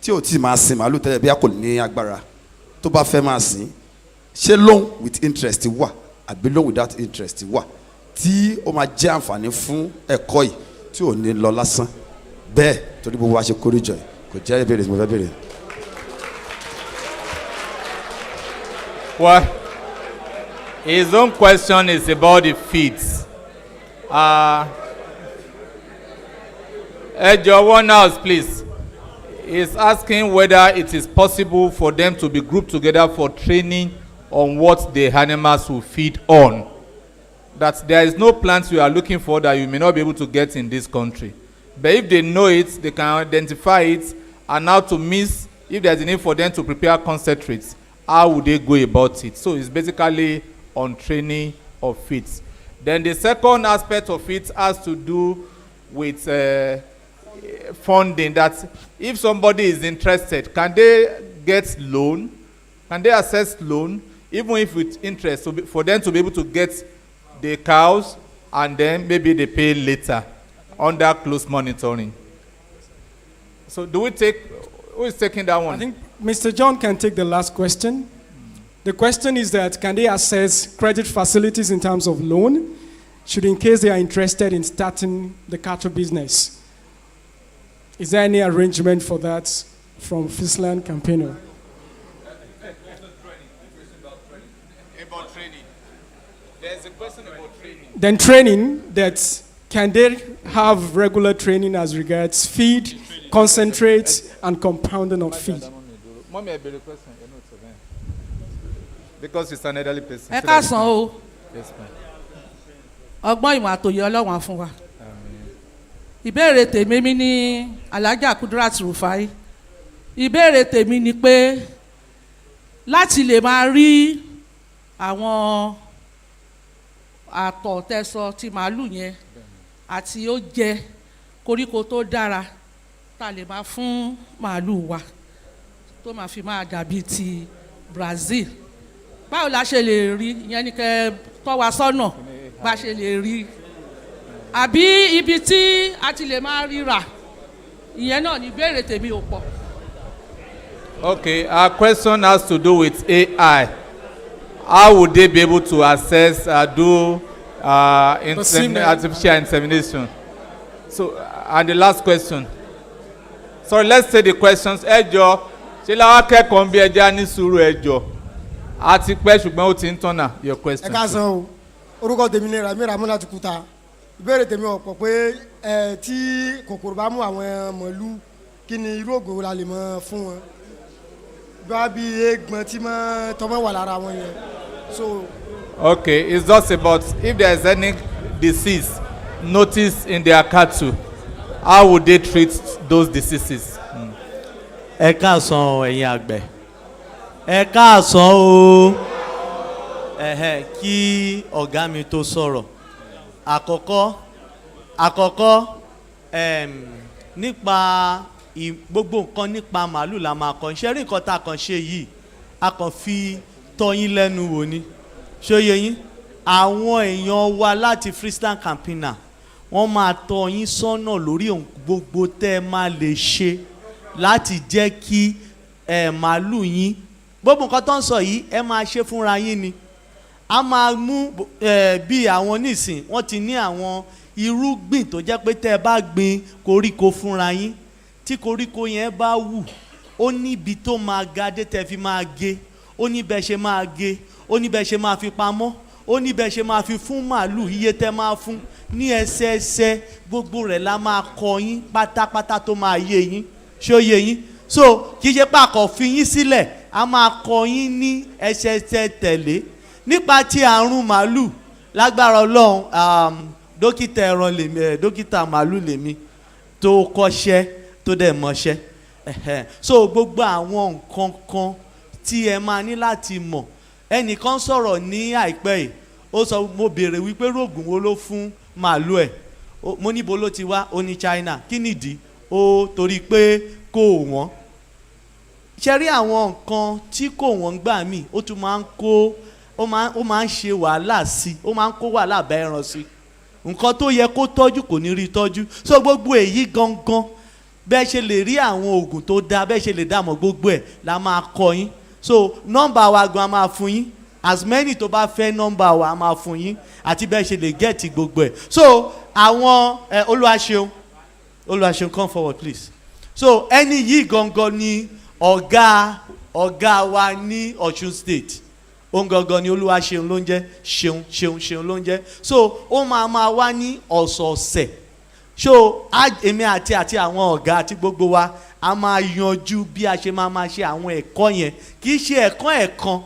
tí ò tí máa sin màálù tẹ́lẹ̀ bí a kò ní agbára tó bá fẹ́ máa sìn ṣé loan with interest wà àbí loan without interest wà tí ó máa jẹ́ àǹfààní fún ẹ̀kọ́ yìí tí ò ní lọ lásán bẹ́ẹ̀ torí gbogbo wa ṣe kórìjọ yìí kò jẹ́ ìbéèrè tí mo fẹ́ béèrè. Well, his own question is about the feeds. One house, please. He's asking whether it is possible for them to be grouped together for training on what the animals will feed on. That there is no plants you are looking for that you may not be able to get in this country. But if they know it, they can identify it and how to mix, if there's a need for them to prepare concentrates, how would they go about it? So it's basically on training of feeds. Then the second aspect of it has to do with funding, that if somebody is interested, can they get loan? Can they access loan, even if with interest, so for them to be able to get the cows and then maybe they pay later under close monitoring? So do we take, who is taking that one? I think Mr. John can take the last question. The question is that can they access credit facilities in terms of loan, should in case they are interested in starting the cattle business? Is there any arrangement for that from FRIESLAND, CAMPENA? About training. There's a question about training. Then training, that can they have regular training as regards feed, concentrates, and compounding of feed? Mommy, I have a question. Because it's an elderly person. Ẹ káàsán o. Yes, ma'am. Ọgbọ́n ìmọ̀ àtòyè Ọlọ́run fún wa. Ìbéèrè tèmi mi ní Alhaja Kudirat Rufai. Ìbéèrè tèmi ni pé láti lè máa rí àwọn àtọ̀ tẹ́sọ ti màálù yẹn àti ó jẹ koríko tó dára tá lè máa fún màálù wa tó máa fi máa dàbí ti Brazil. Báwo la ṣe lè rí ìyẹn ni kẹ́ tọ́ wa sọ́nà bá ṣe lè rí àbí ibi tí a ti lè máa ríra ìyẹn náà ni ìbéèrè tèmi ò pọ̀. Okay, our question has to do with AI. How would they be able to access, do artificial insemination? So, and the last question. Sorry, let's say the questions. Ẹjọ́, ṣé láwọn akẹ́kọ̀ọ́ ń bí ẹja ní sùúrù ẹjọ́? Àti pẹ́ ṣùgbọ́n ó ti ń tọ́nà your question. Ẹ káàsán o, orúkọ tèmi ni Ramira Múnátìkúta. ìbéèrè tèmi ọ̀pọ̀ pé tí kòkòrò bá mú àwọn màálù kí ni irú oògùn wo la lè mọ fún wọn bá bí eégbọn tí tọmọ wà lára wọn yẹn so. Okay, it's just about if there is any disease noticed in their cattle, how would they treat those diseases? Ẹ káàsán ẹ̀yin àgbẹ̀. Ẹ káàsán o. Kí ọ̀gá mi tó sọ̀rọ̀. Àkọ́kọ́ nípa gbogbo nǹkan nípa màálù la máa kọ́. Ṣé rí nǹkan tá a kàn ṣe yìí? A kàn fi tọ́ yín lẹ́nu wò ni. Ṣé ó yé yín? Àwọn èèyàn wa láti FRIESLAND CAMPENA wọ́n máa tọ́ yín sọ́nà lórí ohun gbogbo tẹ́ ẹ máa lè ṣe láti jẹ́ kí màálù yín gbogbo nǹkan tó ń sọ yìí ẹ máa ṣe fúnra yín ni. A máa mú bí àwọn nísìn wọ́n ti ní àwọn irúgbìn tó jẹ́ pé tẹ́ ẹ bá gbin koríko fúnra yín tí koríko yẹn bá wù ó níbi tó máa ga dé tẹ́ fi máa gé ó ní bẹ́ẹ̀ ṣe máa gé ó ní bẹ́ẹ̀ ṣe máa fi pamọ́ ó ní bẹ́ẹ̀ ṣe máa fi fún màálù iye tẹ́ máa fún ní ẹsẹẹsẹ gbogbo rẹ̀ la máa kọ́ yín pátápátá tó máa yé yín ṣé ó yé yín so kì í ṣe pàkọ́ fi yín sílẹ̀ a máa kọ́ yín ní ẹsẹẹsẹ tẹ̀lé nípa ti àrùn màálù lágbára Ọlọ́run dókítà ẹran lèmi dókítà màálù lèmi tó kọ́ṣẹ́ tó dẹ̀ mọṣẹ́ so gbogbo àwọn nǹkan kan tí ẹ máa ní láti mọ̀ ẹnìkan sọ̀rọ̀ ní àìpẹ́ yìí ó sọ mo béèrè wípé rògùn wo ló fún màálù ẹ̀ mo níbo ló ti wá ó ní China kí nìdí ó torí pé kò wọ́n ṣe rí àwọn nǹkan tí kò wọ́n gbà mí ó tún máa ń kó ó máa ń ṣe wàhálà sí ó máa ń kó wàhálà bá ẹran sí nǹkan tó yẹ kó tọ́jú kò ní rí tọ́jú so gbogbo èyí gangan bẹ́ẹ̀ ṣe lè rí àwọn oògùn tó dáa bẹ́ẹ̀ ṣe lè dààmú gbogbo ẹ̀ la máa kọ́ yín so nọ́mbà wa gan a máa fún yín as many tó bá fẹ́ nọ́mbà wa a máa fún yín àti bẹ́ẹ̀ ṣe lè gẹ́ẹ̀tì gbogbo ẹ̀ so àwọn Olúwaṣeun come forward please so ẹni yìí gangan ni ọ̀gá wa ní Ọ̀ṣun state òun gangan ni Olúwaṣeun ló ń jẹ́ ṣeun ló ń jẹ́ so ó máa wá ní ọ̀sọ̀ọ̀sẹ̀ so èmi àti àwọn ọ̀gá àti gbogbo wa a máa yanjú bí a ṣe máa ṣe àwọn ẹ̀kọ́ yẹn kì í ṣe ẹ̀kan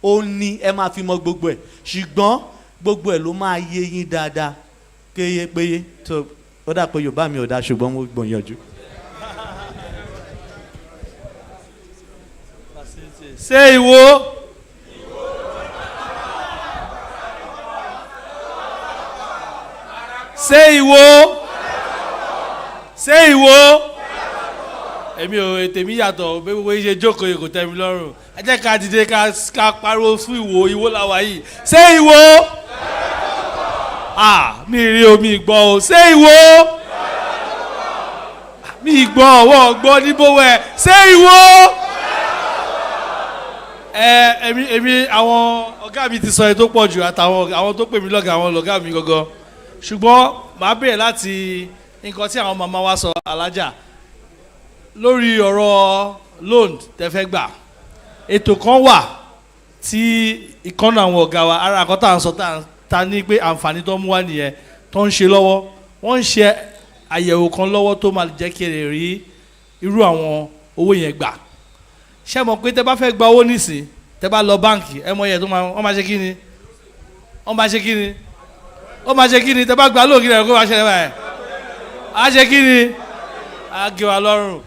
ó ní ẹ máa fi mọ gbogbo ẹ̀ ṣùgbọ́n gbogbo ẹ̀ ló máa yé yín dáadáa kéye péye tó ó dà pé Yorùbá mi ò dá ṣùgbọ́n mo gbìyànjú. ṣé ìwọ. ṣé ìwọ èmi ò tèmi yàtọ̀ bí gbogbo yìí ṣe jókòó yìí kò tẹ́ mi lọ́rùn ẹ jẹ́ ká dìde ká pariwo fún ìwọ làwa yìí ṣé ìwọ mi rí omi ìgbọ́ o ṣé ìwọ mi ìgbọ́ ọwọ́ gbọ́ níbówó ẹ ṣé ìwọ èmi àwọn ọ̀gá mi ti sọ ẹ tó pọ̀ jù àtàwọn àwọn tó pè mí lọ́gàá àwọn lọ́gàá mi gangan ṣùgbọ́n màá bẹ̀rẹ̀ láti nǹkan tí àwọn màmá wa sọ alájà lórí ọ̀rọ̀ loan tẹ́ fẹ́ gbà ètò kan wà tí ìkànnì àwọn ọ̀gá wa ara àkọ́tà à ń sọ ta ní pé àǹfààní tó ń mú wá nìyẹn tó ń ṣe lọ́wọ́ wọ́n ń ṣe àyẹ̀wò kan lọ́wọ́ tó máa jẹ́ kí ẹ lè rí irú àwọn owó yẹn gbà ṣé mọ̀ pé tẹ́ bá fẹ́ gba owó nísìn tẹ́ bá lọ báǹkì ẹ mọ̀ yẹn tó wọ́n máa ṣe kí ni wọ́n máa ṣe kí ni ó máa ṣe kí ni tẹ́ bá gba lóògì rẹ̀ kó máa ṣẹlẹ̀ báyìí á ṣe kí ni á gé wa lọ́rùn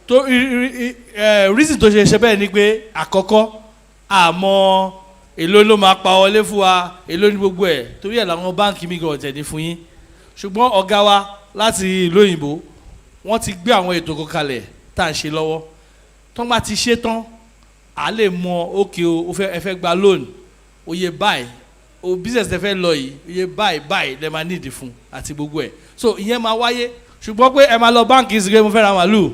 tó reason tó ṣe bẹ́ẹ̀ ni pé àkọ́kọ́ àmọ́ èló ló máa pa wọlé fún wa èló ní gbogbo ẹ̀ torí ẹ̀ làwọn báǹkì mi gan ọ̀tẹ̀ ní fún yín ṣùgbọ́n ọ̀gá wa láti ìlú òyìnbó wọ́n ti gbé àwọn ètò kan kalẹ̀ tá à ń ṣe lọ́wọ́ tó ń bá ti ṣe tán à lè mọ òkè o ẹ fẹ́ gba loan oye báyìí o business tẹ fẹ́ lọ yìí oye báyìí lẹ máa nídìí fún àti gbogbo ẹ̀ so ìyẹn máa wáyé ṣùgbọ́n pé ẹ máa lọ báǹkì ìsìnkú mo fẹ́ ra màlúù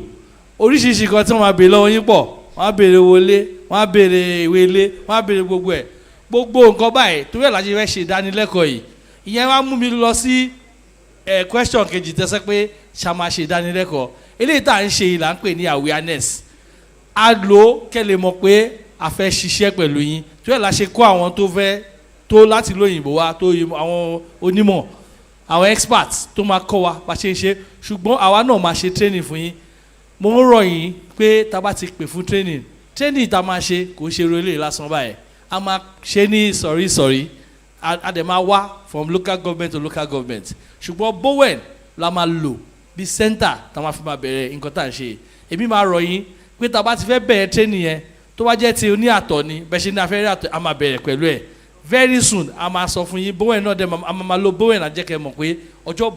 oríṣiríṣi kan tí wọ́n máa béèrè lọ́wọ́ yín pọ̀ wọ́n á béèrè owó ilé wọ́n á béèrè ìwé ilé wọ́n á béèrè gbogbo ẹ̀ gbogbo nǹkan báyìí torí ẹ̀ láti fẹ́ ṣe ìdánilẹ́kọ̀ọ́ yìí ìyẹn wá mú mi lọ sí question kejì tẹ́sẹ̀ pé ṣá máa ṣe ìdánilẹ́kọ̀ọ́ eléyìí tá à ń ṣe yìí là ń pè ní awareness a lò ó kẹ́ lè mọ̀ pé a fẹ́ ṣiṣẹ́ pẹ̀lú yín torí ẹ̀ la ṣe kó àwọn tó fẹ́ tó láti lóyìnbó wá tó àwọn onímọ̀ àwọn experts tó máa kọ́ wa bá ṣe ń ṣe ṣùgbọ́n àwa náà máa ṣe training fún yín mo ń rọ̀ yín pé tá a bá ti pè fún training tá a máa ṣe kò ṣe relé lásán báyìí a máa ṣe ní ìsọ̀rí a dẹ̀ máa wá from local government to local government ṣùgbọ́n Bowen la máa lò bí center tá a máa fi máa bẹ̀rẹ̀ nǹkan tá à ń ṣe èmi máa rọ̀ yín pé tá a bá ti fẹ́ bẹ̀rẹ̀ training yẹn tó bá jẹ́ ti oní àtọ̀ ni bẹ́ẹ̀ ṣe ní afẹ́rẹ́ àtọ̀ a máa bẹ̀rẹ̀ pẹ̀lú ẹ̀ very soon a máa sọ fún yín Bowen náà dẹ̀ a máa lo Bowen àjẹkẹ́ mọ̀ pé ọjọ́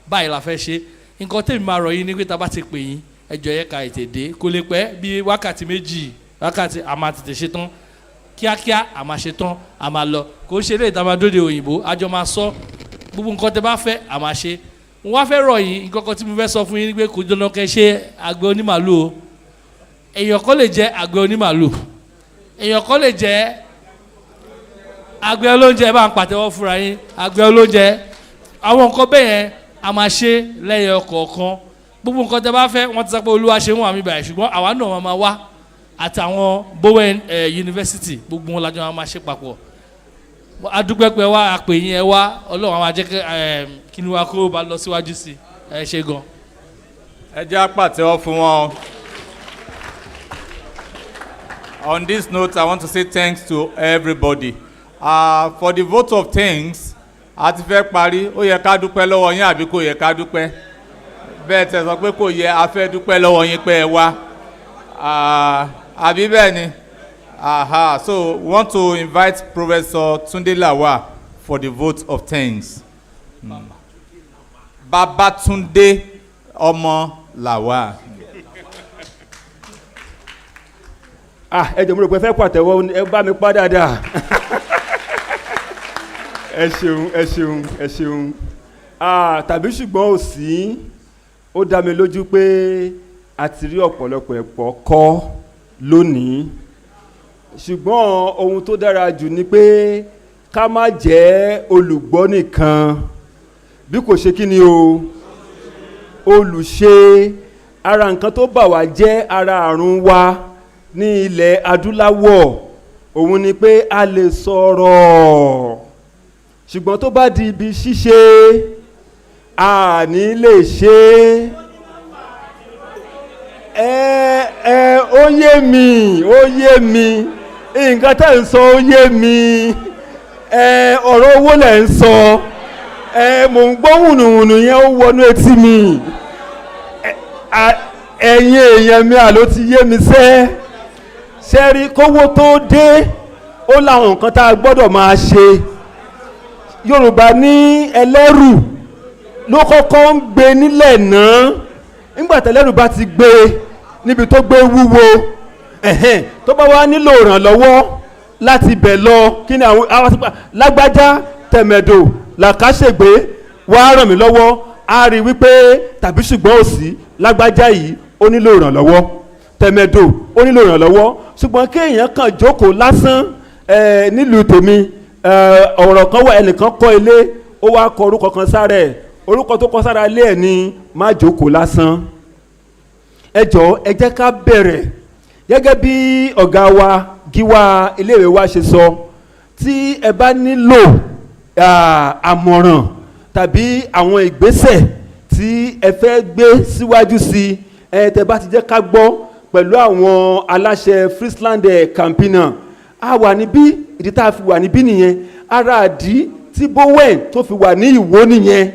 báyìí la fẹ́ ṣe nǹkan tèmi máa rọ̀ yín ni pé tá a bá ti pè yín ẹjọ́ yẹ ká ètè dé kó lè pẹ́ bí wákàtí méjì wákàtí a máa tètè ṣe tán kíákíá a máa ṣe tán a máa lọ kò ṣe eré ìdámadóde òyìnbó àjọ máa sọ gbogbo nǹkan tẹ bá fẹ́ a máa ṣe wọ́n á fẹ́ rọ̀ yín nǹkan kan tí mo fẹ́ sọ fún yín ni pé kò jọ̀nà kẹ́ ṣe àgbẹ̀ onímàálù o èèyàn kan lè jẹ́ àgbẹ̀ onímàálù èèyàn kan lè jẹ́ àgbẹ̀ olóúnjẹ bá ń pàtẹ́wọ́ fúnra yín àgbẹ̀ olóúnjẹ àwọn nǹkan bẹ́ẹ̀ yẹn a máa ṣe lẹ́yìn ọkọ̀ọ̀kan gbogbo nǹkan tẹ bá fẹ́ wọ́n ti sọ pé olúwa ṣe wọ́n àmì báyìí ṣùgbọ́n àwa náà máa wá àtàwọn Bowen University gbogbo wọn lájọ máa ṣe papọ̀ adúpẹ́pẹ́ wa àpè yín ẹ wá ọlọ́run àwọn ajẹ́kẹ́ kí ni wa kó bá lọ síwájú sí ẹ ṣe gan. ẹ jẹ́ àpàtẹ́wọ́ fún wọn. On this note, I want to say thanks to everybody. For the vote of thanks, a ti fẹ́ parí, ó yẹ ká dúpẹ́ lọ́wọ́ yín àbí kò yẹ ká dúpẹ́? Bẹ́ẹ̀ tẹ́ sọ pé kò yẹ, a fẹ́ dúpẹ́ lọ́wọ́ yín pé ẹ wá. Àbí bẹ́ẹ̀ ni? So we want to invite Professor Tunde Lawa for the vote of thanks. Babatunde Ọmọ Lawa. Ẹ jẹ́ mo rò pé fẹ́ pàtẹ́wọ́ ẹ bá mi pa dáadáa. Ẹ ṣeun. Tàbí ṣùgbọ́n ò sí ó dá mi lójú pé a ti rí ọ̀pọ̀lọpọ̀ ẹ̀kọ́ kọ́ lónìí ṣùgbọ́n ohun tó dára jù ni pé ká má jẹ́ olùgbọ́ nìkan bí kò ṣe kí ni o olùṣe ara nǹkan tó bà wá jẹ́ ara àrùn wa ní ilẹ̀ adúláwọ̀ òun ni pé a lè sọ̀rọ̀ ṣùgbọ́n tó bá di ibi ṣíṣe a ní lè ṣe ó yé mi nǹkan tẹ́ ń sọ ó yé mi ọ̀rọ̀ owó lẹ̀ ń sọ mò ń gbọ́ hùnùhùnù yẹn ó wọnú etí mi ẹ̀yin èèyàn mi àló ti yé mi sẹ́rí kówó tó dé ó láwọn nǹkan tá a gbọ́dọ̀ máa ṣe Yorùbá ní ẹlẹ́rù ló kọ́kọ́ ń gbé nílẹ̀ náà nígbà tẹ́lẹ́rù bá ti gbé níbi tó gbé wúwo tó bá wá nílò ìrànlọ́wọ́ láti bẹ̀ lọ kí ni àwọn lágbájá tẹ̀mẹ̀dò làkàṣègbè wá ràn mí lọ́wọ́ á rí wípé tàbí ṣùgbọ́n òsì lágbájá yìí ó nílò ìrànlọ́wọ́ tẹ̀mẹ̀dò ó nílò ìrànlọ́wọ́ ṣùgbọ́n kéèyàn kàn jókòó lásán nílùú tèmi ọ̀rọ̀ kan wà ẹnìkan kọ́ ilé ó wá kọ orúkọ kan sára ẹ̀ orúkọ tó kọ sára ilé ẹ̀ ní má jókòó lásán ẹ jọ̀ọ́ ẹ jẹ́ ká bẹ̀rẹ̀ gẹ́gẹ́ bí ọ̀gá wa gíwá iléèwé wa ṣe sọ tí ẹ bá nílò àmọ̀ràn tàbí àwọn ìgbésẹ̀ tí ẹ fẹ́ gbé síwájú sí tẹ́ bá ti jẹ́ ká gbọ́ pẹ̀lú àwọn aláṣẹ FRIESLAND CAMPENA a wà níbí ìdí tá a fi wà níbí nìyẹn ara àdí tí Bowen tó fi wà ní Ìwó nìyẹn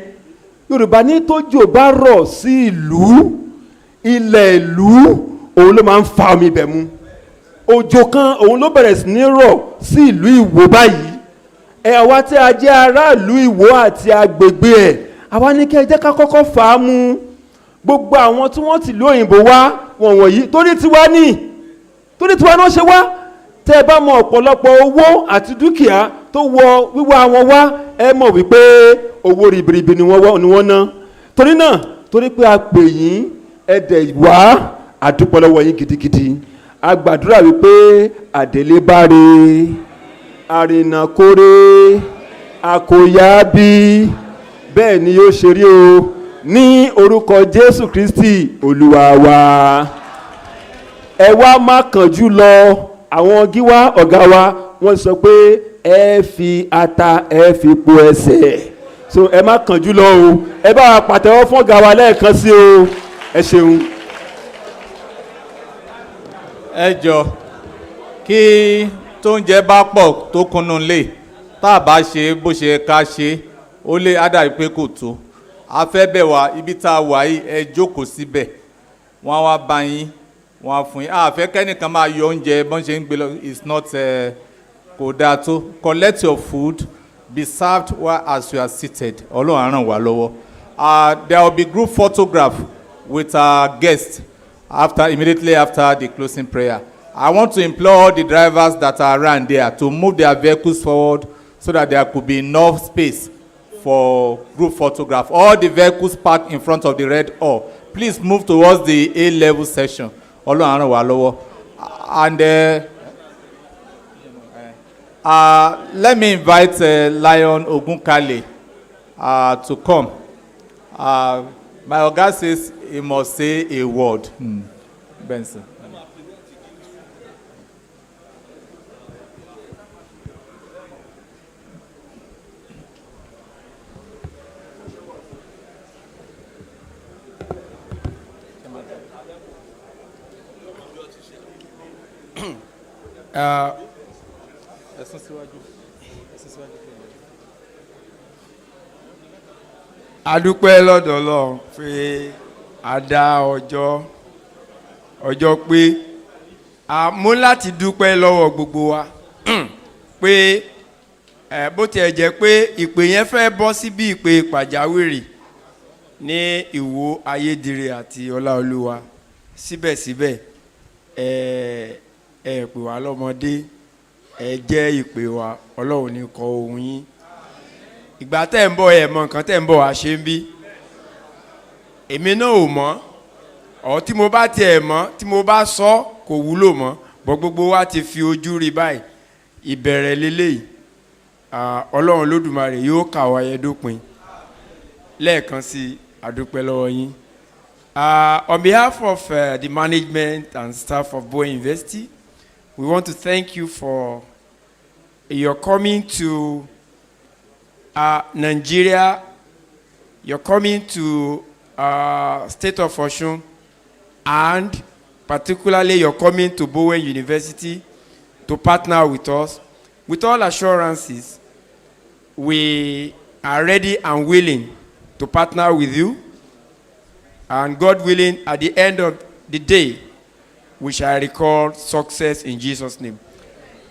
Yorùbá ní tójò bá rọ̀ sí ìlú ilẹ̀ ìlú òun ló máa ń fa omi ibẹ̀ mu òjò kan òun ló bẹ̀rẹ̀ sí ní rọ̀ sí ìlú Ìwó báyìí àwa tí a jẹ́ aráàlú Ìwó àti agbègbè ẹ̀ àwa ní kí ẹ jẹ́ ká kọ́kọ́ fà á mu gbogbo àwọn tí wọ́n ti lú òyìnbó wá wọ̀nyí torí tiwa náà ṣe wá tẹ́ ẹ bá mọ ọ̀pọ̀lọpọ̀ owó àti dúkìá tó wọ wíwá wọn wá ẹ mọ̀ wípé owó ribiribi ni wọ́n ná torí náà torí pé a pè yín ẹ̀dẹ̀ wá àdúpọ̀ lọ́wọ́ yín gidigidi a gbàdúrà wípé àdélébáre àrìnàkórè àkòyábí bẹ́ẹ̀ ni yóò ṣe rí o ní orúkọ Jésù Kristi Olúwa wa ẹ wá má kánjú lọ àwọn gíwá ọ̀gá wa wọ́n sọ pé ẹ fi ata ẹ fi po ẹsẹ̀ so ẹ má kánjú lọ o ẹ bá wa pàtẹ́wọ́ fún ọ̀gá wa lẹ́ẹ̀kan sí o ẹ ṣeun. ẹ jọ kí tóúnjẹ bá pọ̀ tó kúnnú lé tá a bá ṣe bó ṣe ká ṣe ó lé ádàrí pé kò tó a fẹ́ bẹ̀ wá ibi tá a wà yìí ẹ jókòó síbẹ̀ wọ́n á wá bá yín wọ́n á fún yín a fẹ́ kẹ́nìkan máa yọ oúnjẹ bọ́n ṣe ń gbé lọ it's not kò dáa tó collect your food be served while as you are seated ọlọ́run á ràn wá lọ́wọ́ there will be group photograph with our guests immediately after the closing prayer. I want to implore all the drivers that are around there to move their vehicles forward so that there could be enough space for group photograph. All the vehicles parked in front of the red hall, please move towards the A-level section. And let me invite Lion Ogunkale to come. My Oga says he must say a word. Benson. adúpẹ́ lọ́dọ̀ Ọlọ́run pé a dá ọjọ́ pé a mú láti dúpẹ́ lọ́wọ́ gbogbo wa pé bó tiẹ̀ jẹ́ pé ìpè yẹn fẹ́ bọ́ sí bí ìpè pàjáwìrì ní Ìwó Ayédire àti Ọláolúwa síbẹ̀síbẹ̀ ẹ pè wá lọ́mọdé ẹ jẹ́ ìpè wa Ọlọ́run ní kọ ohùn yín ìgbà tẹ́ ń bọ̀ ẹ mọ̀ nǹkan tẹ́ ń bọ̀ wá ṣe ń bí èmi náà ò mọ̀ ọ̀ tí mo bá tiẹ̀ mọ̀ tí mo bá sọ kò wúlò mọ́ bọ́ gbogbo wa ti fi ojú rí báyìí ìbẹ̀rẹ̀ lélẹ́yìí Ọlọ́run Olódùmarè yóò kà wá yẹ dópin lẹ́ẹ̀kan sí àdúpẹ́ lọ́wọ́ yín. On behalf of the management and staff of Bowen University, we want to thank you for your coming to Nigeria, you're coming to State of Osun, and particularly you're coming to Bowen University to partner with us. With all assurances, we are ready and willing to partner with you. And God willing, at the end of the day, we shall record success in Jesus' name.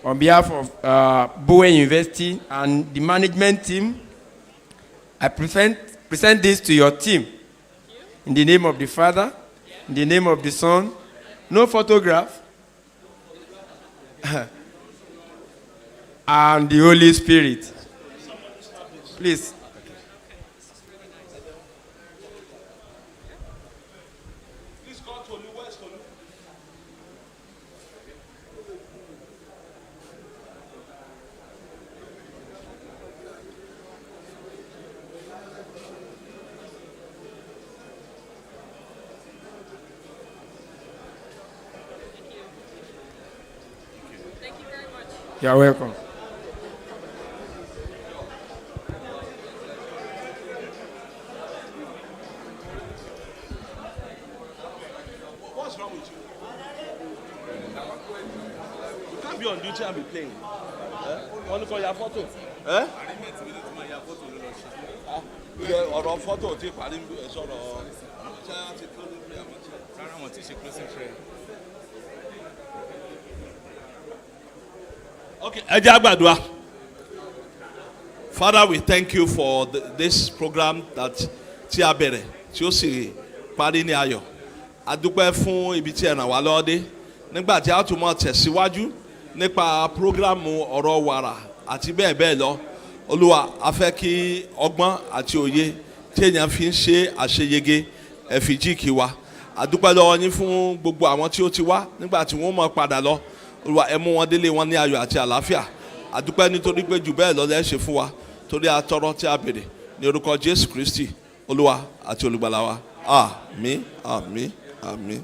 On behalf of Bowen University and the management team, I present this to your team. In the name of the Father, in the name of the Son, no photograph, and the Holy Spirit. Please. You're welcome. What's wrong with you? You can't be on duty and be playing. Only for your photo. Ọ̀rọ̀ fọ́tò tí parí sọ̀rọ̀ ṣé wọ́n ti closing prayer wọ́n ti rárá wọ́n ti ṣe closing prayer. Okay, ẹ jẹ́ àgbàdua. Father, we thank you for this program that tí a bẹ̀rẹ̀ tí ó sì parí ní ayọ̀. A dúpẹ́ fún ibi tí ẹ ràn wá lọ́wọ́ dé. Nígbà tí a tún mọ̀ tẹ̀síwájú nípa prógrámù ọ̀rọ̀ wàrà àti bẹ́ẹ̀ bẹ́ẹ̀ lọ. Olúwa, a fẹ́ kí ọgbọ́n àti òye tí èèyàn fi ń ṣe àṣeyege ẹ fi jíìkì wa. A dúpẹ́ lọ́wọ́ yín fún gbogbo àwọn tí ó ti wá nígbà tí wọ́n mọ̀ padà lọ. Olúwa, ẹ mú wọn délé wọn ní ayọ̀ àti àlàáfíà. A dúpẹ́ nítorí pé jù bẹ́ẹ̀ lọ lẹ́ ṣe fún wa torí a tọrọ tí a béèrè ní orúkọ Jésù Kristi Olúwa àti olùgbàlà wa. Àmín, àmín, àmín.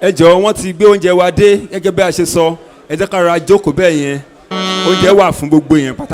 ẹ jọ̀ọ́ wọ́n ti gbé oúnjẹ wa dé gẹ́gẹ́ bí a ṣe sọ ẹ jẹ́ ká ra jókòó bẹ́ẹ̀ yẹn oúnjẹ wà fún gbogbo yẹn pátá.